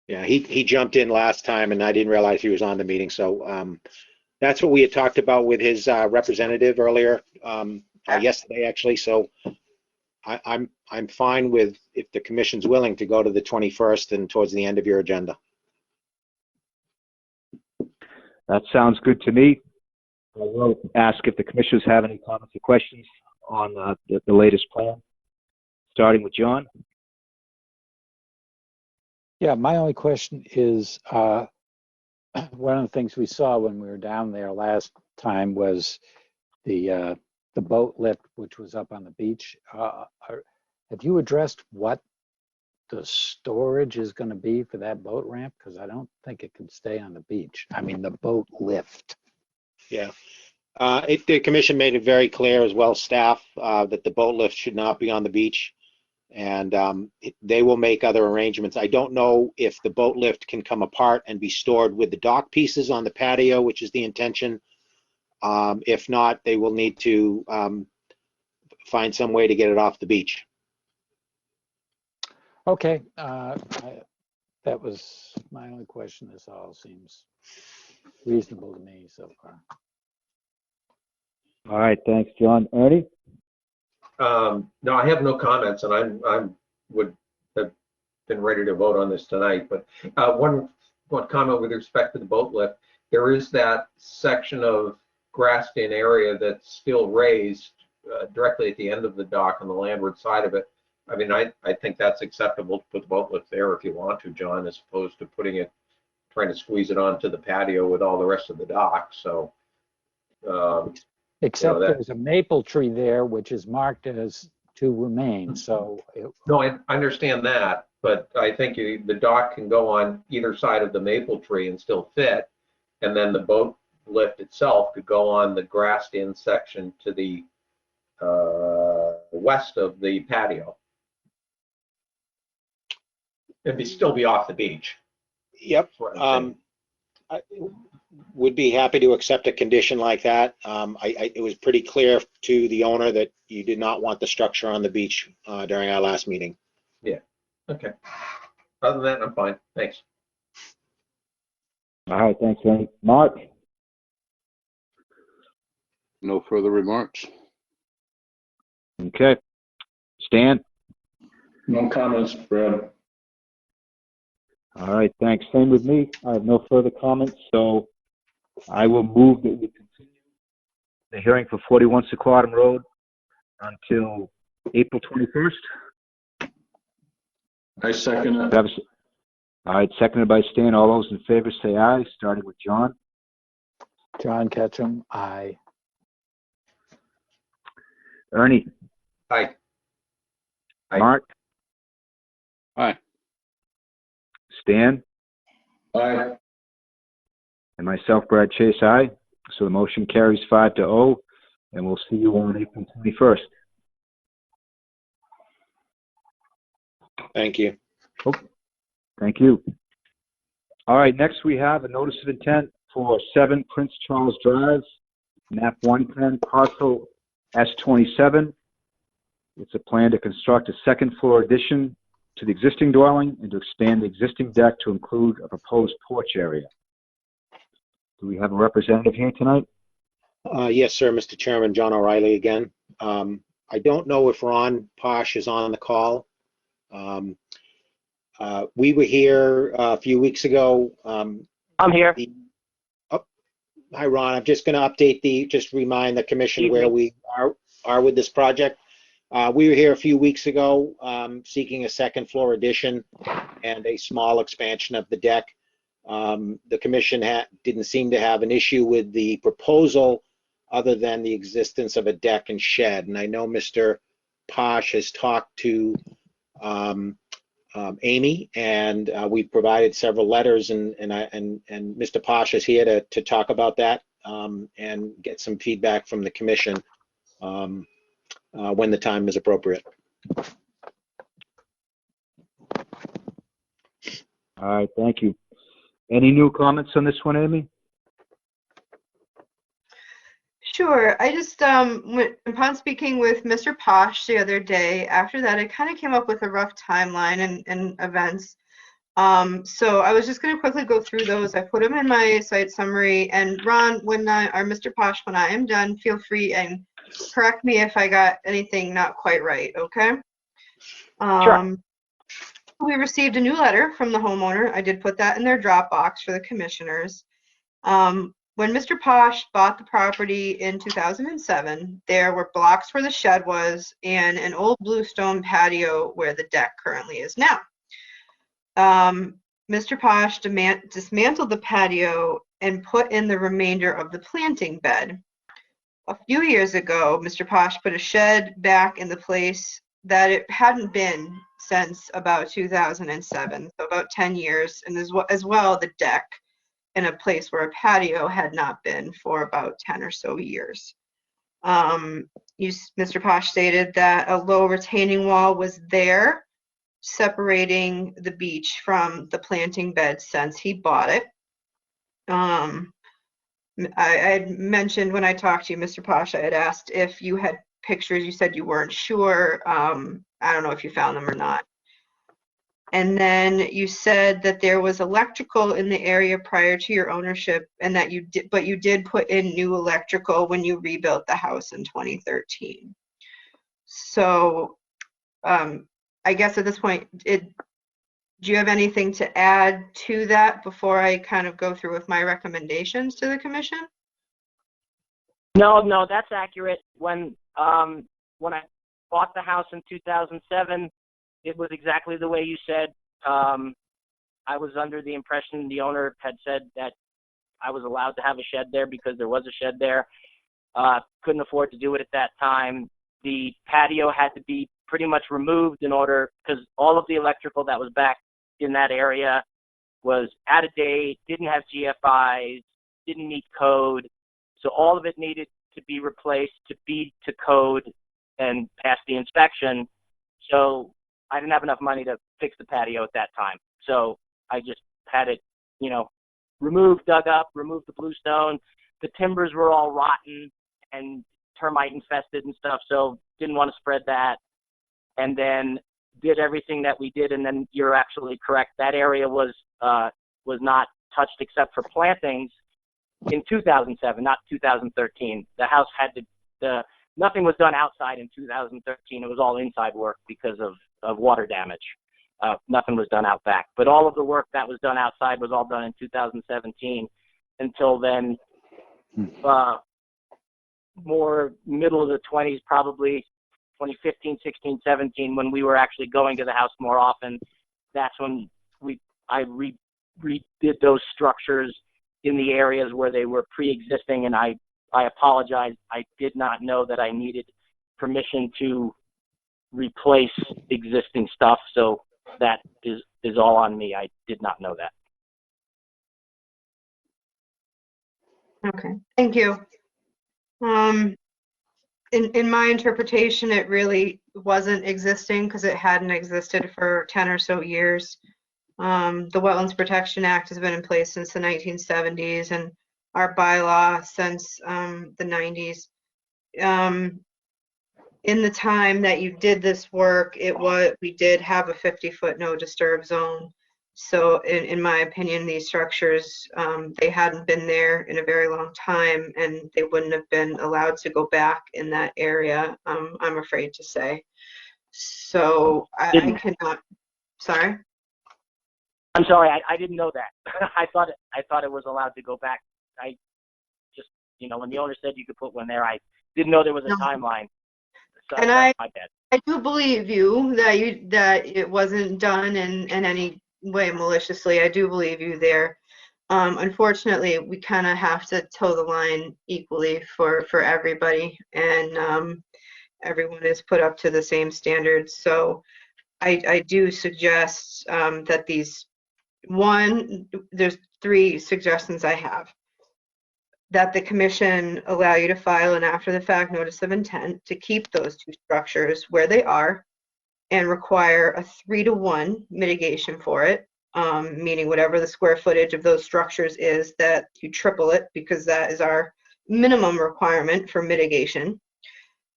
Yeah, he jumped in last time and I didn't realize he was on the meeting. So that's what we had talked about with his representative earlier, yesterday actually. So I'm fine with, if the commission's willing, to go to the 21st and towards the end of your agenda. That sounds good to me. I will ask if the commissioners have any comments or questions on the latest plan, starting with John. Yeah, my only question is, one of the things we saw when we were down there last time was the boat lift, which was up on the beach. Have you addressed what the storage is going to be for that boat ramp? Because I don't think it can stay on the beach. I mean, the boat lift. Yeah. The commission made it very clear, as well as staff, that the boat lift should not be on the beach, and they will make other arrangements. I don't know if the boat lift can come apart and be stored with the dock pieces on the patio, which is the intention. If not, they will need to find some way to get it off the beach. Okay, that was my only question. This all seems reasonable to me so far. All right, thanks, John. Ernie? No, I have no comments, and I would have been ready to vote on this tonight. But one comment with respect to the boat lift, there is that section of grassed-in area that's still raised directly at the end of the dock on the landward side of it. I mean, I think that's acceptable to put the boat lift there if you want to, John, as opposed to trying to squeeze it onto the patio with all the rest of the dock. So. Except there's a maple tree there, which is marked as to remain. So. No, I understand that, but I think the dock can go on either side of the maple tree and still fit, and then the boat lift itself could go on the grassed-in section to the west of the patio. And still be off the beach. Yep. I would be happy to accept a condition like that. It was pretty clear to the owner that you did not want the structure on the beach during our last meeting. Yeah. Okay. Other than that, I'm fine. Thanks. All right, thanks, Ernie. Mark? No further remarks. Okay. Stan? No comments, Brad. All right, thanks. Same with me. I have no further comments, so I will move that we continue the hearing for 41 Secaucum Road until April 21st. I second it. All right, seconded by Stan. All those in favor say aye, starting with John. John Ketchum, aye. Ernie? Aye. Mark? Aye. Stan? Aye. And myself, Brad Chase, aye. So the motion carries 5-0, and we'll see you on April 21st. Thank you. Oh, thank you. All right, next we have a notice of intent for 7 Prince Charles Drive, map 110, parcel S27. It's a plan to construct a second floor addition to the existing dwelling and to expand the existing deck to include a proposed porch area. Do we have a representative here tonight? Yes, sir, Mr. Chairman, John O'Reilly again. I don't know if Ron Posh is on the call. We were here a few weeks ago. I'm here. Hi, Ron. I'm just going to just remind the commission where Evening. we are with this project. We were here a few weeks ago seeking a second floor addition and a small expansion of the deck. The commission didn't seem to have an issue with the proposal other than the existence of a deck and shed. And I know Mr. Posh has talked to Amy, and we've provided several letters, and Mr. Posh is here to talk about that and get some feedback from the commission when the time is appropriate. All right, thank you. Any new comments on this one, Amy? Sure. I just, upon speaking with Mr. Posh the other day, after that, I kind of came up with a rough timeline and events. So I was just going to quickly go through those. I put them in my site summary. And Ron, or Mr. Posh, when I am done, feel free and correct me if I got anything not quite right, okay? Sure. We received a new letter from the homeowner. I did put that in their Dropbox for the commissioners. When Mr. Posh bought the property in 2007, there were blocks where the shed was and an old bluestone patio where the deck currently is now. Mr. Posh dismantled the patio and put in the remainder of the planting bed. A few years ago, Mr. Posh put a shed back in the place that it hadn't been since about 2007, so about 10 years, and as well the deck in a place where a patio had not been for about 10 or so years. Mr. Posh stated that a low retaining wall was there, separating the beach from the planting bed since he bought it. I had mentioned when I talked to you, Mr. Posh, I had asked if you had pictures. You said you weren't sure. I don't know if you found them or not. And then you said that there was electrical in the area prior to your ownership, and that you did put in new electrical when you rebuilt the house in 2013. So I guess at this point, do you have anything to add to that before I kind of go through with my recommendations to the commission? No, that's accurate. When I bought the house in 2007, it was exactly the way you said. I was under the impression the owner had said that I was allowed to have a shed there because there was a shed there. Couldn't afford to do it at that time. The patio had to be pretty much removed in order, because all of the electrical that was back in that area was out of date, didn't have GFIs, didn't meet code. So all of it needed to be replaced to be to code and pass the inspection. So I didn't have enough money to fix the patio at that time. So I just had it, removed, dug up, removed the bluestone. The timbers were all rotten and termite infested and stuff, so didn't want to spread that. And then did everything that we did, and then you're absolutely correct. That area was not touched except for plantings in 2007, not 2013. The house nothing was done outside in 2013. It was all inside work because of water damage. Nothing was done out back. But all of the work that was done outside was all done in 2017. Until then, more middle of the 20s, probably 2015, 16, 17, when we were actually going to the house more often, that's when I redid those structures in the areas where they were pre-existing, and I apologize. I did not know that I needed permission to replace existing stuff, so that is all on me. I did not know that. Okay, thank you. In my interpretation, it really wasn't existing because it hadn't existed for 10 or so years. The Wetlands Protection Act has been in place since the 1970s, and our bylaw since the 90s. In the time that you did this work, we did have a 50-foot no disturb zone. So in my opinion, these structures, they hadn't been there in a very long time, and they wouldn't have been allowed to go back in that area, I'm afraid to say. So I cannot, sorry? I'm sorry, I didn't know that. I thought it was allowed to go back. I just, when the owner said you could put one there, I didn't know there was a timeline. So And that's my bad. I do believe you that it wasn't done in any way maliciously. I do believe you there. Unfortunately, we kind of have to toe the line equally for everybody, and everyone is put up to the same standards. So I do suggest that there's 3 suggestions I have. That the commission allow you to file an after the fact notice of intent to keep those 2 structures where they are and require a 3-to-1 mitigation for it, meaning whatever the square footage of those structures is, that you triple it, because that is our minimum requirement for mitigation.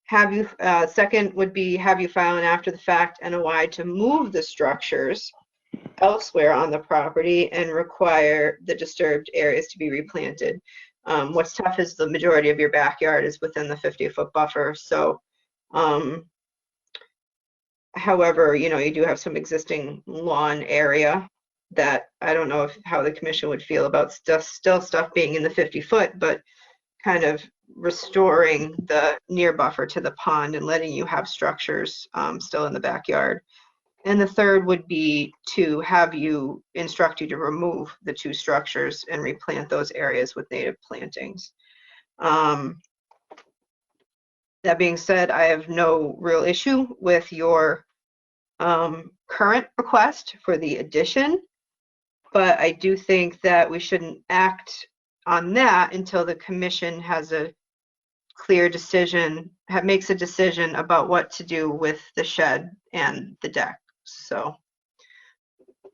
Second would be have you file an after the fact NOI to move the structures elsewhere on the property and require the disturbed areas to be replanted. What's tough is the majority of your backyard is within the 50-foot buffer. So, however, you do have some existing lawn area that I don't know how the commission would feel about still stuff being in the 50-foot, but kind of restoring the near buffer to the pond and letting you have structures still in the backyard. And the third would be to have you instruct you to remove the 2 structures and replant those areas with native plantings. That being said, I have no real issue with your current request for the addition, but I do think that we shouldn't act on that until the commission has a clear decision, makes a decision about what to do with the shed and the deck. So,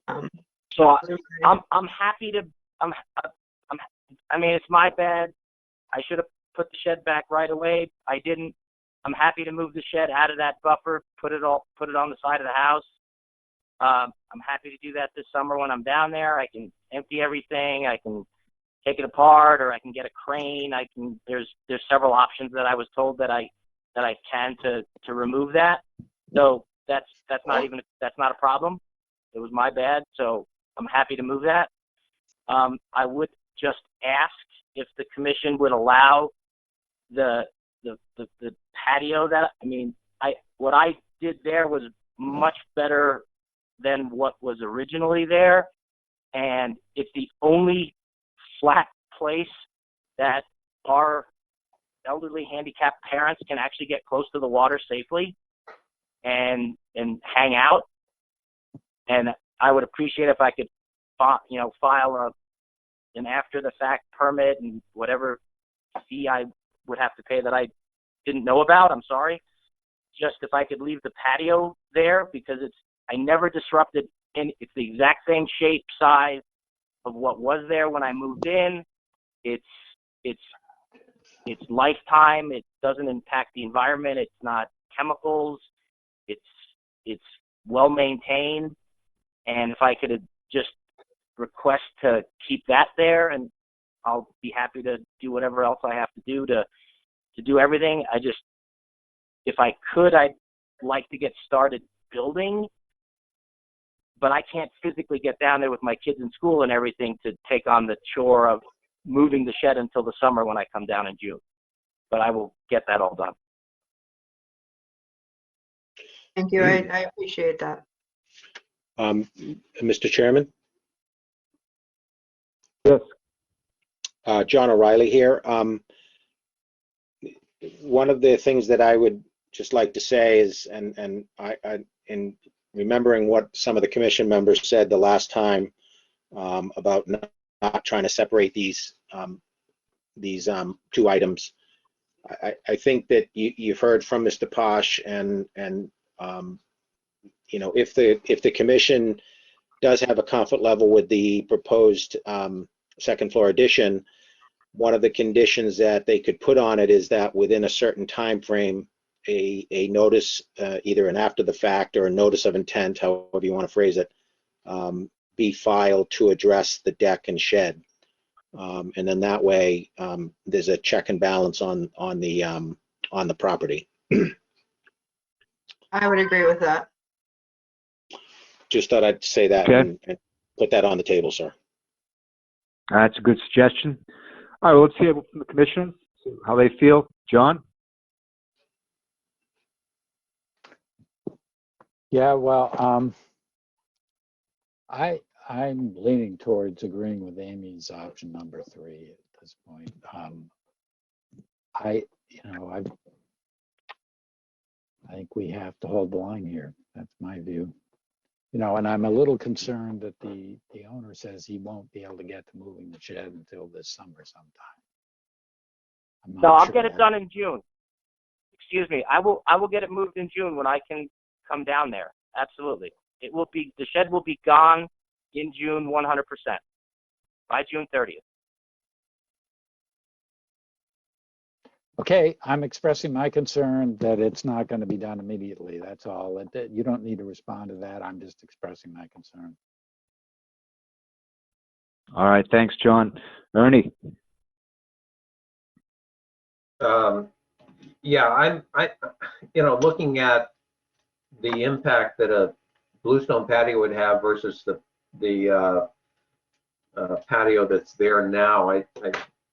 I'm happy to. I mean, it's my bad. I should have put the shed back right away. I didn't. I'm happy to move the shed out of that buffer, put it on the side of the house. I'm happy to do that this summer when I'm down there. I can empty everything. I can take it apart, or I can get a crane. There's several options that I was told that I can to remove that. So that's not a problem. It was my bad. So I'm happy to move that. I would just ask if the commission would allow the patio what I did there was much better than what was originally there, and it's the only flat place that our elderly handicapped parents can actually get close to the water safely and hang out. And I would appreciate if I could file an after the fact permit and whatever fee I would have to pay that I didn't know about. I'm sorry. Just if I could leave the patio there, because I never disrupted, and it's the exact same shape, size of what was there when I moved in. It's lifetime. It doesn't impact the environment. It's not chemicals. It's well maintained. And if I could just request to keep that there, and I'll be happy to do whatever else I have to do to do everything. If I could, I'd like to get started building, but I can't physically get down there with my kids in school and everything to take on the chore of moving the shed until the summer when I come down in June. But I will get that all done. Thank you. I appreciate that. Mr. Chairman? Yes. John O'Reilly here. One of the things that I would just like to say is, and I in remembering what some of the commission members said the last time about not trying to separate these 2 items, I think that you've heard from Mr. Posh, and if the commission does have a comfort level with the proposed second floor addition, one of the conditions that they could put on it is that within a certain time frame, a notice, either an after the fact or a notice of intent, however you want to phrase it, be filed to address the deck and shed. And then that way, there's a check and balance on the property. I would agree with that. Just thought I'd say that Okay. and put that on the table, sir. That's a good suggestion. All right, well, let's hear from the commission, see how they feel. John? Yeah, well, I'm leaning towards agreeing with Amy's option number 3 at this point. I think we have to hold the line here. That's my view. And I'm a little concerned that the owner says he won't be able to get to moving the shed until this summer sometime. No, I'll sure get it done in June. Excuse me. I will get it moved in June when I can come down there. Absolutely. The shed will be gone in June 100%. By June 30th. Okay, I'm expressing my concern that it's not going to be done immediately. That's all. You don't need to respond to that. I'm just expressing my concern. All right, thanks, John. Ernie? Yeah, looking at the impact that a bluestone patio would have versus the patio that's there now, I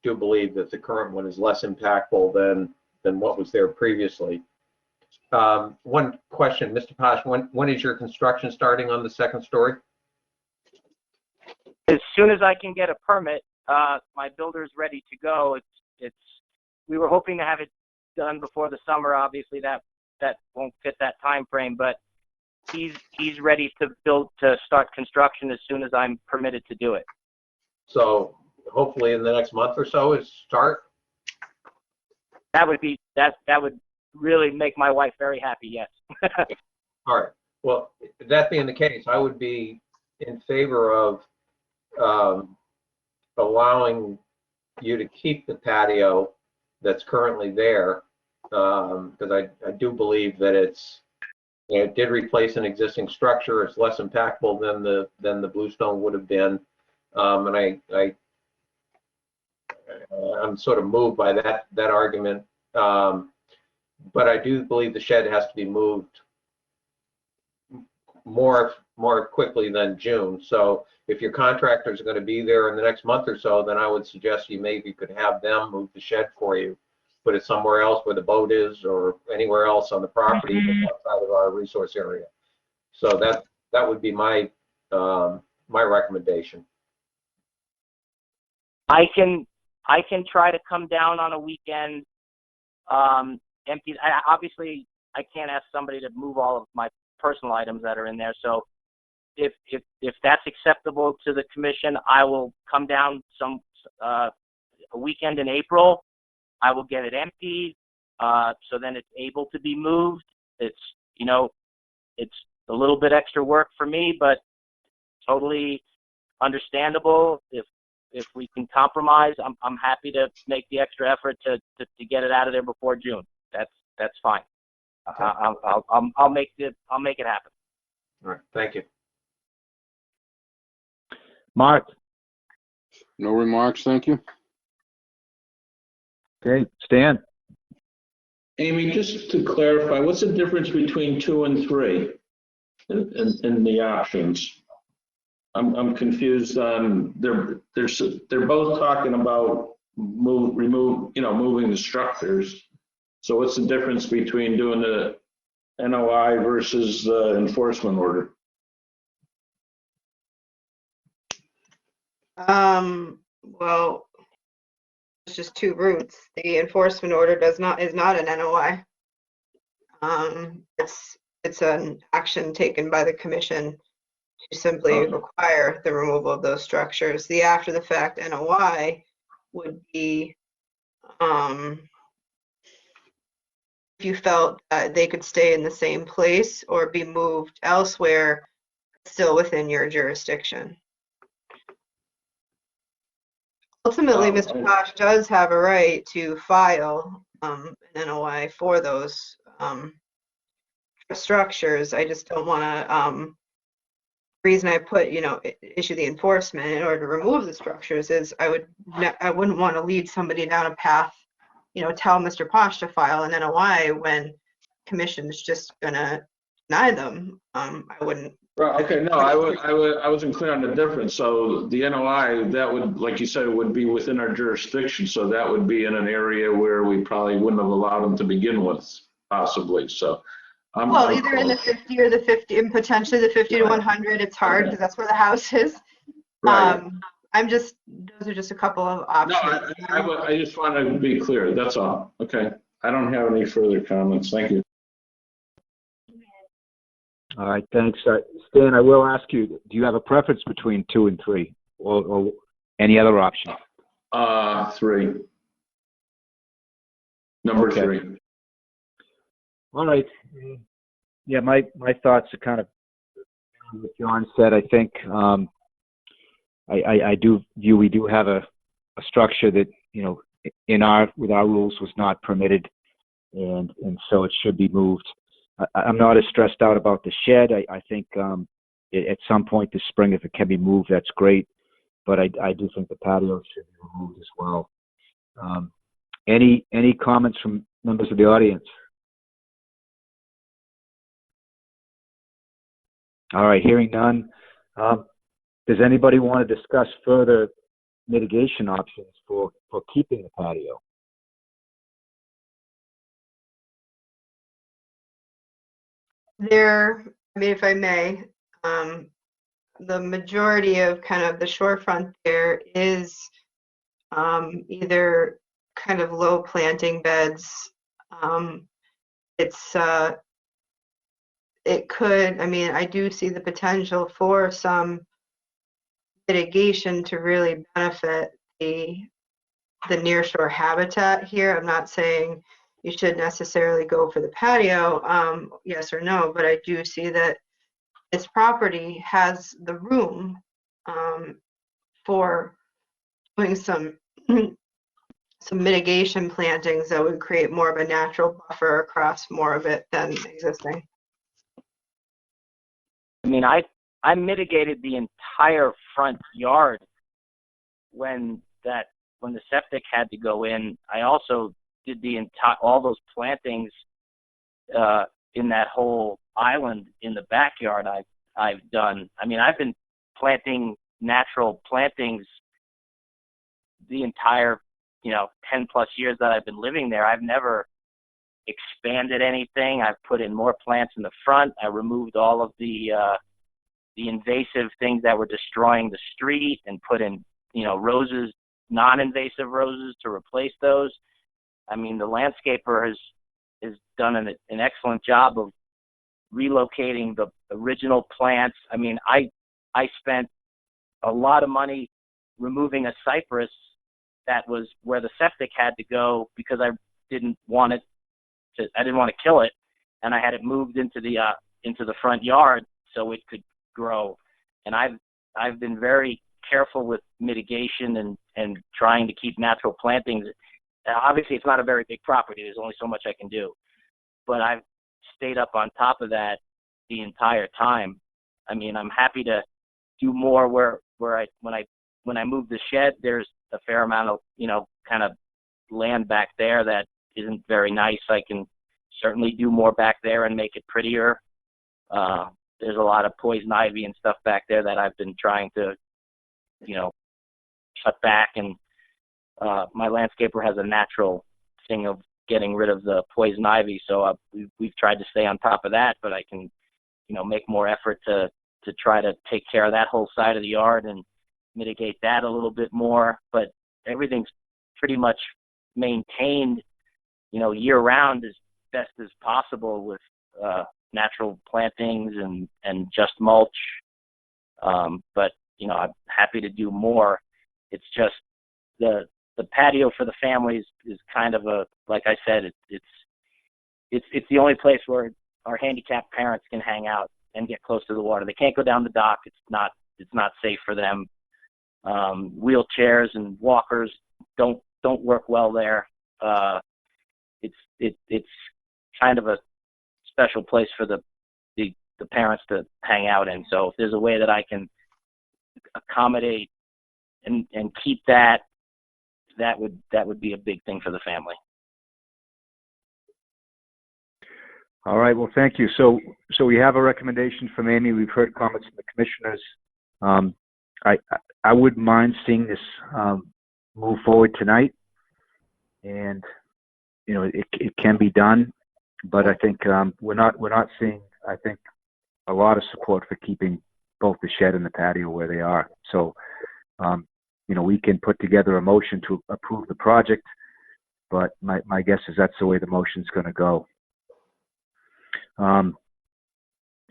do believe that the current one is less impactful than what was there previously. One question, Mr. Posh, when is your construction starting on the second story? As soon as I can get a permit, my builder's ready to go. We were hoping to have it done before the summer. Obviously, that won't fit that time frame, but he's ready to start construction as soon as I'm permitted to do it. So hopefully in the next month or so is start. That would really make my wife very happy. Yes. All right. Well, that being the case, I would be in favor of allowing you to keep the patio that's currently there, because I do believe that it did replace an existing structure. It's less impactful than the bluestone would have been, and I'm sort of moved by that argument. But I do believe the shed has to be moved more quickly than June. So if your contractors are going to be there in the next month or so, then I would suggest you maybe could have them move the shed for you, put it somewhere else where the boat is or anywhere else on the property outside of our resource area. So that would be my recommendation. I can try to come down on a weekend. Empty. Obviously, I can't ask somebody to move all of my personal items that are in there. So if that's acceptable to the commission, I will come down a weekend in April. I will get it emptied, so then it's able to be moved. It's a little bit extra work for me, but totally understandable. If we can compromise, I'm happy to make the extra effort to get it out of there before June. That's fine. Okay. I'll make it happen. All right. Thank you. Mark? No remarks, thank you. Okay, Stan? Amy, just to clarify, what's the difference between 2 and 3 in the options? I'm confused on, they're both talking about moving the structures. So what's the difference between doing the NOI versus the enforcement order? Well, it's just two routes. The enforcement order is not an NOI. It's an action taken by the commission to simply require the removal of those structures. The after the fact NOI would be if you felt that they could stay in the same place or be moved elsewhere, still within your jurisdiction. Ultimately, Mr. Posh does have a right to file an NOI for those structures. I just don't want to reason I put, issue the enforcement in order to remove the structures is I wouldn't want to lead somebody down a path, tell Mr. Posh to file an NOI when commission's just gonna deny them. I wouldn't. Well, okay, no, I wasn't clear on the difference. So the NOI, that would, like you said, it would be within our jurisdiction. So that would be in an area where we probably wouldn't have allowed them to begin with, possibly. So Well, either in the 50 or the 50, and potentially the 50 to 100. It's hard because that's where the house is. Right. Those are just a couple of options. No, I just want to be clear. That's all. Okay. I don't have any further comments. Thank you. All right, thanks. Stan, I will ask you, do you have a preference between 2 and 3 or any other option? 3. Number 3. All right. Yeah, my thoughts are kind of what John said. I think I do view we do have a structure that, with our rules was not permitted, and so it should be moved. I'm not as stressed out about the shed. I think at some point this spring, if it can be moved, that's great. But I do think the patio should be removed as well. Any comments from members of the audience? All right, hearing none. Does anybody want to discuss further mitigation options for keeping the patio? If I may, the majority of kind of the shorefront there is either kind of low planting beds. I do see the potential for some mitigation to really benefit the nearshore habitat here. I'm not saying you should necessarily go for the patio, yes or no, but I do see that this property has the room for doing some mitigation plantings that would create more of a natural buffer across more of it than existing. I mean, I mitigated the entire front yard when the septic had to go in. I also did all those plantings in that whole island in the backyard. I've done. I mean, I've been planting natural plantings the entire 10 plus years that I've been living there. I've never expanded anything. I've put in more plants in the front. I removed all of the invasive things that were destroying the street and put in roses, non-invasive roses to replace those. I mean, the landscaper has done an excellent job of relocating the original plants. I mean, I spent a lot of money removing a cypress that was where the septic had to go because I didn't want to kill it, and I had it moved into the front yard so it could grow. And I've been very careful with mitigation and trying to keep natural plantings. Obviously, it's not a very big property. There's only so much I can do, but I've stayed up on top of that the entire time. I mean, I'm happy to do more when I move the shed, there's a fair amount of, kind of land back there that isn't very nice. I can certainly do more back there and make it prettier. There's a lot of poison ivy and stuff back there that I've been trying to, cut back. And my landscaper has a natural thing of getting rid of the poison ivy. So we've tried to stay on top of that, but I can, make more effort to try to take care of that whole side of the yard and mitigate that a little bit more. But everything's pretty much maintained, year round as best as possible with natural plantings and just mulch. But, I'm happy to do more. It's just the patio for the families is kind of like I said, it's the only place where our handicapped parents can hang out and get close to the water. They can't go down the dock. It's not safe for them. Wheelchairs and walkers don't work well there. It's kind of a special place for the the parents to hang out in. So if there's a way that I can accommodate and keep that, that would be a big thing for the family. All right, well, thank you. So we have a recommendation from Amy. We've heard comments from the commissioners. I wouldn't mind seeing this move forward tonight, and you know it can be done, but I think we're not seeing, I think, a lot of support for keeping both the shed and the patio where they are. So you know, we can put together a motion to approve the project, but my guess is that's the way the motion's going to go.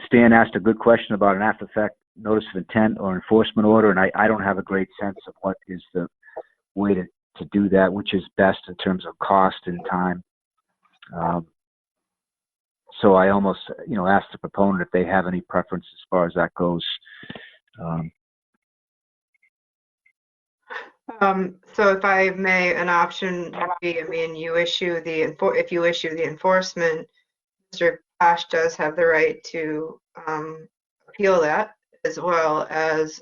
Stan asked a good question about an after fact notice of intent or enforcement order, and I don't have a great sense of what is the way to do that, which is best in terms of cost and time. So I almost, you know, asked the proponent if they have any preference as far as that goes. So if I may, an option would be, I mean, if you issue the enforcement, Mr. Ash does have the right to appeal that, as well as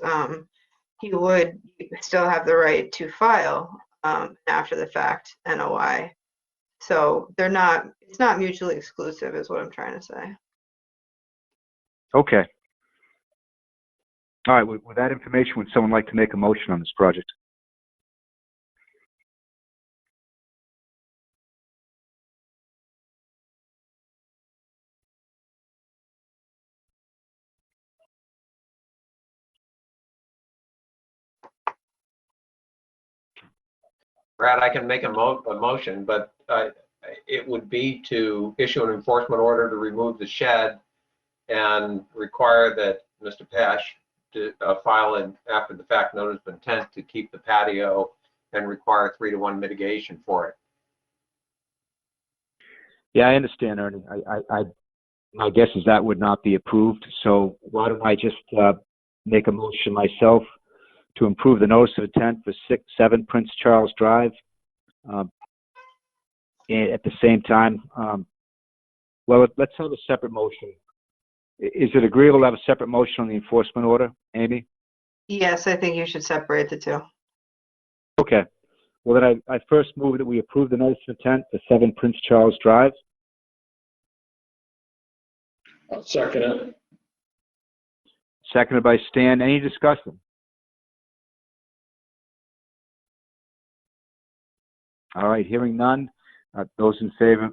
he would still have the right to file after the fact NOI. So it's not mutually exclusive is what I'm trying to say. Okay. All right, with that information, would someone like to make a motion on this project? Brad, I can make a motion, but it would be to issue an enforcement order to remove the shed and require that Mr. Pash to file an after the fact notice of intent to keep the patio and require 3-to-1 mitigation for it. Yeah, I understand, Ernie. My guess is that would not be approved. So why don't I just make a motion myself to improve the notice of intent for 7 Prince Charles Drive. And at the same time, well, let's have a separate motion. Is it agreeable to have a separate motion on the enforcement order, Amy? Yes, I think you should separate the two. Okay. Well, then I first move that we approve the notice of intent for 7 Prince Charles Drive. I'll second it. Seconded by Stan. Any discussion? All right, hearing none. Those in favor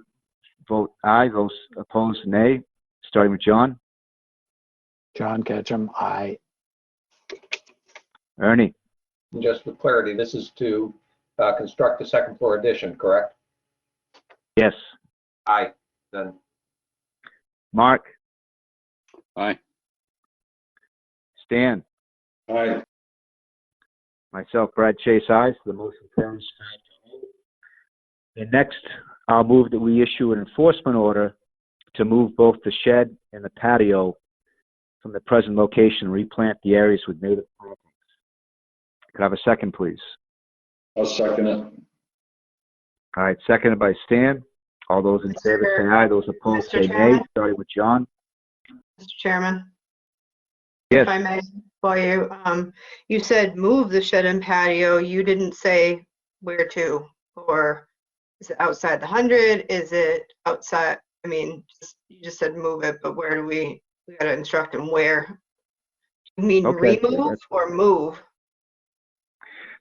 vote aye. Those opposed, nay. Starting with John. John Ketchum, aye. Ernie. And just for clarity, this is to construct the second floor addition, correct? Yes. Aye, then. Mark. Aye. Stan. Aye. Myself, Brad Chase, aye. So the motion carries. And next, I'll move that we issue an enforcement order to move both the shed and the patio from the present location and replant the areas with native plantings. Could I have a second, please? I'll second it. All right, seconded by Stan. All those in favor say aye. Those opposed say nay. Starting with John. Mr. Chairman? Yes. If I may, for you, you said move the shed and patio. You didn't say where to, or is it outside the 100? Is it outside? I mean, you just said move it, but where do we got to instruct them where? You mean Okay. remove or move?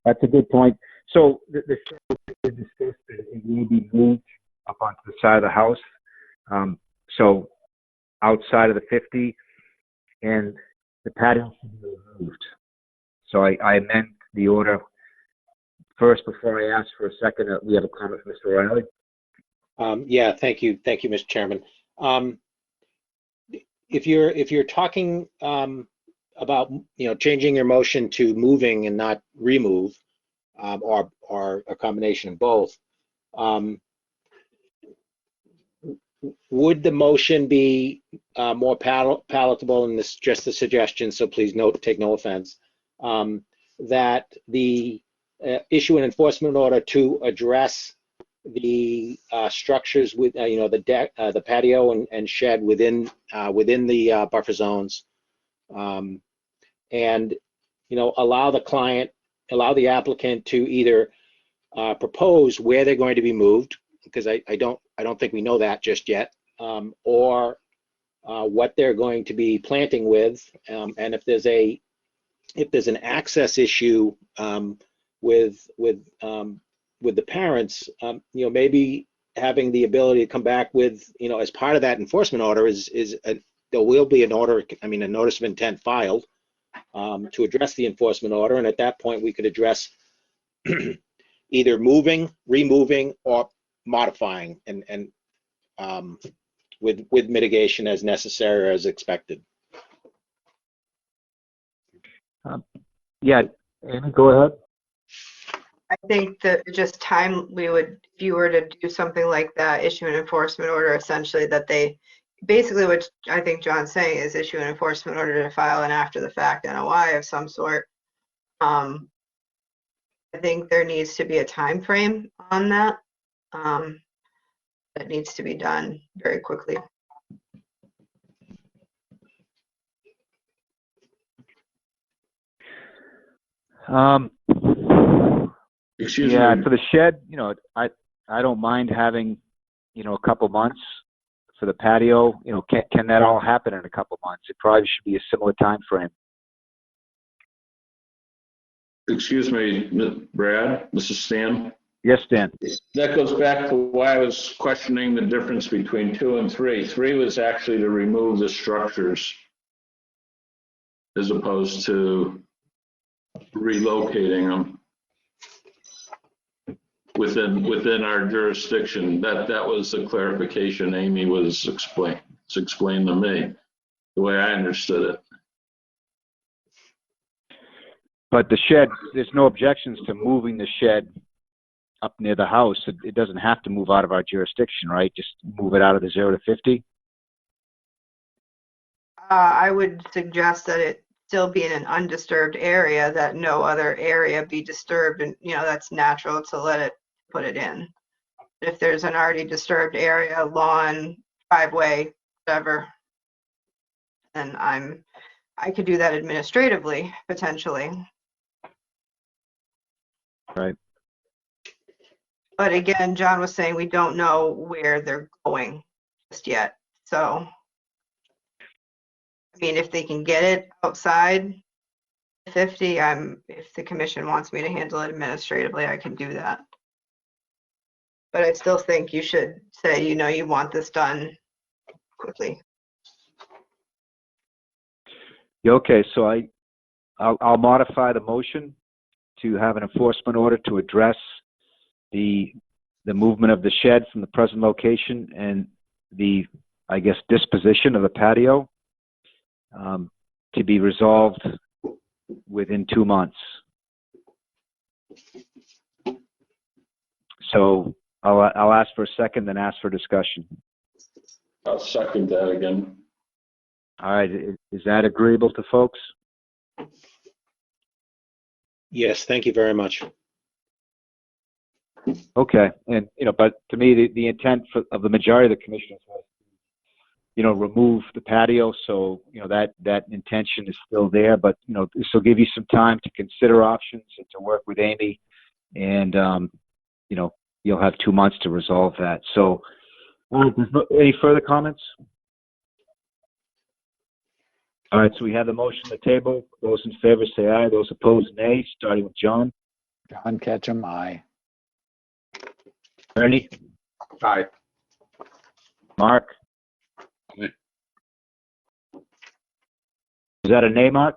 That's a good point. So the shed is discussed that it will be moved up onto the side of the house. So outside of the 50, and the patio should be removed. So I amend the order. First, before I ask for a second, we have a comment from Mr. Riley. Yeah, thank you, Mr. Chairman. If you're talking about changing your motion to moving and not remove, or a combination of both, would the motion be more palatable? And this is just a suggestion, so please take no offense. That the issue an enforcement order to address the structures with, you know, the deck, the patio and shed within the buffer zones, and, you know, allow the applicant to either propose where they're going to be moved, because I don't think we know that just yet, or what they're going to be planting with, and if there's an access issue with the parents, you know, maybe having the ability to come back with, you know, as part of that enforcement order there will be a notice of intent filed to address the enforcement order, and at that point we could address either moving, removing, or modifying, and with mitigation as necessary or as expected. Yeah, Amy, go ahead. I think that just time if you were to do something like that, issue an enforcement order, essentially that they, basically what I think John's saying is issue an enforcement order to file an after the fact NOI of some sort. I think there needs to be a time frame on that. That needs to be done very quickly. Excuse yeah, me. for the shed, you know, I don't mind having, you know, a couple months. For the patio, you know, can that all happen in a couple months? It probably should be a similar time frame. Excuse me, Brad, this is Stan. Yes, Dan. That goes back to why I was questioning the difference between 2 and 3. 3 was actually to remove the structures as opposed to relocating them within our jurisdiction. That was the clarification Amy was explained to me, the way I understood it. But the shed, there's no objections to moving the shed up near the house. It doesn't have to move out of our jurisdiction, right? Just move it out of the 0 to 50. I would suggest that it still be in an undisturbed area, that no other area be disturbed, and you know that's natural to let it put it in. If there's an already disturbed area, lawn, driveway, whatever, then I could do that administratively, potentially. Right. But again, John was saying we don't know where they're going just yet. So, I mean, if they can get it outside 50, if the commission wants me to handle it administratively, I can do that. But I still think you should say, you know, you want this done quickly. Okay, so I'll modify the motion to have an enforcement order to address the movement of the shed from the present location and the, I guess, disposition of the patio to be resolved within 2 months. So I'll ask for a second, then ask for discussion. I'll second that again. All right, is that agreeable to folks? Yes, thank you very much. Okay, and you know, but to me, the intent of the majority of the commissioners was, you know, remove the patio. So you know that intention is still there, but you know, this will give you some time to consider options and to work with Amy, and you know, you'll have 2 months to resolve that. So, any further comments? All right, so we have the motion on the table. Those in favor say aye. Those opposed, nay. Starting with John. John Ketchum, aye. Ernie. Aye. Mark. Aye. Is that a nay, Mark?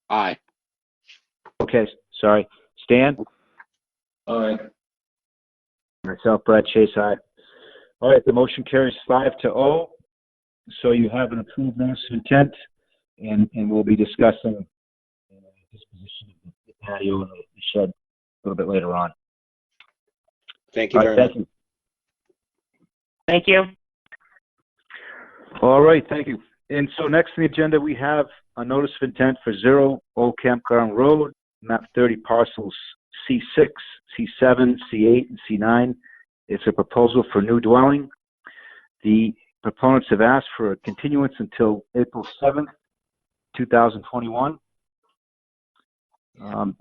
Aye. Okay, sorry. Stan? Aye. Myself, Brad Chase, aye. All right, the motion carries 5-0. So you have an approved notice of intent, and we'll be discussing disposition of the patio and the shed a little bit later on. Thank you very much. Thank you. Thank you. All right, thank you. And so next on the agenda, we have a notice of intent for 0 Old Campground Road, map 30 parcels C6, C7, C8, and C9. It's a proposal for new dwelling. The proponents have asked for a continuance until April 7th, 2021.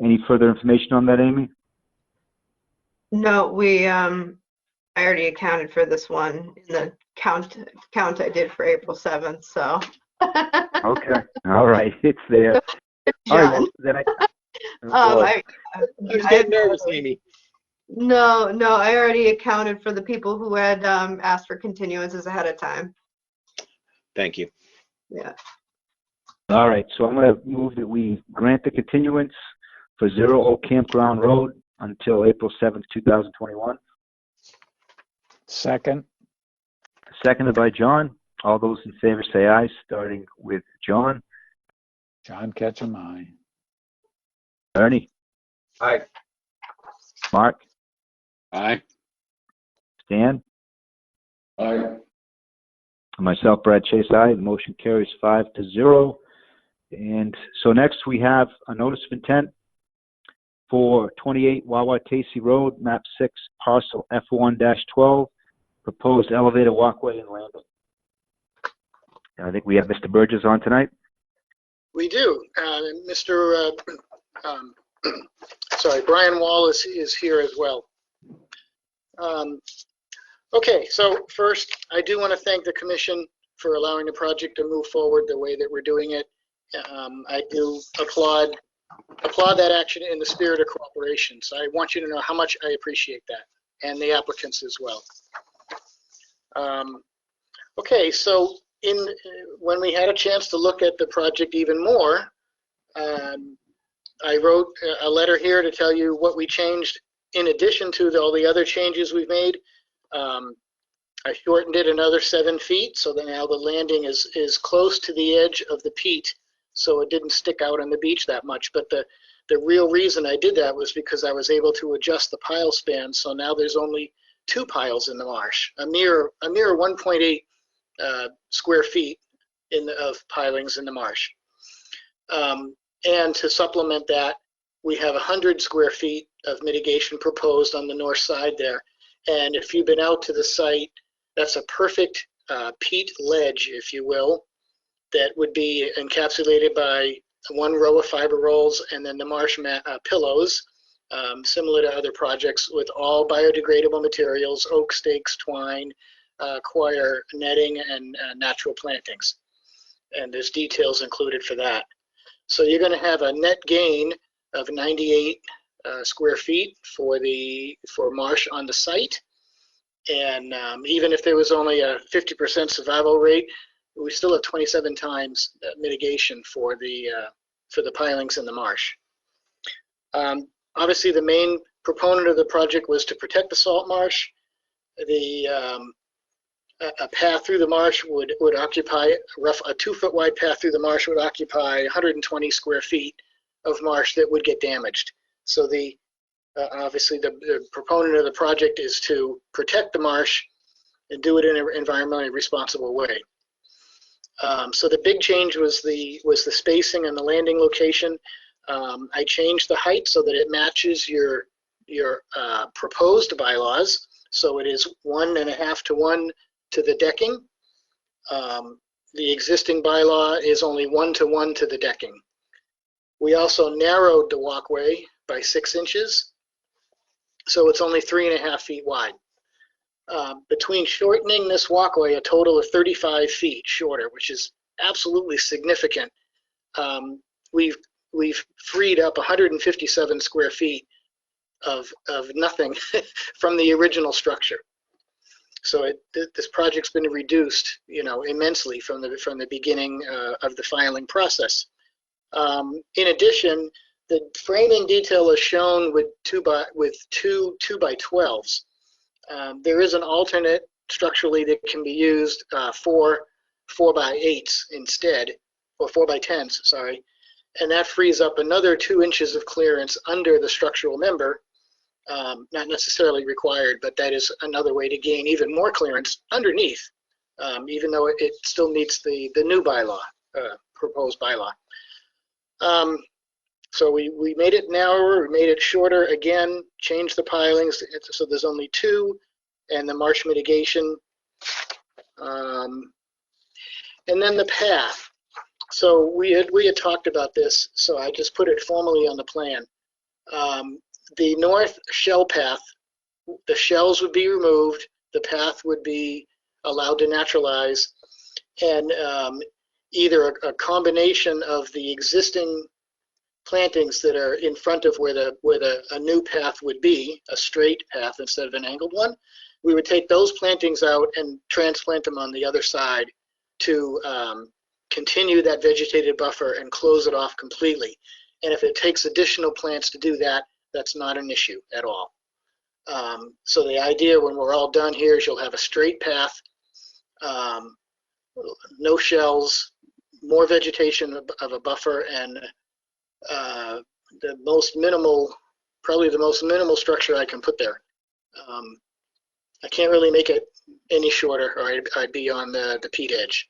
Any further information on that, Amy? No, I already accounted for this one in the count I did for April 7th, so. Okay, all right, it's there. All right, well, then I was getting nervous, Amy. No, I already accounted for the people who had asked for continuances ahead of time. Thank you. Yeah. All right, so I'm going to move that we grant the continuance for 0 Oak Campground Road until April 7th, 2021. Second. Seconded by John. All those in favor say aye, starting with John. John Ketchum, aye. Ernie. Aye. Mark. Aye. Stan. Aye. Myself, Brad Chase, aye. The motion carries 5-0. And so next we have a notice of intent for 28 Wawatasi Road, map 6, parcel F1-12, proposed elevated walkway and landing. And I think we have Mr. Burgess on tonight. We do. Brian Wallace is here as well. Okay, so first, I do want to thank the Commission for allowing the project to move forward the way that we're doing it. I do applaud that action in the spirit of cooperation. So I want you to know how much I appreciate that, and the applicants as well. Okay, so when we had a chance to look at the project even more, I wrote a letter here to tell you what we changed in addition to all the other changes we've made. I shortened it another 7 feet so that now the landing is close to the edge of the peat, so it didn't stick out on the beach that much. But the real reason I did that was because I was able to adjust the pile span, so now there's only 2 piles in the marsh, a mere 1.8 square feet of pilings in the marsh. And to supplement that, we have 100 square feet of mitigation proposed on the north side there. And if you've been out to the site, that's a perfect peat ledge, if you will, that would be encapsulated by 1 row of fiber rolls and then the marsh pillows, similar to other projects, with all biodegradable materials, oak stakes, twine, coir netting, and natural plantings. And there's details included for that. So you're going to have a net gain of 98 square feet for marsh on the site. And even if there was only a 50% survival rate, we still have 27 times mitigation for the pilings in the marsh. Obviously, the main proponent of the project was to protect the salt marsh. A path through the marsh would occupy a 2-foot wide path through the marsh would occupy 120 square feet of marsh that would get damaged. So obviously the proponent of the project is to protect the marsh and do it in an environmentally responsible way. So the big change was the spacing and the landing location. I changed the height so that it matches your proposed bylaws. So it is 1.5 to 1 to the decking. The existing bylaw is only 1 to 1 to the decking. We also narrowed the walkway by 6 inches, so it's only 3.5 feet wide. Between shortening this walkway a total of 35 feet shorter, which is absolutely significant, we've freed up 157 square feet of nothing from the original structure. So this project's been reduced, immensely from the beginning of the filing process. In addition, the framing detail is shown with two 2x12s. There is an alternate structurally that can be used for 4x8s instead, or 4x10s, sorry, and that frees up another 2 inches of clearance under the structural member. Not necessarily required, but that is another way to gain even more clearance underneath, even though it still meets the new bylaw, proposed bylaw. So we made it narrower, we made it shorter again, changed the pilings so there's only two, and the marsh mitigation. And then the path. So we had talked about this, so I just put it formally on the plan. The north shell path, the shells would be removed, the path would be allowed to naturalize, and either a combination of the existing plantings that are in front of where a new path would be, a straight path instead of an angled one, we would take those plantings out and transplant them on the other side to continue that vegetated buffer and close it off completely. And if it takes additional plants to do that, that's not an issue at all. So the idea when we're all done here is you'll have a straight path, no shells, more vegetation of a buffer, and the most minimal, probably the most minimal structure I can put there. I can't really make it any shorter, or I'd be on the peat edge.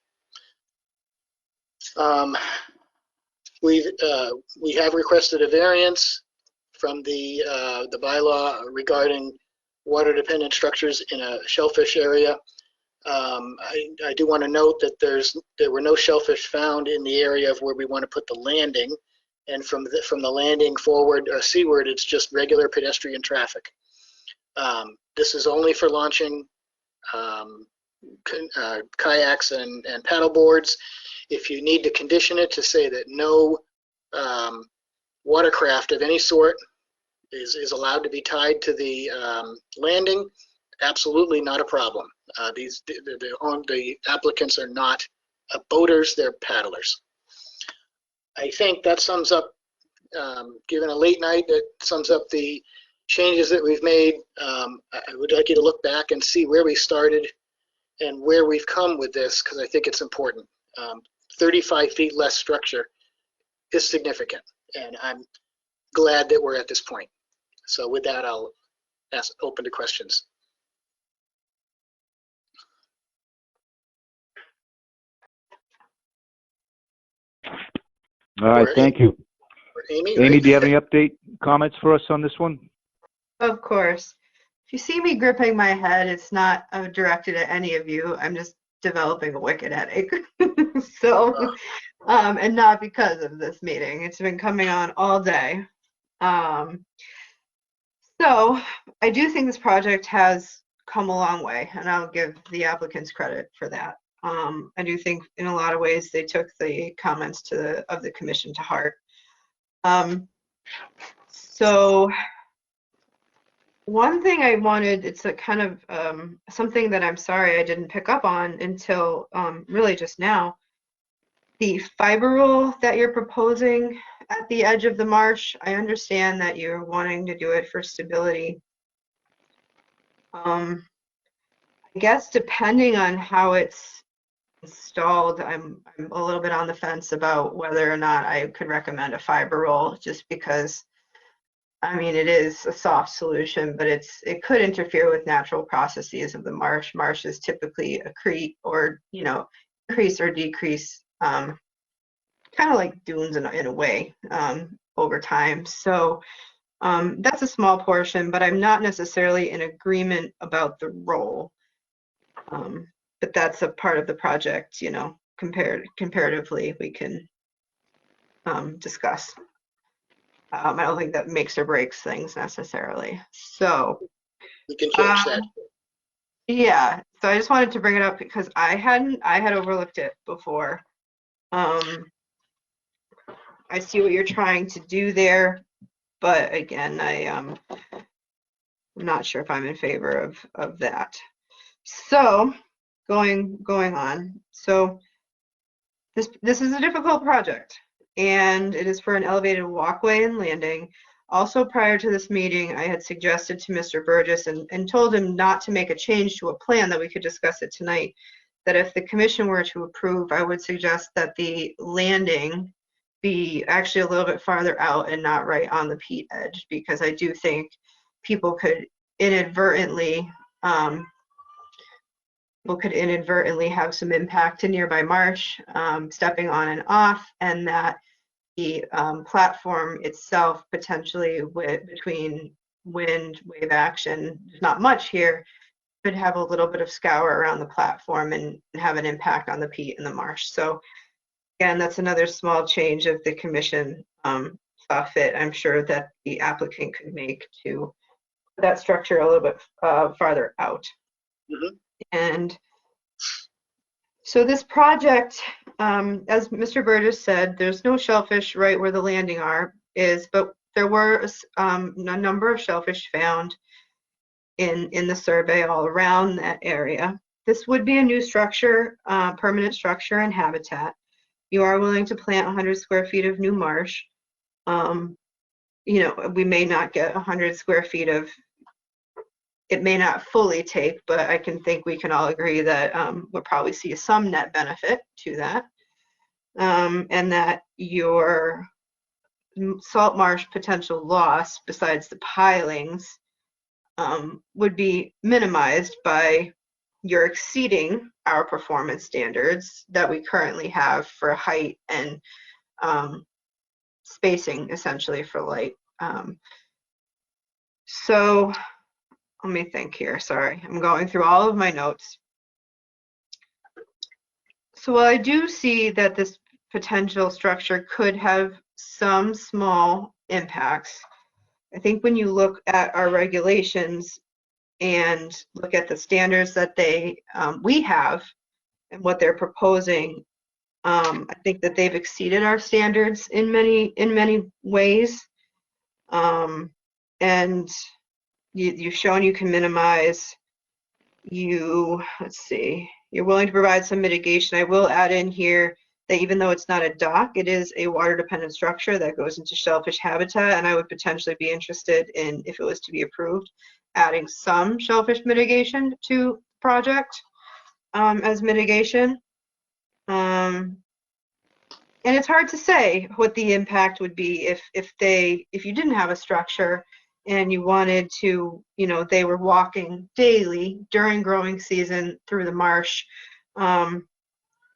We have requested a variance from the bylaw regarding water-dependent structures in a shellfish area. I do want to note that there were no shellfish found in the area of where we want to put the landing, and from the landing forward or seaward, it's just regular pedestrian traffic. This is only for launching kayaks and paddle boards. If you need to condition it to say that no watercraft of any sort is allowed to be tied to the landing, absolutely not a problem. The applicants are not boaters, they're paddlers. I think that sums up, given a late night, that sums up the changes that we've made. I would like you to look back and see where we started and where we've come with this, because I think it's important. 35 feet less structure is significant, and I'm glad that we're at this point. So with that, I'll open to questions. All right, thank you. Amy, Amy, right? do you have any update comments for us on this one? Of course. If you see me gripping my head, it's not directed at any of you. I'm just developing a wicked headache. So, and not because of this meeting. It's been coming on all day. So I do think this project has come a long way, and I'll give the applicants credit for that. I do think in a lot of ways they took the comments of the commission to heart. So one thing I wanted, it's a kind of something that I'm sorry I didn't pick up on until really just now. The fiber rule that you're proposing at the edge of the marsh, I understand that you're wanting to do it for stability. I guess depending on how it's installed, I'm a little bit on the fence about whether or not I could recommend a fiber roll, just because, I mean, it is a soft solution, but it could interfere with natural processes of the marsh. Marshes typically accrete or, increase or decrease, kind of like dunes in a way, over time. So that's a small portion, but I'm not necessarily in agreement about the roll. But that's a part of the project, comparatively we can discuss. I don't think that makes or breaks things necessarily. So we can change that. Yeah, so I just wanted to bring it up because I had overlooked it before. I see what you're trying to do there, but again, I'm not sure if I'm in favor of that. So going on. So this is a difficult project, and it is for an elevated walkway and landing. Also, prior to this meeting, I had suggested to Mr. Burgess and told him not to make a change to a plan, that we could discuss it tonight, that if the commission were to approve, I would suggest that the landing be actually a little bit farther out and not right on the peat edge, because I do think people could inadvertently have some impact to nearby marsh, stepping on and off, and that the platform itself potentially between wind, wave action, there's not much here, could have a little bit of scour around the platform and have an impact on the peat in the marsh. So again, that's another small change of the commission saw fit. I'm sure that the applicant could make to put that structure a little bit farther out. Mhm. And so this project, as Mr. Burgess said, there's no shellfish right where the landing is, but there were a number of shellfish found in the survey all around that area. This would be a new structure, permanent structure and habitat. You are willing to plant 100 square feet of new marsh. You know, we may not get 100 square feet of, it may not fully take, but I think we can all agree that we'll probably see some net benefit to that. And that your salt marsh potential loss, besides the pilings, would be minimized by your exceeding our performance standards that we currently have for height and spacing, essentially, for light. So let me think here. Sorry, I'm going through all of my notes. So while I do see that this potential structure could have some small impacts, I think when you look at our regulations and look at the standards that we have and what they're proposing, I think that they've exceeded our standards in many ways. And you've shown you can minimize. Let's see, you're willing to provide some mitigation. I will add in here that even though it's not a dock, it is a water dependent structure that goes into shellfish habitat, and I would potentially be interested in, if it was to be approved, adding some shellfish mitigation to the project as mitigation. And it's hard to say what the impact would be if you didn't have a structure and you wanted to, you know, they were walking daily during growing season through the marsh.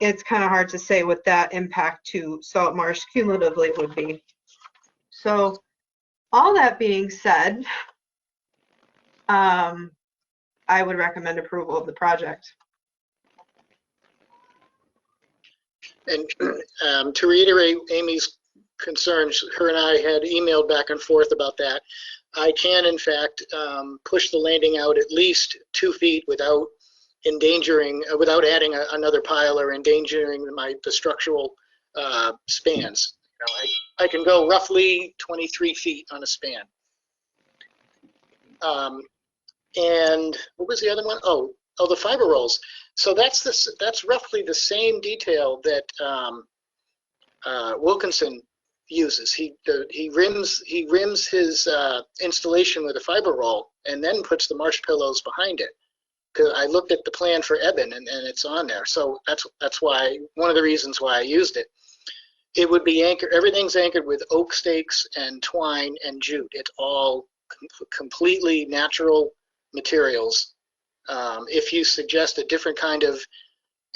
It's kind of hard to say what that impact to salt marsh cumulatively would be. So all that being said, I would recommend approval of the project. And to reiterate Amy's concerns, her and I had emailed back and forth about that. I can, in fact, push the landing out at least 2 feet without without adding another pile or endangering the structural spans. You know, I can go roughly 23 feet on a span. And what was the other one? Oh, the fiber rolls. So that's roughly the same detail that Wilkinson uses. He rims his installation with a fiber roll and then puts the marsh pillows behind it. Because I looked at the plan for Eben and it's on there. So that's why, one of the reasons why I used it. It would be anchored. Everything's anchored with oak stakes and twine and jute. It's all completely natural materials. If you suggest a different kind of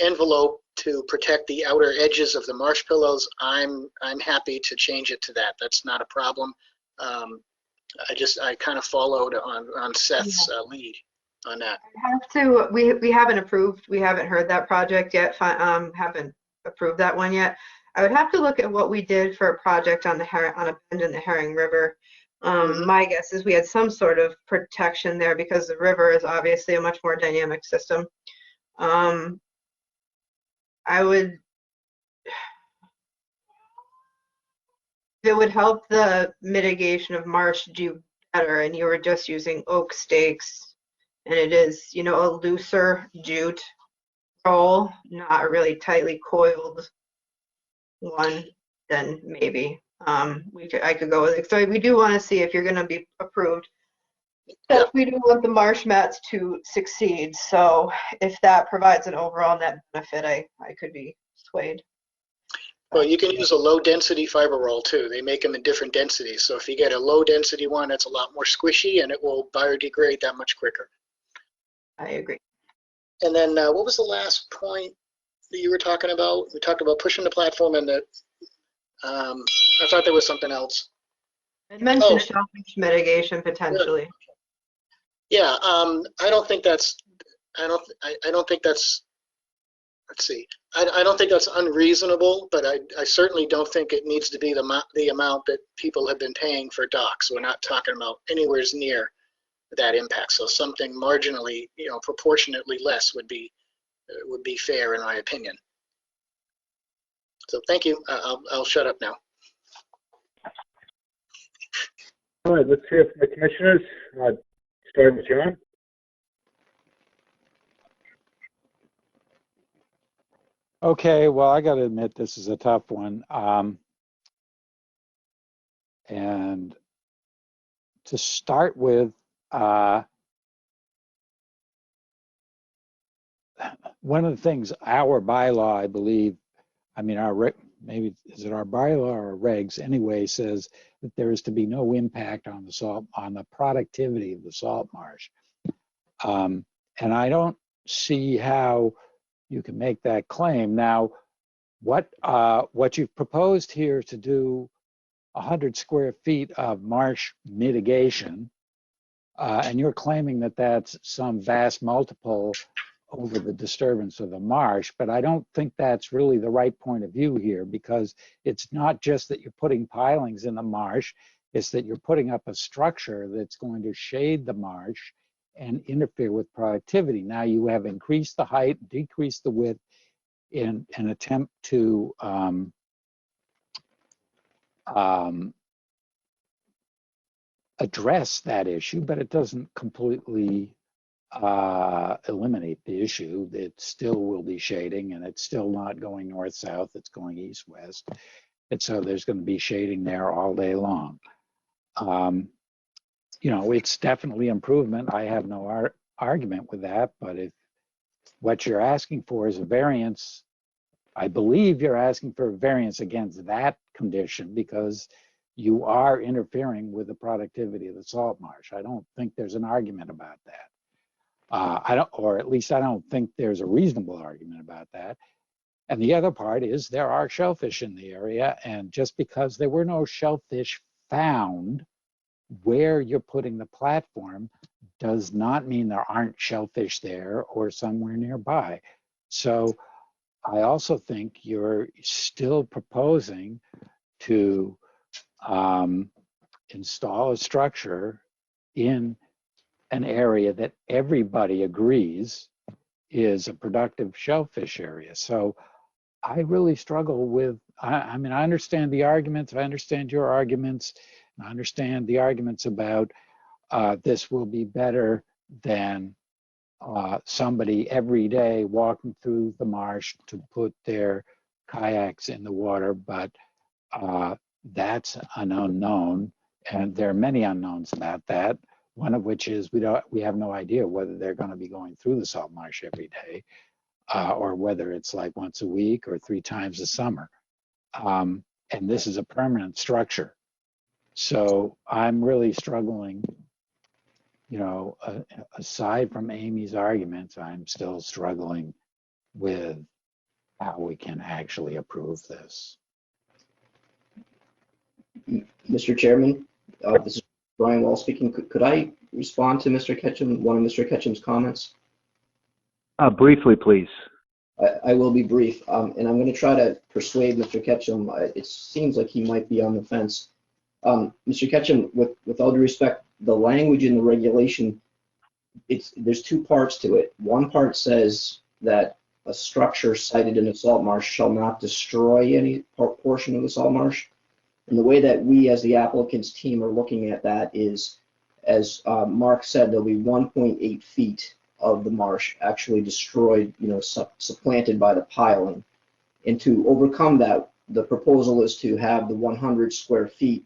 envelope to protect the outer edges of the marsh pillows, I'm happy to change it to that. That's not a problem. I kind of followed on Seth's lead on that. We haven't approved. We haven't heard that project yet. Haven't approved that one yet. I would have to look at what we did for a project on a bend in the Herring River. My guess is we had some sort of protection there because the river is obviously a much more dynamic system. It would help the mitigation of marsh do better, and you were just using oak stakes, and it is, you know, a looser jute roll, not a really tightly coiled one, then maybe I could go with it. So we do want to see, if you're going to be approved, that we do want the marsh mats to succeed. So if that provides an overall net benefit, I could be swayed. Well, you can use a low density fiber roll too. They make them in different densities. So if you get a low density one, it's a lot more squishy and it will biodegrade that much quicker. I agree. And then what was the last point that you were talking about? We talked about pushing the platform and the I thought there was something else. It mentioned Oh. shellfish mitigation potentially. Yeah, I don't think that's, I don't think that's, let's see, I don't think that's unreasonable, but I certainly don't think it needs to be the amount that people have been paying for docks. We're not talking about anywhere near that impact. So something marginally, proportionately less would be fair in my opinion. So thank you. I'll shut up now. All right, let's hear from the commissioners. Starting with John. Okay, well, I got to admit this is a tough one. And to start with, one of the things our bylaw, I believe, I mean, maybe is it our bylaw or regs anyway, says that there is to be no impact on the productivity of the salt marsh. And I don't see how you can make that claim. Now, what you've proposed here to do 100 square feet of marsh mitigation, and you're claiming that that's some vast multiple over the disturbance of the marsh, but I don't think that's really the right point of view here, because it's not just that you're putting pilings in the marsh, it's that you're putting up a structure that's going to shade the marsh and interfere with productivity. Now you have increased the height, decreased the width in an attempt to address that issue, but it doesn't completely eliminate the issue. It still will be shading, and it's still not going north-south, it's going east-west. And so there's going to be shading there all day long. It's definitely improvement. I have no argument with that, but if what you're asking for is a variance, I believe you're asking for a variance against that condition because you are interfering with the productivity of the salt marsh. I don't think there's an argument about that. Or at least I don't think there's a reasonable argument about that. And the other part is there are shellfish in the area, and just because there were no shellfish found where you're putting the platform does not mean there aren't shellfish there or somewhere nearby. So I also think you're still proposing to install a structure in an area that everybody agrees is a productive shellfish area. So I really struggle with, I mean, I understand the arguments, I understand your arguments, I understand the arguments about this will be better than somebody every day walking through the marsh to put their kayaks in the water, but that's an unknown, and there are many unknowns about that. One of which is we have no idea whether they're going to be going through the salt marsh every day, or whether it's like once a week or 3 times a summer. And this is a permanent structure. So I'm really struggling, aside from Amy's arguments, I'm still struggling with how we can actually approve this. Mr. Chairman, this is Brian Wall speaking. Could I respond to Mr. Ketchum, one of Mr. Ketchum's comments? Briefly, please. I will be brief, and I'm going to try to persuade Mr. Ketchum. It seems like he might be on the fence. Mr. Ketchum, with all due respect, the language in the regulation, there's 2 parts to it. One part says that a structure sited in a salt marsh shall not destroy any portion of the salt marsh. And the way that we as the applicant's team are looking at that is, as Mark said, there'll be 1.8 feet of the marsh actually destroyed, supplanted by the piling. And to overcome that, the proposal is to have the 100 square feet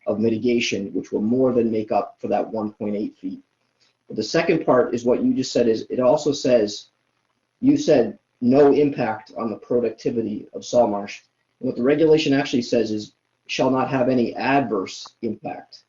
of mitigation, which will more than make up for that 1.8 feet. But the second part is what you just said, is it also says, you said no impact on the productivity of salt marsh. And what the regulation actually says is shall not have any adverse impact.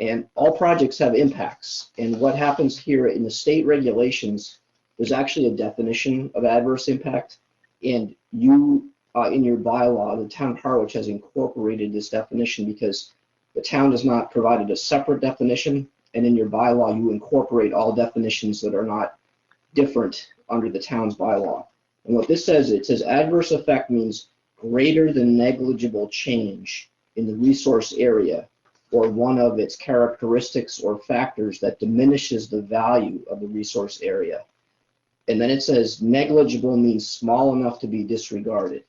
And all projects have impacts. And what happens here in the state regulations, there's actually a definition of adverse impact. And you in your bylaw, the town of Harwich has incorporated this definition because the town has not provided a separate definition, and in your bylaw, you incorporate all definitions that are not different under the town's bylaw. And what this says, it says adverse effect means greater than negligible change in the resource area or one of its characteristics or factors that diminishes the value of the resource area. And then it says negligible means small enough to be disregarded.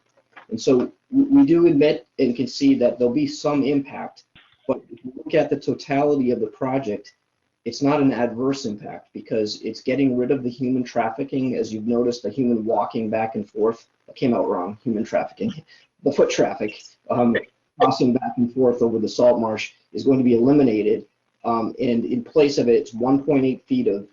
And so we do admit and concede that there'll be some impact, but if you look at the totality of the project, it's not an adverse impact because it's getting rid of the human trafficking. As you've noticed, the human walking back and forth, that came out wrong, human trafficking, the foot traffic, crossing back and forth over the salt marsh is going to be eliminated. And in place of it, it's 1.8 feet of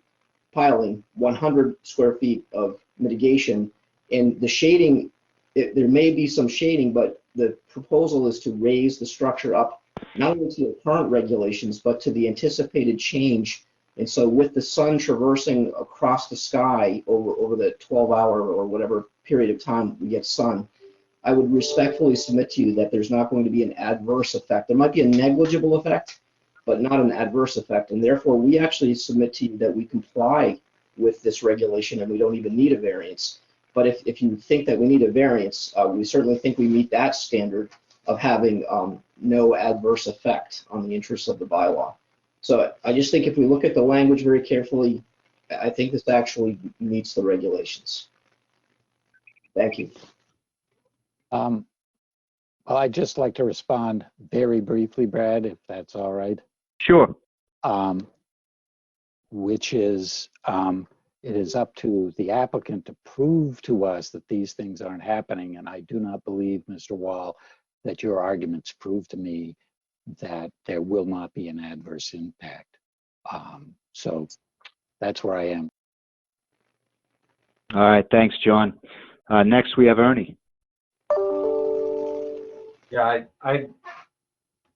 piling, 100 square feet of mitigation, and the shading, there may be some shading, but the proposal is to raise the structure up not only to the current regulations, but to the anticipated change. And so with the sun traversing across the sky over the 12-hour or whatever period of time we get sun, I would respectfully submit to you that there's not going to be an adverse effect. There might be a negligible effect, but not an adverse effect. And therefore, we actually submit to you that we comply with this regulation and we don't even need a variance. But if you think that we need a variance, we certainly think we meet that standard of having no adverse effect on the interests of the bylaw. So I just think if we look at the language very carefully, I think this actually meets the regulations. Thank you. Well, I'd just like to respond very briefly, Brad, if that's all right. Sure. Which is, it is up to the applicant to prove to us that these things aren't happening. And I do not believe, Mr. Wall, that your arguments prove to me that there will not be an adverse impact. So that's where I am. All right, thanks, John. Next, we have Ernie. Yeah, I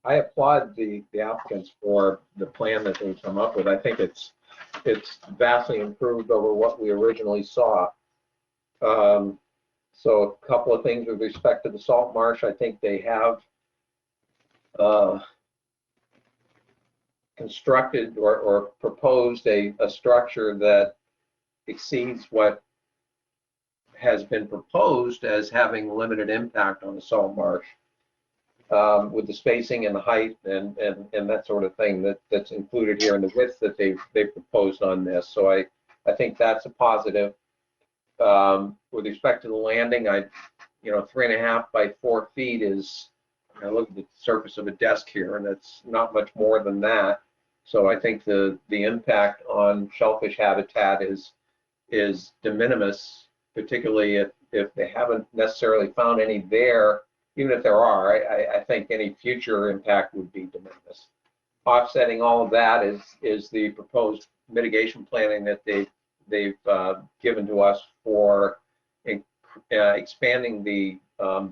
applaud the applicants for the plan that they've come up with. I think it's vastly improved over what we originally saw. So a couple of things with respect to the salt marsh. I think they have constructed or proposed a structure that exceeds what has been proposed as having limited impact on the salt marsh, with the spacing and the height and that sort of thing that's included here, and the width that they've proposed on this. So I think that's a positive. With respect to the landing, 3.5 by 4 feet is, I look at the surface of a desk here, and it's not much more than that. So I think the impact on shellfish habitat is de minimis, particularly if they haven't necessarily found any there. Even if there are, I think any future impact would be de minimis. Offsetting all of that is the proposed mitigation planning that they've given to us for expanding the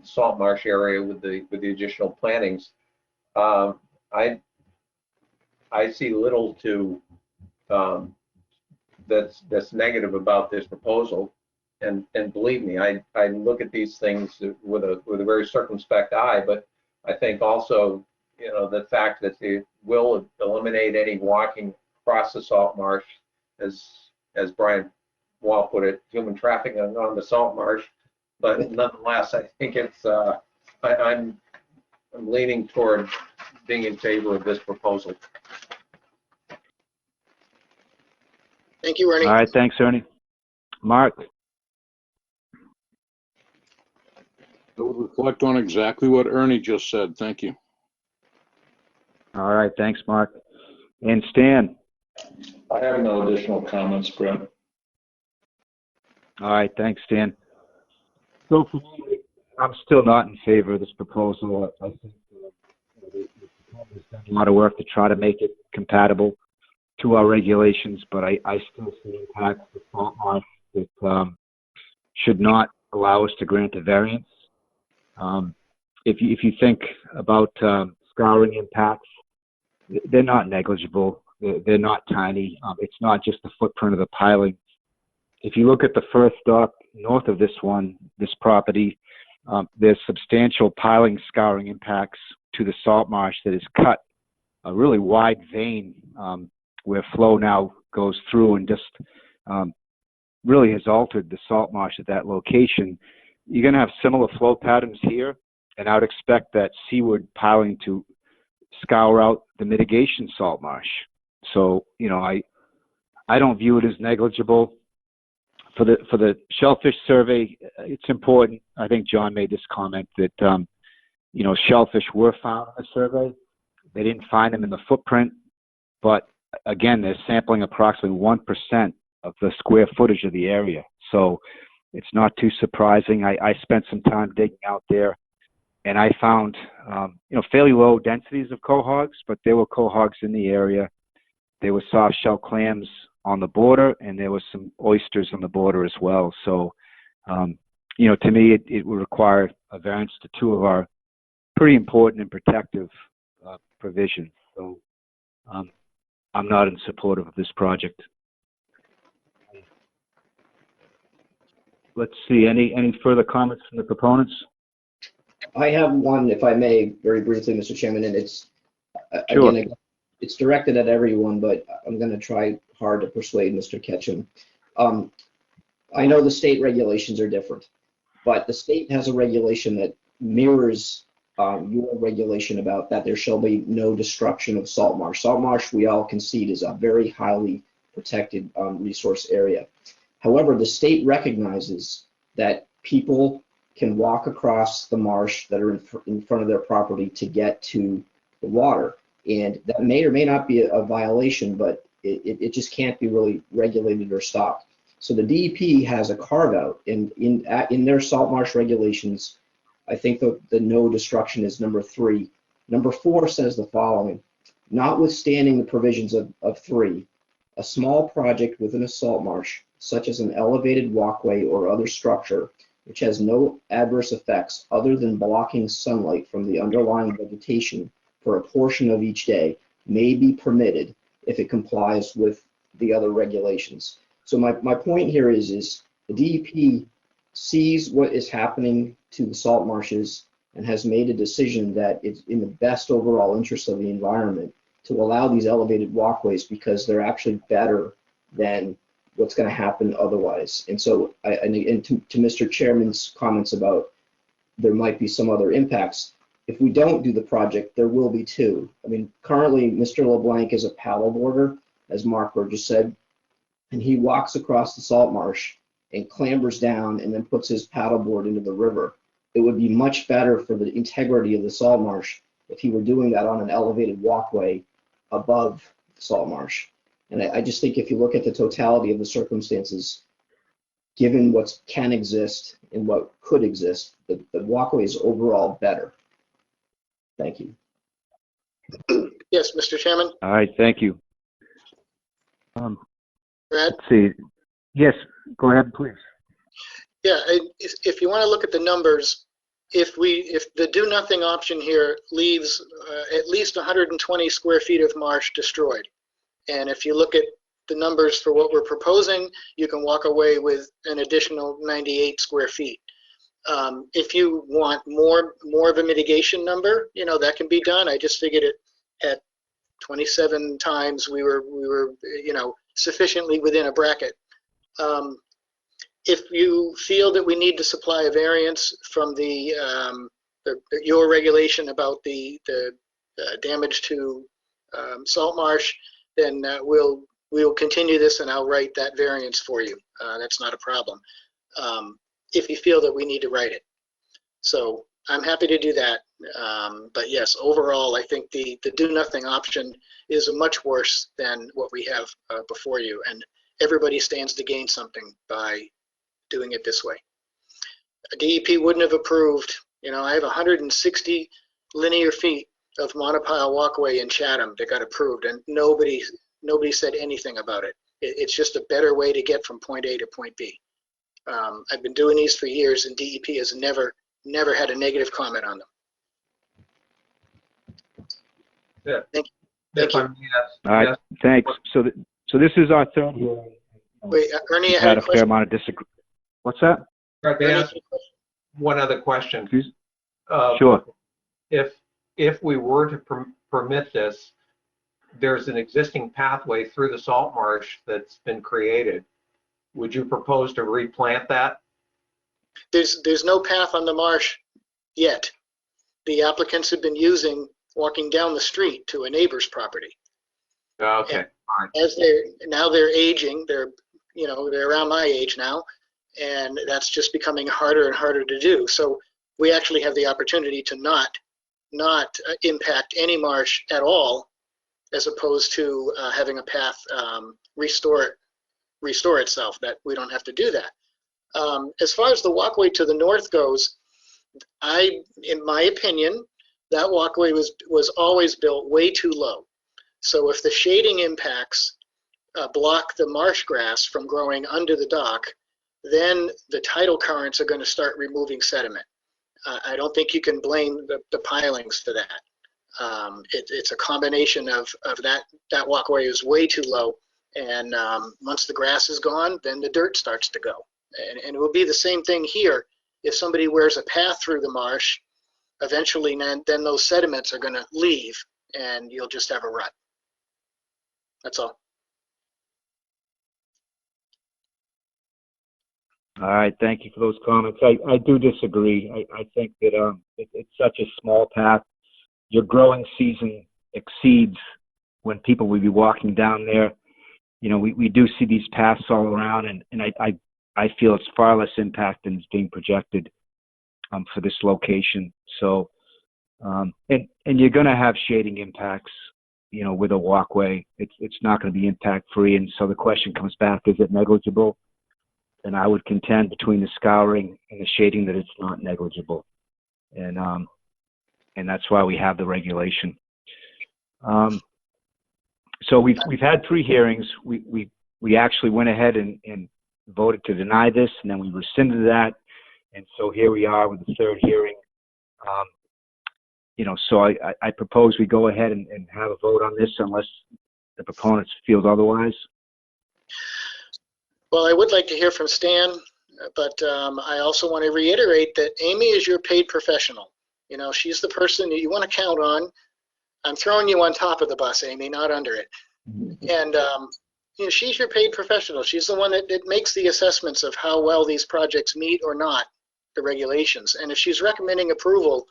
salt marsh area with the additional plantings. I see little to that's negative about this proposal, and believe me, I look at these things with a very circumspect eye. But I think also, the fact that they will eliminate any walking across the salt marsh, as Brian Wall put it, human trafficking on the salt marsh. But nonetheless, I think it's I'm leaning toward being in favor of this proposal. Thank you, Ernie. All right, thanks, Ernie. Mark. I would reflect on exactly what Ernie just said. Thank you. All right, thanks, Mark. And Stan. I have no additional comments, Brent. All right, thanks, Stan. So for me, I'm still not in favor of this proposal. I think the has done a lot of work to try to make it compatible to our regulations, but I still see impacts to salt marsh that should not allow us to grant a variance. If you think about scouring impacts, they're not negligible. They're not tiny. It's not just the footprint of the piling. If you look at the first dock north of this property, there's substantial piling scouring impacts to the salt marsh that has cut a really wide vein where flow now goes through and just really has altered the salt marsh at that location. You're going to have similar flow patterns here, and I would expect that seaward piling to scour out the mitigation salt marsh. So, you know, I don't view it as negligible. For the shellfish survey, it's important. I think John made this comment that, you know, shellfish were found in the survey. They didn't find them in the footprint, but again, they're sampling approximately 1% of the square footage of the area. So it's not too surprising. I spent some time digging out there, and I found, you know, fairly low densities of quahogs, but there were quahogs in the area. There were soft shell clams on the border, and there were some oysters on the border as well. So, you know, to me, it would require a variance to two of our pretty important and protective provisions. So, I'm not in support of this project. Let's see, any further comments from the proponents? I have one, if I may, very briefly, Mr. Chairman, and it's, Sure. again, it's directed at everyone, but I'm going to try hard to persuade Mr. Ketchum. I know the state regulations are different, but the state has a regulation that mirrors your regulation about that there shall be no destruction of salt marsh. Salt marsh, we all concede, is a very highly protected resource area. However, the state recognizes that people can walk across the marsh that are in front of their property to get to the water. And that may or may not be a violation, but it just can't be really regulated or stopped. So the DEP has a carve out in their salt marsh regulations. I think the no destruction is number 3. Number 4 says the following: notwithstanding the provisions of 3, a small project within a salt marsh, such as an elevated walkway or other structure, which has no adverse effects other than blocking sunlight from the underlying vegetation for a portion of each day, may be permitted if it complies with the other regulations. So my point here is the DEP sees what is happening to the salt marshes and has made a decision that it's in the best overall interest of the environment to allow these elevated walkways, because they're actually better than what's going to happen otherwise. And so, to Mr. Chairman's comments about there might be some other impacts, if we don't do the project, there will be too. I mean, currently, Mr. LeBlanc is a paddle boarder, as Mark Burgess said, and he walks across the salt marsh and clambers down and then puts his paddleboard into the river. It would be much better for the integrity of the salt marsh if he were doing that on an elevated walkway above the salt marsh. And I just think if you look at the totality of the circumstances, given what can exist and what could exist, the walkway is overall better. Thank you. Yes, Mr. Chairman. All right, thank you. Brad? Let's see. Yes, go ahead, please. Yeah, if you want to look at the numbers, if the do nothing option here leaves at least 120 square feet of marsh destroyed, and if you look at the numbers for what we're proposing, you can walk away with an additional 98 square feet. If you want more of a mitigation number, you know, that can be done. I just figured it at 27 times we were you know, sufficiently within a bracket. If you feel that we need to supply a variance from your regulation about the damage to salt marsh, then we'll continue this and I'll write that variance for you. That's not a problem. If you feel that we need to write it. So I'm happy to do that. But yes, overall, I think the do nothing option is much worse than what we have before you, and everybody stands to gain something by doing it this way. A DEP wouldn't have approved, you know, I have 160 linear feet of monopile walkway in Chatham that got approved, and nobody said anything about it. It's just a better way to get from point A to point B. I've been doing these for years, and DEP has never had a negative comment on them. Yeah. Thank you. All right, thanks. So this is our third hearing. Wait, Ernie, I had a fair amount of disagreement. What's that? Right, may I ask one other question. Sure. If we were to permit this, there's an existing pathway through the salt marsh that's been created. Would you propose to replant that? There's no path on the marsh yet. The applicants have been walking down the street to a neighbor's property. Okay. As they're aging, they're around my age now, and that's just becoming harder and harder to do. So we actually have the opportunity to not impact any marsh at all, as opposed to having a path restore itself. That we don't have to do that. As far as the walkway to the north goes, in my opinion, that walkway was always built way too low. So if the shading impacts block the marsh grass from growing under the dock, then the tidal currents are going to start removing sediment. I don't think you can blame the pilings for that. It's a combination of that walkway is way too low, and once the grass is gone, then the dirt starts to go. And it will be the same thing here. If somebody wears a path through the marsh, eventually then those sediments are going to leave, and you'll just have a rut. That's all. All right, thank you for those comments. I do disagree. I think that it's such a small path. Your growing season exceeds when people will be walking down there. You know, we do see these paths all around, and I feel it's far less impact than is being projected for this location. So, and you're going to have shading impacts, you know, with a walkway. It's not going to be impact free, and so the question comes back: is it negligible? And I would contend between the scouring and the shading that it's not negligible, and that's why we have the regulation. So we've had 3 hearings. We actually went ahead and voted to deny this, and then we rescinded that, and so here we are with the 3rd hearing. You know, so I propose we go ahead and have a vote on this unless the proponents feel otherwise. Well, I would like to hear from Stan, but I also want to reiterate that Amy is your paid professional. You know, she's the person that you want to count on. I'm throwing you on top of the bus, Amy, not under it. And you know, she's your paid professional. She's the one that makes the assessments of how well these projects meet or not the regulations. And if she's recommending approval,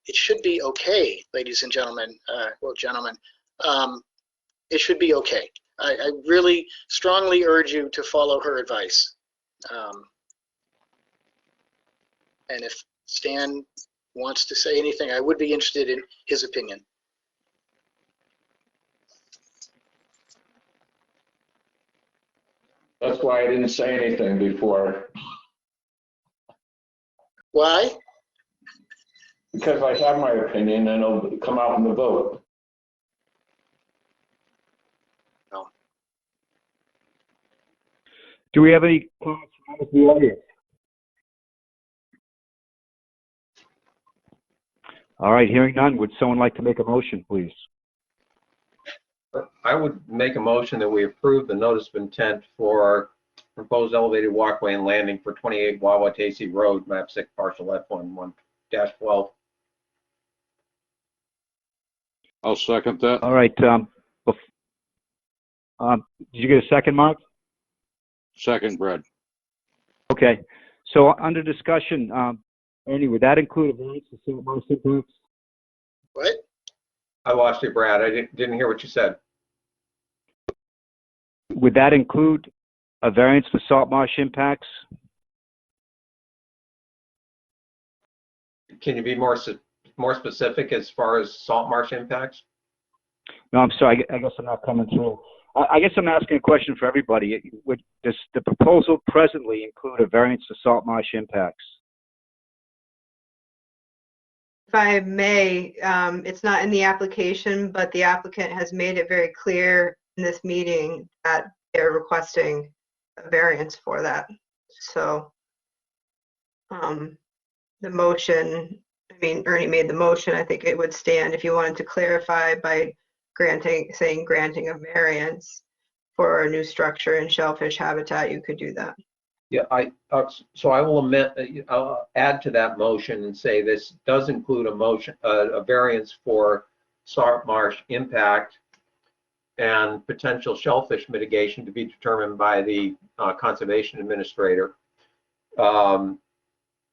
it should be okay, ladies and gentlemen. Well, gentlemen, it should be okay. I really strongly urge you to follow her advice. And if Stan wants to say anything, I would be interested in his opinion. That's why I didn't say anything before. Why? Because I have my opinion and it'll come out in the vote. No. Do we have any comments from the audience? All right, hearing none, would someone like to make a motion, please? I would make a motion that we approve the notice of intent for proposed elevated walkway and landing for 28 Wawatesi Road, map 6, parcel F11-12. I'll second that. All right. Did you get a second, Mark? Second, Brad. Okay. So under discussion, Ernie, would that include a variance to salt marsh impacts? What? I lost you, Brad. I didn't hear what you said. Would that include a variance for salt marsh impacts? Can you be more specific as far as salt marsh impacts? No, I'm sorry. I guess I'm not coming through. I guess I'm asking a question for everybody. Does the proposal presently include a variance for salt marsh impacts? If I may, it's not in the application, but the applicant has made it very clear in this meeting that they're requesting a variance for that. So the motion, I mean, Ernie made the motion. I think it would stand if you wanted to clarify by saying granting a variance for a new structure in shellfish habitat, you could do that. Yeah, so I will I'll add to that motion and say this does include a motion, a variance for salt marsh impact and potential shellfish mitigation to be determined by the conservation administrator,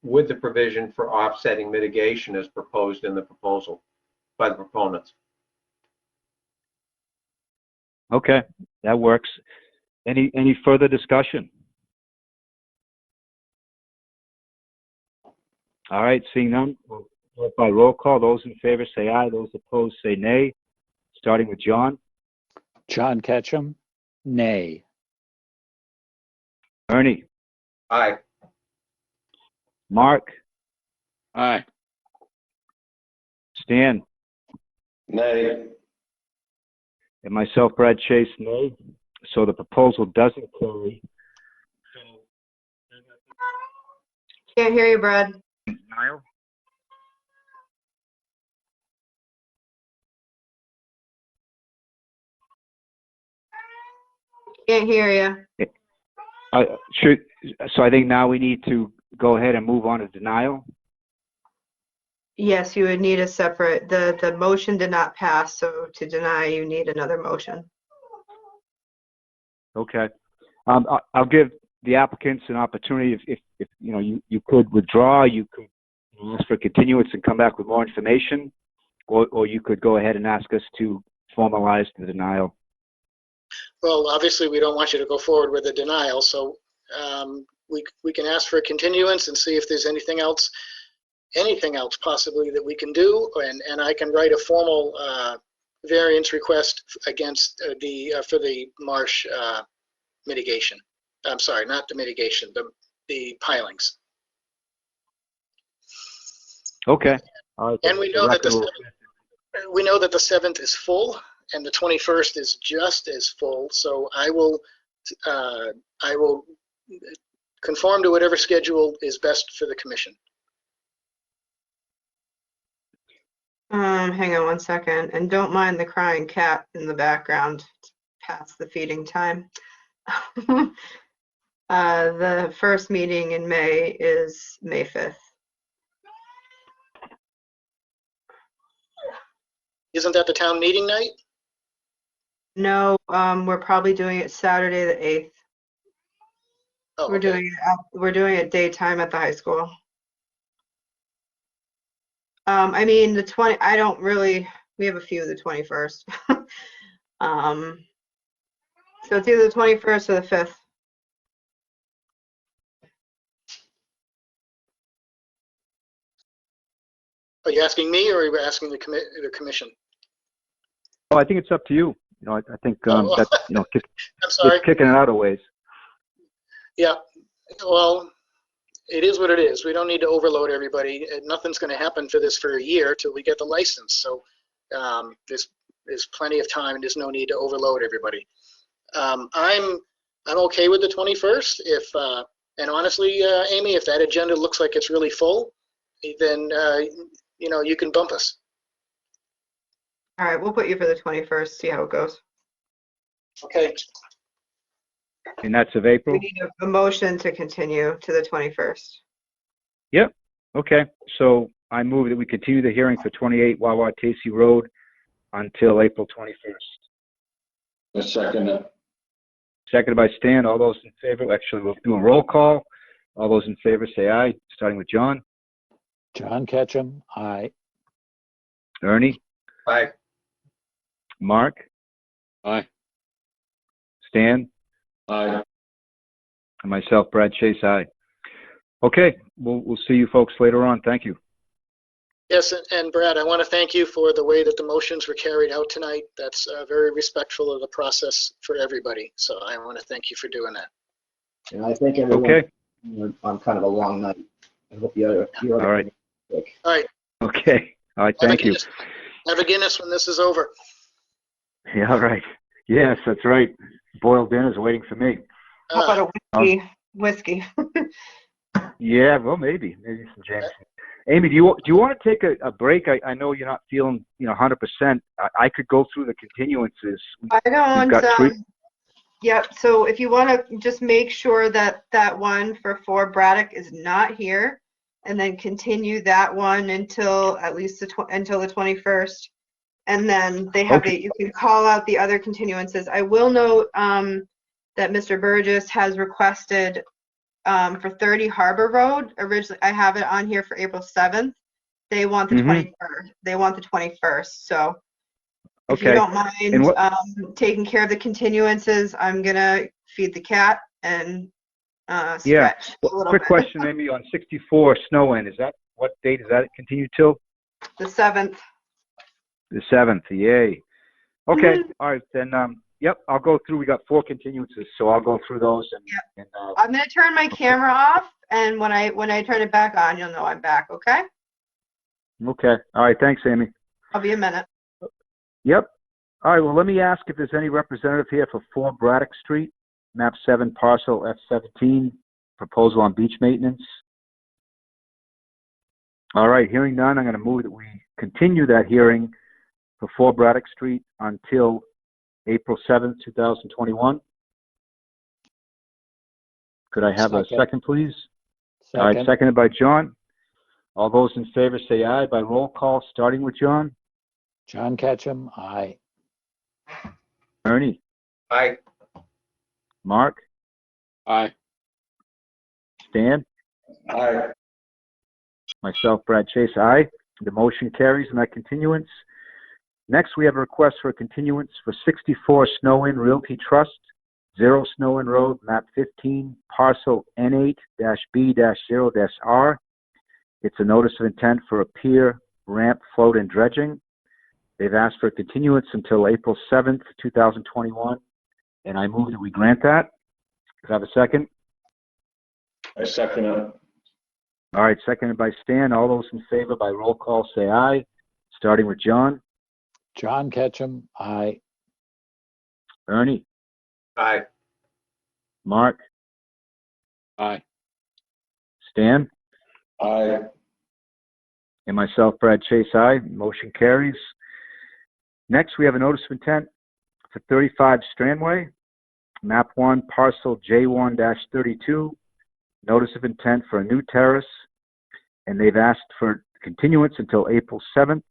with the provision for offsetting mitigation as proposed in the proposal by the proponents. Okay, that works. Any further discussion? All right, seeing none, we'll vote by roll call. Those in favor say aye. Those opposed say nay. Starting with John. John Ketchum, nay. Ernie. Aye. Mark. Aye. Stan. Nay. And myself, Brad Chase, nay. So the proposal doesn't carry. Can't hear you, Brad. Denial. Can't hear you. So I think now we need to go ahead and move on to denial. Yes, you would need a separate, the motion did not pass, so to deny, you need another motion. Okay. I'll give the applicants an opportunity if you know you could withdraw, you could ask for continuance and come back with more information, or you could go ahead and ask us to formalize the denial. Well, obviously, we don't want you to go forward with a denial, so we can ask for a continuance and see if there's anything else possibly that we can do, and I can write a formal variance request against for the marsh mitigation. I'm sorry, not the mitigation, the pilings. Okay. All right. And we know that the 7th is full and the 21st is just as full, so I will conform to whatever schedule is best for the commission. Hang on one second, and don't mind the crying cat in the background. It's past the feeding time. The first meeting in May is May 5th. Isn't that the town meeting night? No, we're probably doing it Saturday the 8th. Oh, We're okay. we're doing it daytime at the high school. I mean, the 20, I don't really, we have a few the 21st. So it's either the 21st or the 5th. Are you asking me, or are you asking the commission? Oh, I think it's up to you. You know, I think that's, you know, I'm sorry. Kicking it out a ways. Yeah. Well, it is what it is. We don't need to overload everybody. Nothing's going to happen for a year till we get the license. So there's plenty of time, and there's no need to overload everybody. I'm okay with the 21st. And honestly, Amy, if that agenda looks like it's really full, then you know, you can bump us. All right, we'll put you for the 21st, see how it goes. Okay. And that's of April? We need a motion to continue to the 21st. Yep. Okay. So I move that we continue the hearing for 28 Wawatesi Road until April 21st. I second it. Seconded by Stan. All those in favor, actually, we'll do a roll call. All those in favor say aye, starting with John. John Ketchum, aye. Ernie. Aye. Mark. Aye. Stan. Aye. And myself, Brad Chase, aye. Okay, we'll see you folks later on. Thank you. Yes, and Brad, I want to thank you for the way that the motions were carried out tonight. That's very respectful of the process for everybody. So I want to thank you for doing that. And I thank everyone. Okay. On kind of a long night. I hope you're all right. Quick. All right. Okay. All right. Thank you. Have a Guinness when this is over. Yeah. All right. Yes, that's right. Boiled dinner's waiting for me. How about a whiskey? Yeah. Well, maybe some Jameson. Amy, do you want to take a break? I know you're not feeling 100%. I could go through the continuances. I don't. Yep, so if you want to just make sure that that one for 4 Braddock is not here, and then continue that one until at least until the 21st. And then they have Okay. you can call out the other continuances. I will note that Mr. Burgess has requested for 30 Harbor Road. Originally, I have it on here for April 7th. They want the 21st. They want the 21st. So if you Okay. don't mind And what, taking care of the continuances, I'm gonna feed the cat and yeah. stretch a Well, little quick bit. question, Amy, on 64 Snow Inn, what date does that continue till? The 7th. The 7th, yay. Okay, all right, then, yep, I'll go through, we got 4 continuances, so I'll go through those and I'm gonna turn my camera off, and when I turn it back on, you'll know I'm back. Okay? okay, all right, thanks, Amy. I'll be a minute. Yep. All right, well, let me ask if there's any representative here for 4 Braddock Street, map 7, parcel F17, proposal on beach maintenance. All right, hearing none, I'm going to move that we continue that hearing for 4 Braddock Street until April 7th, 2021. Could I have a second, please? Second. All right, seconded by John. All those in favor say aye by roll call, starting with John. John Ketchum, aye. Ernie. Aye. Mark. Aye. Stan. Aye. Myself, Brad Chase, aye. The motion carries in that continuance. Next, we have a request for a continuance for 64 Snow Inn Realty Trust, 0 Snow Inn Road, map 15, parcel N8-B-0-R. It's a notice of intent for a pier, ramp, float, and dredging. They've asked for a continuance until April 7th, 2021, and I move that we grant that. Could I have a second? I second it. All right, seconded by Stan. All those in favor by roll call say aye, starting with John. John Ketchum, aye. Ernie. Aye. Mark. Aye. Stan. Aye. And myself, Brad Chase, aye. Motion carries. Next, we have a notice of intent for 35 Strandway, map 1, parcel J1-32, notice of intent for a new terrace, and they've asked for continuance until April 7th,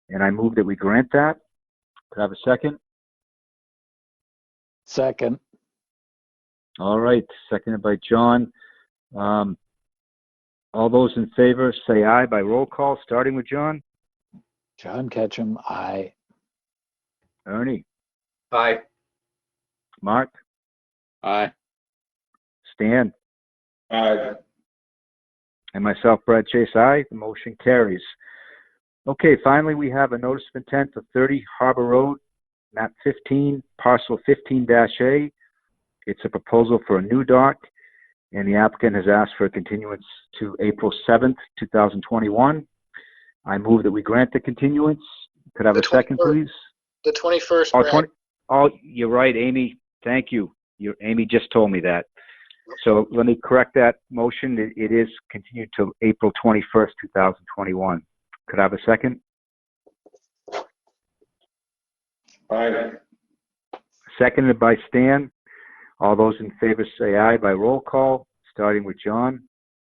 and I move that we grant that. Could I have a second? Second. All right, seconded by John. All those in favor say aye by roll call, starting with John. John Ketchum, aye. Ernie. Aye. Mark. Aye. Stan. Aye. And myself, Brad Chase, aye. The motion carries. Okay, finally, we have a notice of intent for 30 Harbor Road, map 15, parcel 15-A. It's a proposal for a new dock, and the applicant has asked for a continuance to April 7th, 2021. I move that we grant the continuance. Could I have a second, please? The 21st, Oh, Brad. you're right, Amy. Thank you. Amy just told me that. So let me correct that motion. It is continued to April 21st, 2021. Could I have a second? Aye. Seconded by Stan. All those in favor say aye by roll call, starting with John.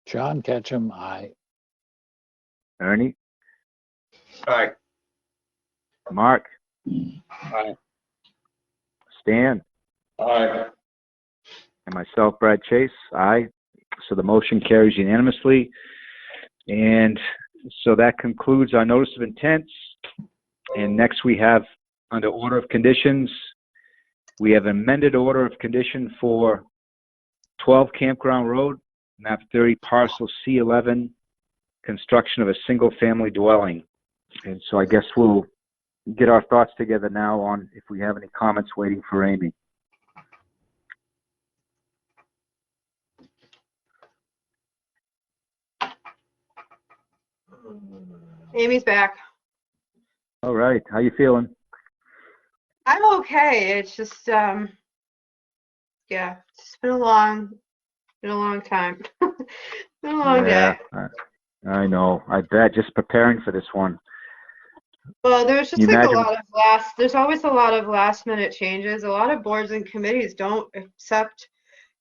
John Ketchum, aye. Ernie. Aye. Mark. Aye. Stan. Aye. And myself, Brad Chase, aye. So the motion carries unanimously. And so that concludes our notice of intents. And next we have, under order of conditions, we have amended order of condition for 12 Campground Road, map 30, parcel C11, construction of a single-family dwelling. And so I guess we'll get our thoughts together now on if we have any comments waiting for Amy. Amy's back. All right, how you feeling? I'm okay. It's just yeah, it's been a long time. Been a long day. I know. I bet. Just preparing for this one. Well, there's Can you just like imagine? there's always a lot of last minute changes. A lot of boards and committees don't accept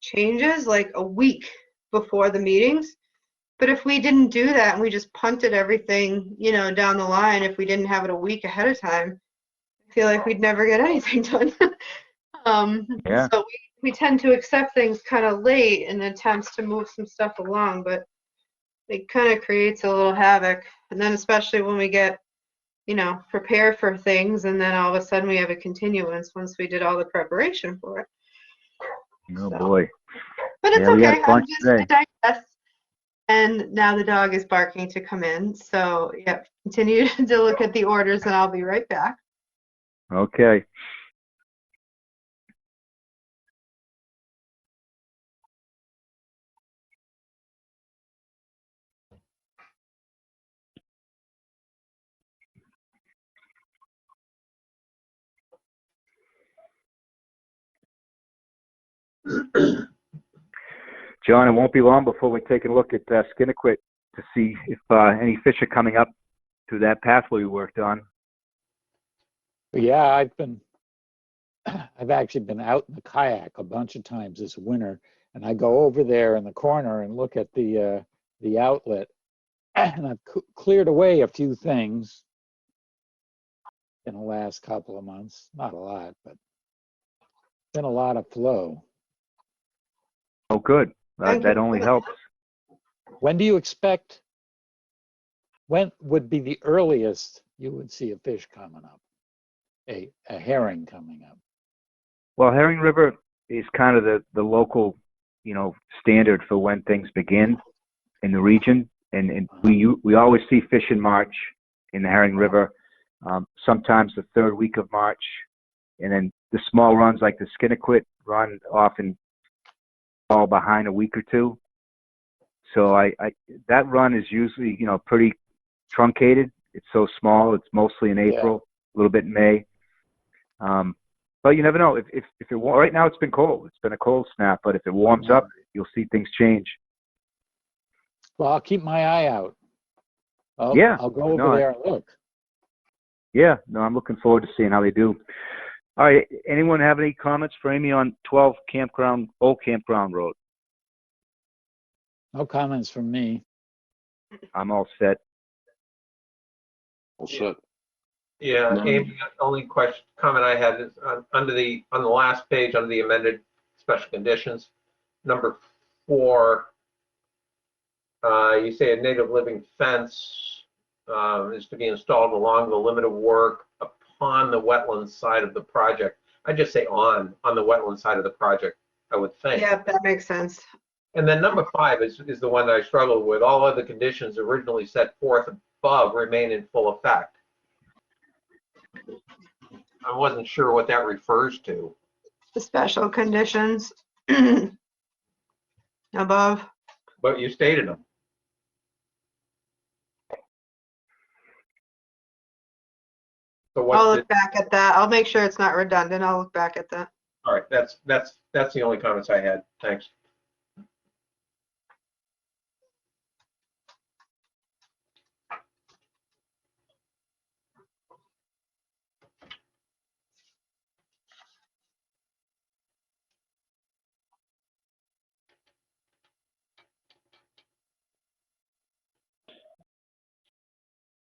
changes like a week before the meetings. But if we didn't do that and we just punted everything, down the line, if we didn't have it a week ahead of time, I feel like we'd never get anything done. Yeah. So we tend to accept things kind of late in attempts to move some stuff along, but it kind of creates a little havoc. And then especially when we get, prepared for things and then all of a sudden we have a continuance once we did all the preparation for it. Oh boy. But it's Yeah, we had okay. a bunch today. I digress. And now the dog is barking to come in. So, yep, continue to look at the orders and I'll be right back. Okay. John, it won't be long before we're taking a look at Skinnequit to see if any fish are coming up through that pathway we worked on. Yeah, I've actually been out in the kayak a bunch of times this winter, and I go over there in the corner and look at the outlet, and I've cleared away a few things in the last couple of months. Not a lot, but been a lot of flow. Oh, good. That only helps. When do you expect? When would be the earliest you would see a fish coming up? A herring coming up? Well, Herring River is kind of the local, standard for when things begin in the region, and we always see fish in March in the Herring River, sometimes the third week of March, and then the small runs like the Skinnequit run often fall behind a week or two. So that run is usually pretty truncated. It's so small. It's mostly in April, a little bit in May. But you never know. If it right now it's been cold. It's been a cold snap. But if it warms up, you'll see things change. Well, I'll keep my eye out. Yeah. I'll go over there and look. Yeah. No, I'm looking forward to seeing how they do. All right. Anyone have any comments for Amy on 12 Old Campground Road? No comments from me. I'm all set. All set. Yeah, Amy, the only comment I had is on the last page, under the amended special conditions, number 4, you say a native living fence is to be installed along the limit of work upon the wetland side of the project. I just say on the wetland side of the project, I would think. Yeah, that makes sense. And then number 5 is the one that I struggled with. All other conditions originally set forth above remain in full effect. I wasn't sure what that refers to. The special conditions above. But you stated them. So I'll look back at that. I'll make sure it's not redundant. I'll look back at that. All right, that's the only comments I had. Thanks.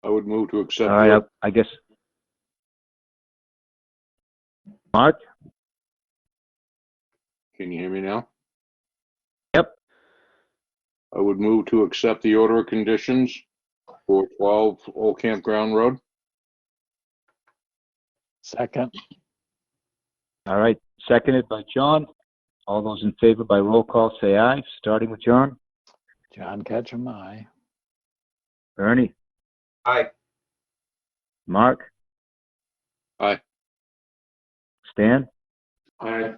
I would move to accept. All right. I guess. Mark? Can you hear me now? Yep. I would move to accept the order of conditions for 12 Old Campground Road. Second. All right. Seconded by John. All those in favor by roll call say aye, starting with John. John Ketchum, aye. Ernie? Aye. Mark? Aye. Stan? Aye.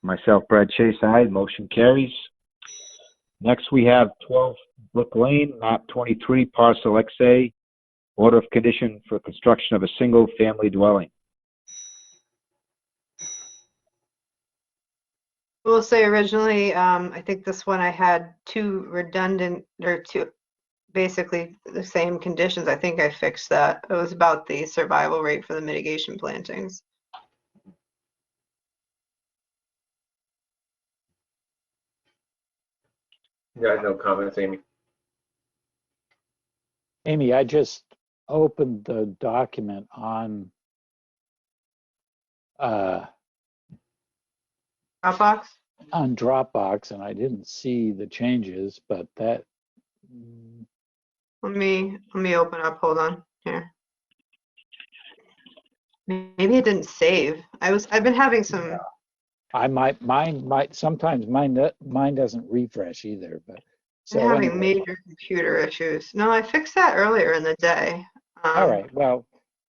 Myself, Brad Chase, aye. Motion carries. Next, we have 12 Brook Lane, map 23, parcel XA, order of condition for construction of a single-family dwelling. We'll say originally, I think this one I had two basically the same conditions. I think I fixed that. It was about the survival rate for the mitigation plantings. Yeah, no comments, Amy. Amy, I just opened the document on Dropbox? on Dropbox, and I didn't see the changes, but that Let me open up. Hold on here. Maybe it didn't save. I've been having some. mine might sometimes mine doesn't refresh either, but I'm so having anyway. major computer issues. No, I fixed that earlier in the day. All right, well,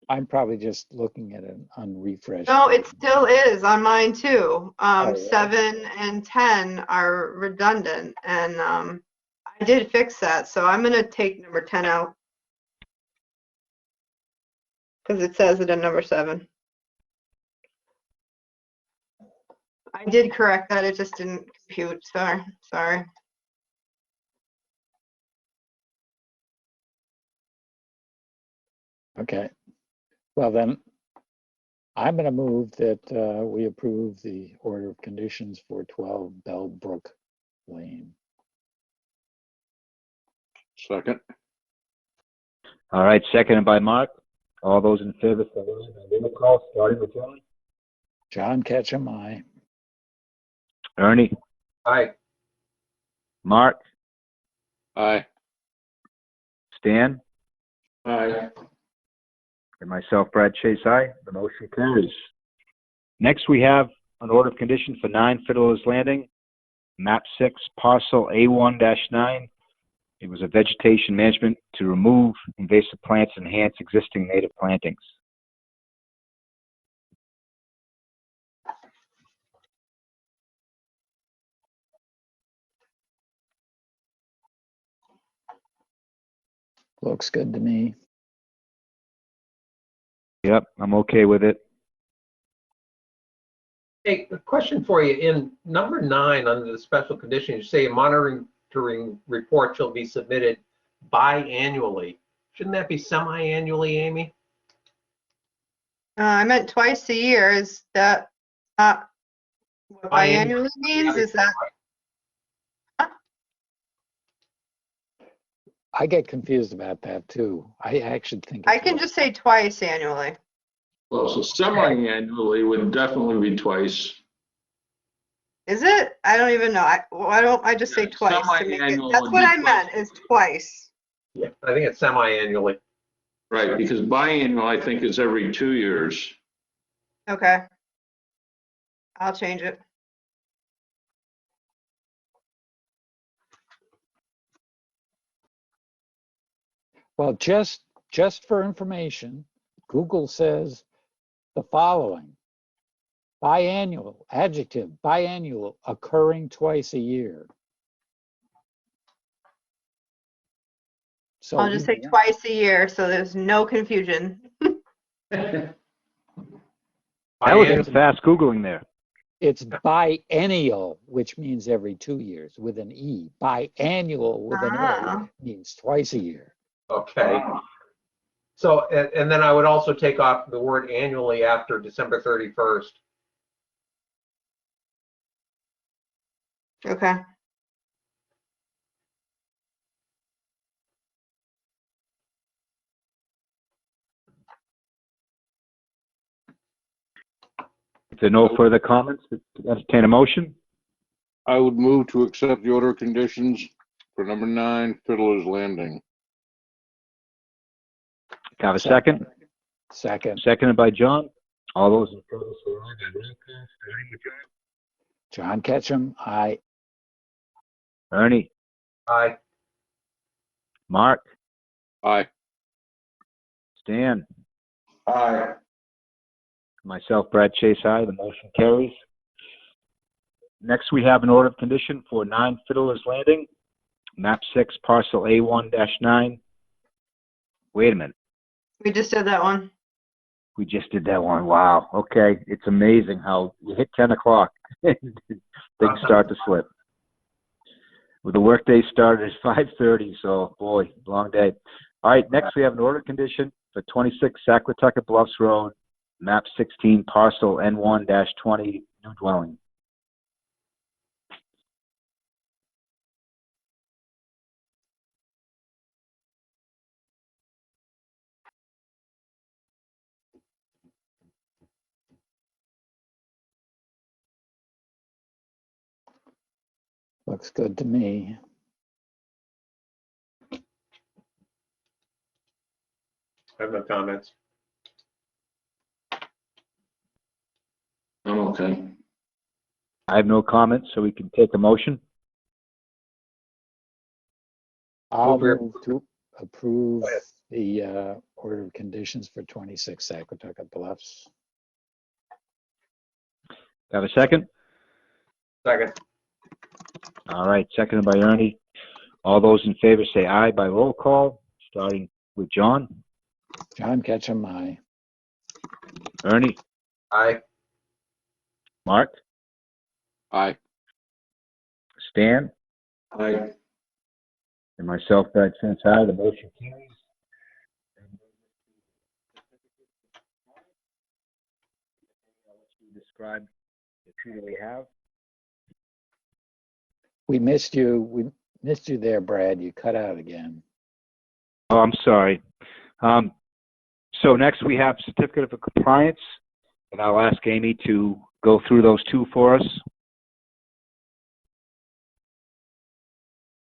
I'm probably just looking at an unrefreshed. No, it still is on mine too. Oh, really? 7 and 10 are redundant, and I did fix that. So I'm gonna take number 10 out because it says it in number 7. I did correct that. It just didn't compute. Sorry. Okay. Well, then I'm going to move that we approve the order of conditions for 12 Bellbrook Lane. Second. All right, seconded by Mark. All those in favor, say aye. Roll call, starting with John. John Ketchum, aye. Ernie, Aye. Mark, Aye. Stan, Aye. and myself, Brad Chase, aye. The motion carries. Next, we have an order of condition for 9 Fiddler's Landing, map 6, parcel A1-9. It was a vegetation management to remove invasive plants and enhance existing native plantings. Looks good to me. Yep, I'm okay with it. Hey, a question for you. In number 9, under the special conditions, you say a monitoring report shall be submitted biannually. Shouldn't that be semi-annually, Amy? I meant twice a year. Is that what biannually means? Is that? I get confused about that too. I actually think I can just say twice annually. Well, so semi-annually would definitely be twice. Is it? I don't even know. Why don't I just say twice to make it? Semi-annual That's would what be I meant, is twice. Yeah, I think it's semi-annually. Right, because biannual, I think, is every 2 years. Okay. I'll change it. Well, just for information, Google says the following: biannual, adjective, biannual, occurring twice a year. So I'll just say twice a year so there's no confusion. That was some fast Googling there. It's biennial, which means every 2 years with an E. Biannual with an A means twice a year. Okay. So, and then I would also take off the word annually after December 31st. Okay. If there are no further comments, entertain a motion. I would move to accept the order of conditions for number 9, Fiddler's Landing. Can I have a second? Second. Seconded by John. All those in favor, say aye. Roll call, starting with John. John Ketchum, aye. Ernie, Aye. Mark, Aye. Stan, Aye. myself, Brad Chase, aye. The motion carries. Next, we have an order of condition for 9 Fiddler's Landing, map 6, parcel A1-9. Wait a minute. We just did that one. We just did that one. Wow. Okay. It's amazing how you hit 10 o'clock, things start to slip. Well, the workday started at 5:30, so boy, long day. All right, next we have an order condition for 26 Saquatucket Bluffs Road, map 16, parcel N1-20, new dwelling. Looks good to me. I have no comments. I'm okay. I have no comments, so we can take a motion. I'll Over. move to approve the order of conditions for 26 Saquatucket Bluffs. Have a second? Second. All right, seconded by Ernie. All those in favor say aye by roll call, starting with John. John Ketchum, aye. Ernie? Aye. Mark? Aye. Stan? Aye. And myself, Brad Spence, aye. The motion carries. Describe the tree that we have. We missed you. We missed you there, Brad. You cut out again. Oh, I'm sorry. So next we have certificate of compliance, and I'll ask Amy to go through those two for us.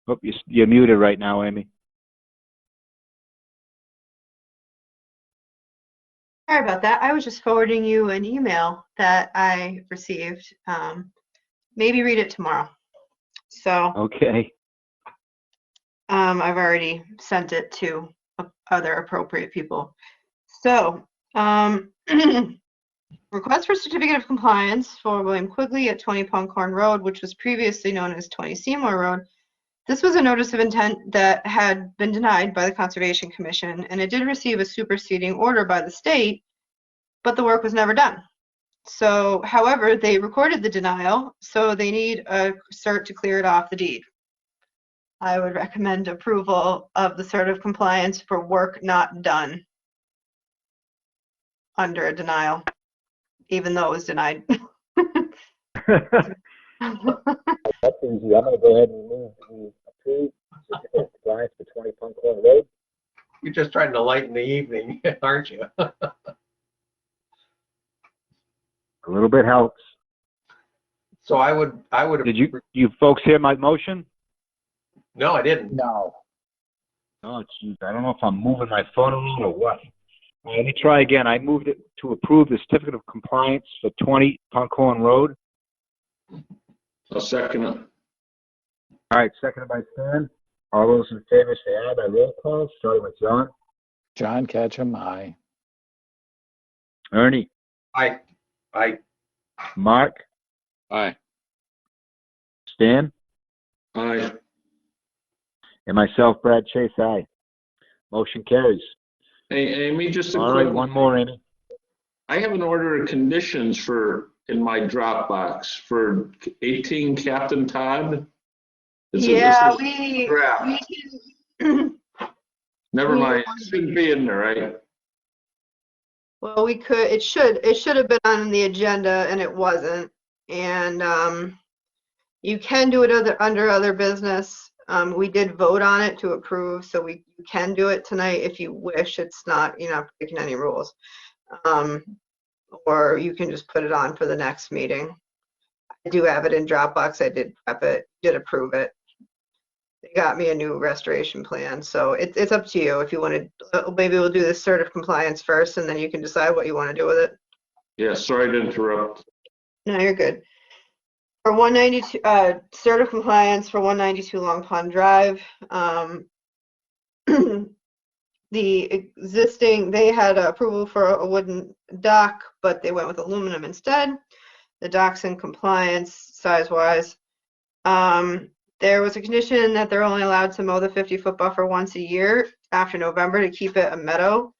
Oh, you're muted right now, Amy. Sorry about that. I was just forwarding you an email that I received. Maybe read it tomorrow. So Okay. I've already sent it to other appropriate people. So request for certificate of compliance for William Quigley at 20 Punkhorn Road, which was previously known as 20 Seymour Road. This was a notice of intent that had been denied by the Conservation Commission, and it did receive a superseding order by the state, but the work was never done. So, however, they recorded the denial, so they need a cert to clear it off the deed. I would recommend approval of the cert of compliance for work not done under a denial, even though it was denied. That's easy. I'm going to go ahead and move the approved certificate of compliance for 20 Punkhorn Road. You're just trying to lighten the evening, aren't you? A little bit helps. So I would. Did you folks hear my motion? No, I didn't. No. Oh, geez, I don't know if I'm moving my phone around or what. Let me try again. I moved it to approve the certificate of compliance for 20 Punkhorn Road. I'll second it. All right, seconded by Stan. All those in favor say aye by roll call, starting with John. John Ketchum, aye. Ernie. Aye. Aye. Mark. Aye. Stan. Aye. And myself, Brad Chase, aye. Motion carries. Hey, Amy, just a All quick. right, one more, Amy. I have an order of conditions in my Dropbox for 18 Captain Todd. Yeah, draft. Never mind. It shouldn't be in there, right? Well, we could, it should have been on the agenda and it wasn't. And you can do it under other business. We did vote on it to approve, so you can do it tonight if you wish. It's not, you're not breaking any rules. Or you can just put it on for the next meeting. I do have it in Dropbox. I did prep it, did approve it. They got me a new restoration plan, so it's up to you if you want to. Maybe we'll do this cert of compliance first, and then you can decide what you want to do with it. Yeah, sorry to interrupt. No, you're good. For 192, cert of compliance for 192 Long Pond Drive. The existing, they had approval for a wooden dock, but they went with aluminum instead. The dock's in compliance size-wise. There was a condition that they're only allowed to mow the 50-foot buffer once a year after November to keep it a meadow.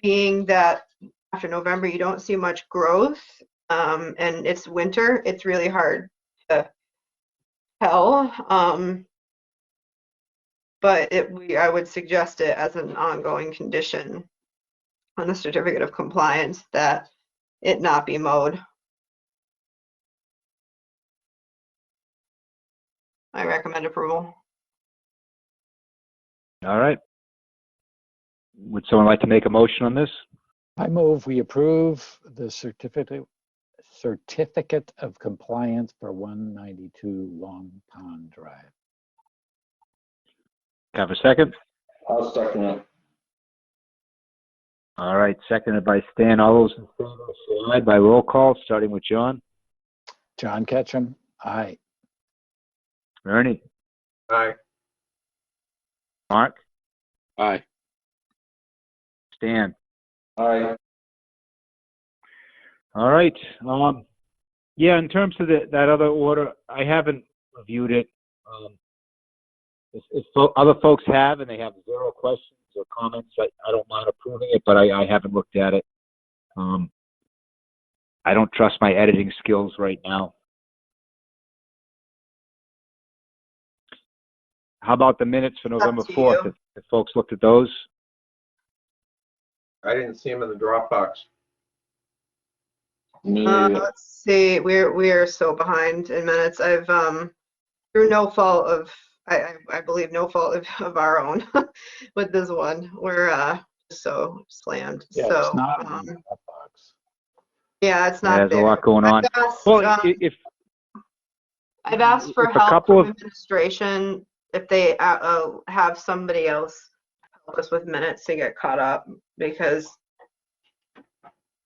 Being that after November you don't see much growth, and it's winter, it's really hard to hell. But I would suggest it as an ongoing condition on the certificate of compliance that it not be mowed. I recommend approval. All right. Would someone like to make a motion on this? I move we approve the certificate of compliance for 192 Long Pond Drive. Have a second? I'll second it. All right, seconded by Stan. All those in favor, say aye by roll call, starting with John. John Ketchum, aye. Ernie. Aye. Mark. Aye. Stan. Aye. All right. Yeah, in terms of that other order, I haven't reviewed it. If other folks have and they have zero questions or comments, I don't mind approving it, but I haven't looked at it. I don't trust my editing skills right now. How about the minutes for November 4th? If folks looked at those? I didn't see him in the Dropbox. Let's see. We're so behind in minutes. I've through no fault of I believe no fault of our own with this one. We're so slammed. Yeah, so it's not in the Dropbox. yeah, it's not There's there. a lot going on. I've asked for if a help couple from of- administration if they have somebody else help us with minutes to get caught up, because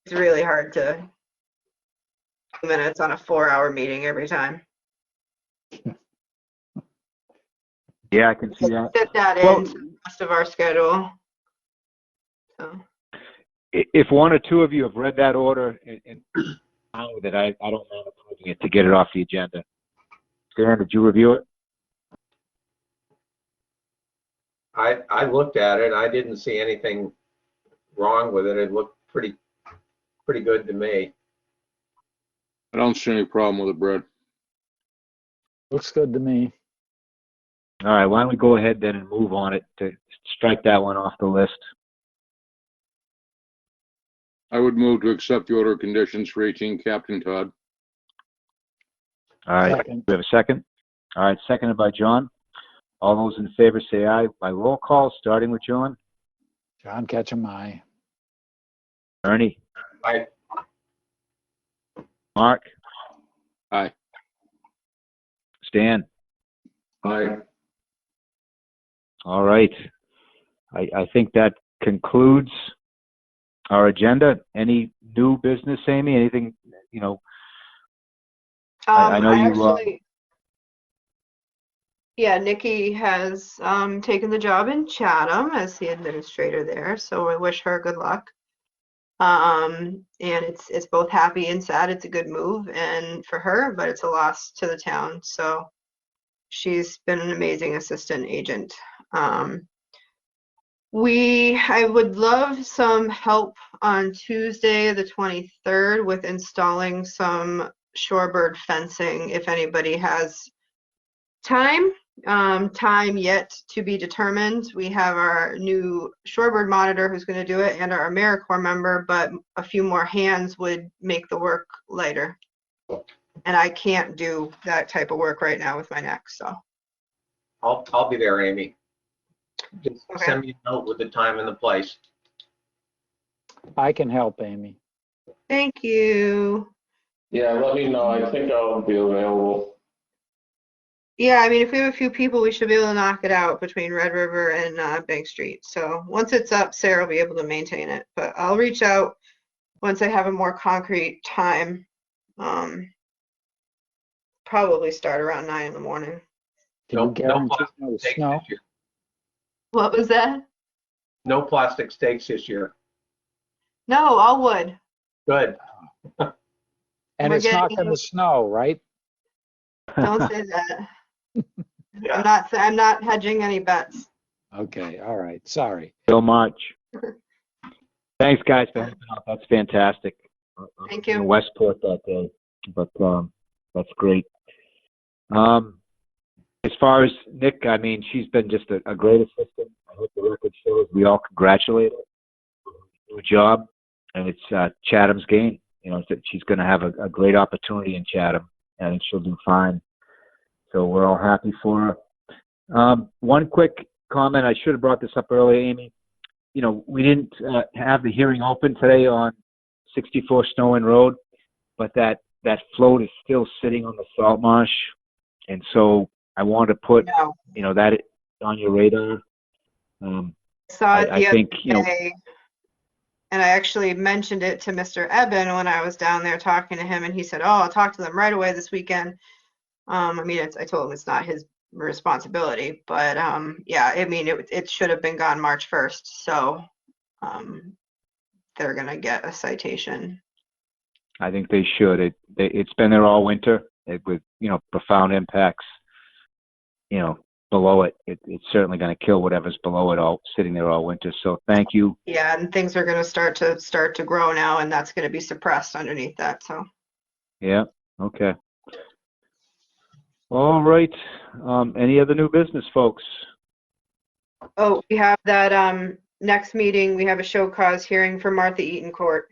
it's really hard to do minutes on a 4-hour meeting every time. Yeah, I can see that. Fit that into the rest of our schedule. So. If one or two of you have read that order and found with it, I don't mind approving it to get it off the agenda. Stan, did you review it? I looked at it. I didn't see anything wrong with it. It looked pretty good to me. I don't see any problem with it, Brad. Looks good to me. All right, why don't we go ahead then and move on it to strike that one off the list. I would move to accept the order of conditions for 18 Captain Todd. All right, Second. we have a second? All right, seconded by John. All those in favor say aye by roll call, starting with John. John Ketchum, aye. Ernie. Aye. Mark. Aye. Stan. Aye. All right. I think that concludes our agenda. Any new business, Amy? Anything, you know? I know you. Yeah, Nikki has taken the job in Chatham as the administrator there, so I wish her good luck. And it's both happy and sad. It's a good move and for her, but it's a loss to the town. So she's been an amazing assistant agent. I would love some help on Tuesday, the 23rd, with installing some shorebird fencing if anybody has time. Time yet to be determined. We have our new shorebird monitor who's going to do it and our AmeriCorps member, but a few more hands would make the work lighter. And I can't do that type of work right now with my neck, so. I'll be there, Amy. Just send me a note with the time and the place. I can help, Amy. Thank you. Yeah, let me know. I think I'll be available. Yeah, I mean, if we have a few people, we should be able to knock it out between Red River and Bank Street. So once it's up, Sarah will be able to maintain it. But I'll reach out once I have a more concrete time. Probably start around 9 in the morning. Can you guarantee no snow? What was that? No plastic stakes this year. No, all wood. Good. And it's not going to snow, right? Don't say that. I'm not hedging any bets. Okay, all right. Sorry. So much. Thanks, guys, for helping out. That's fantastic. Thank you. In Westport that day, but that's great. as far as Nick, I mean, she's been just a great assistant. I hope the record shows we all congratulate her. New job, and it's Chatham's gain. You know, she's going to have a great opportunity in Chatham, and I think she'll do fine. So we're all happy for her. One quick comment, I should have brought this up earlier, Amy. You know, we didn't have the hearing open today on 64 Snow Inn Road, but that float is still sitting on the salt marsh, and so I wanted to put, you know, that on your radar. Saw it the I think, other you know, day, and I actually mentioned it to Mr. Eben when I was down there talking to him, and he said, "Oh, I'll talk to them right away this weekend." I mean, I told him it's not his responsibility, but yeah, I mean, it should have been gone March 1st, so they're gonna get a citation. I think they should. It's been there all winter with, you know, profound impacts, you know, below it. It's certainly going to kill whatever's below it all, sitting there all winter. So thank you. Yeah, and things are gonna start to grow now, and that's gonna be suppressed underneath that, so. Yeah. Okay. All right. Any other new business, folks? Oh, we have that next meeting, we have a show cause hearing for Martha Eaton Court.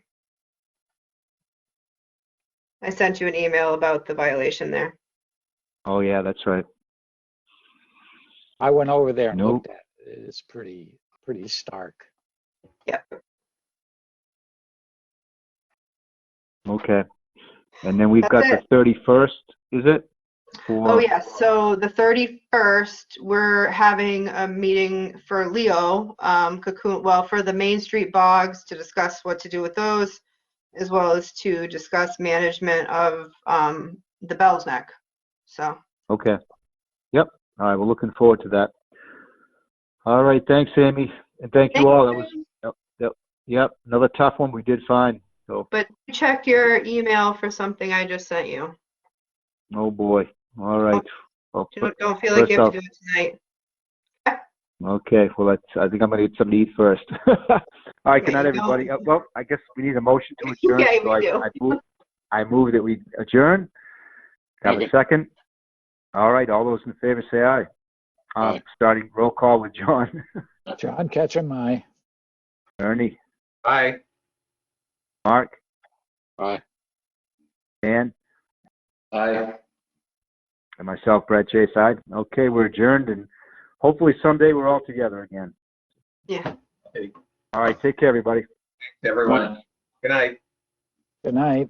I sent you an email about the violation there. Oh yeah, that's right. I went over there and Nope. looked at it. It's pretty stark. Yeah. Okay. And then we've got That's the 31st, is it? Oh yes, so the 31st, we're having a meeting for Leo, Cocoon, well, for the Main Street bogs to discuss what to do with those, as well as to discuss management of the Bell's Neck. So. Okay. Yep. All right. We're looking forward to that. All right. Thanks, Amy. And thank you all. That was, yep, another tough one. We did fine. So. But check your email for something I just sent you. Oh boy. All right. Well, Don't feel like you have to first do it tonight. Okay. Well, I think I'm going to get something to eat first. All right. Good Yeah, night, you everybody. don't. Well, I guess we need a motion to adjourn. Yeah, So we do. I move that we adjourn. Have a second. All right. All those in favor say aye. Aye. Starting roll call with John. John Ketchum, aye. Ernie. Aye. Mark. Aye. Dan. Aye. And myself, Brett Chase. Aye. Okay. We're adjourned, and hopefully someday we're all together again. Yeah. All right. Take care, everybody. Everyone. Good night. Good night.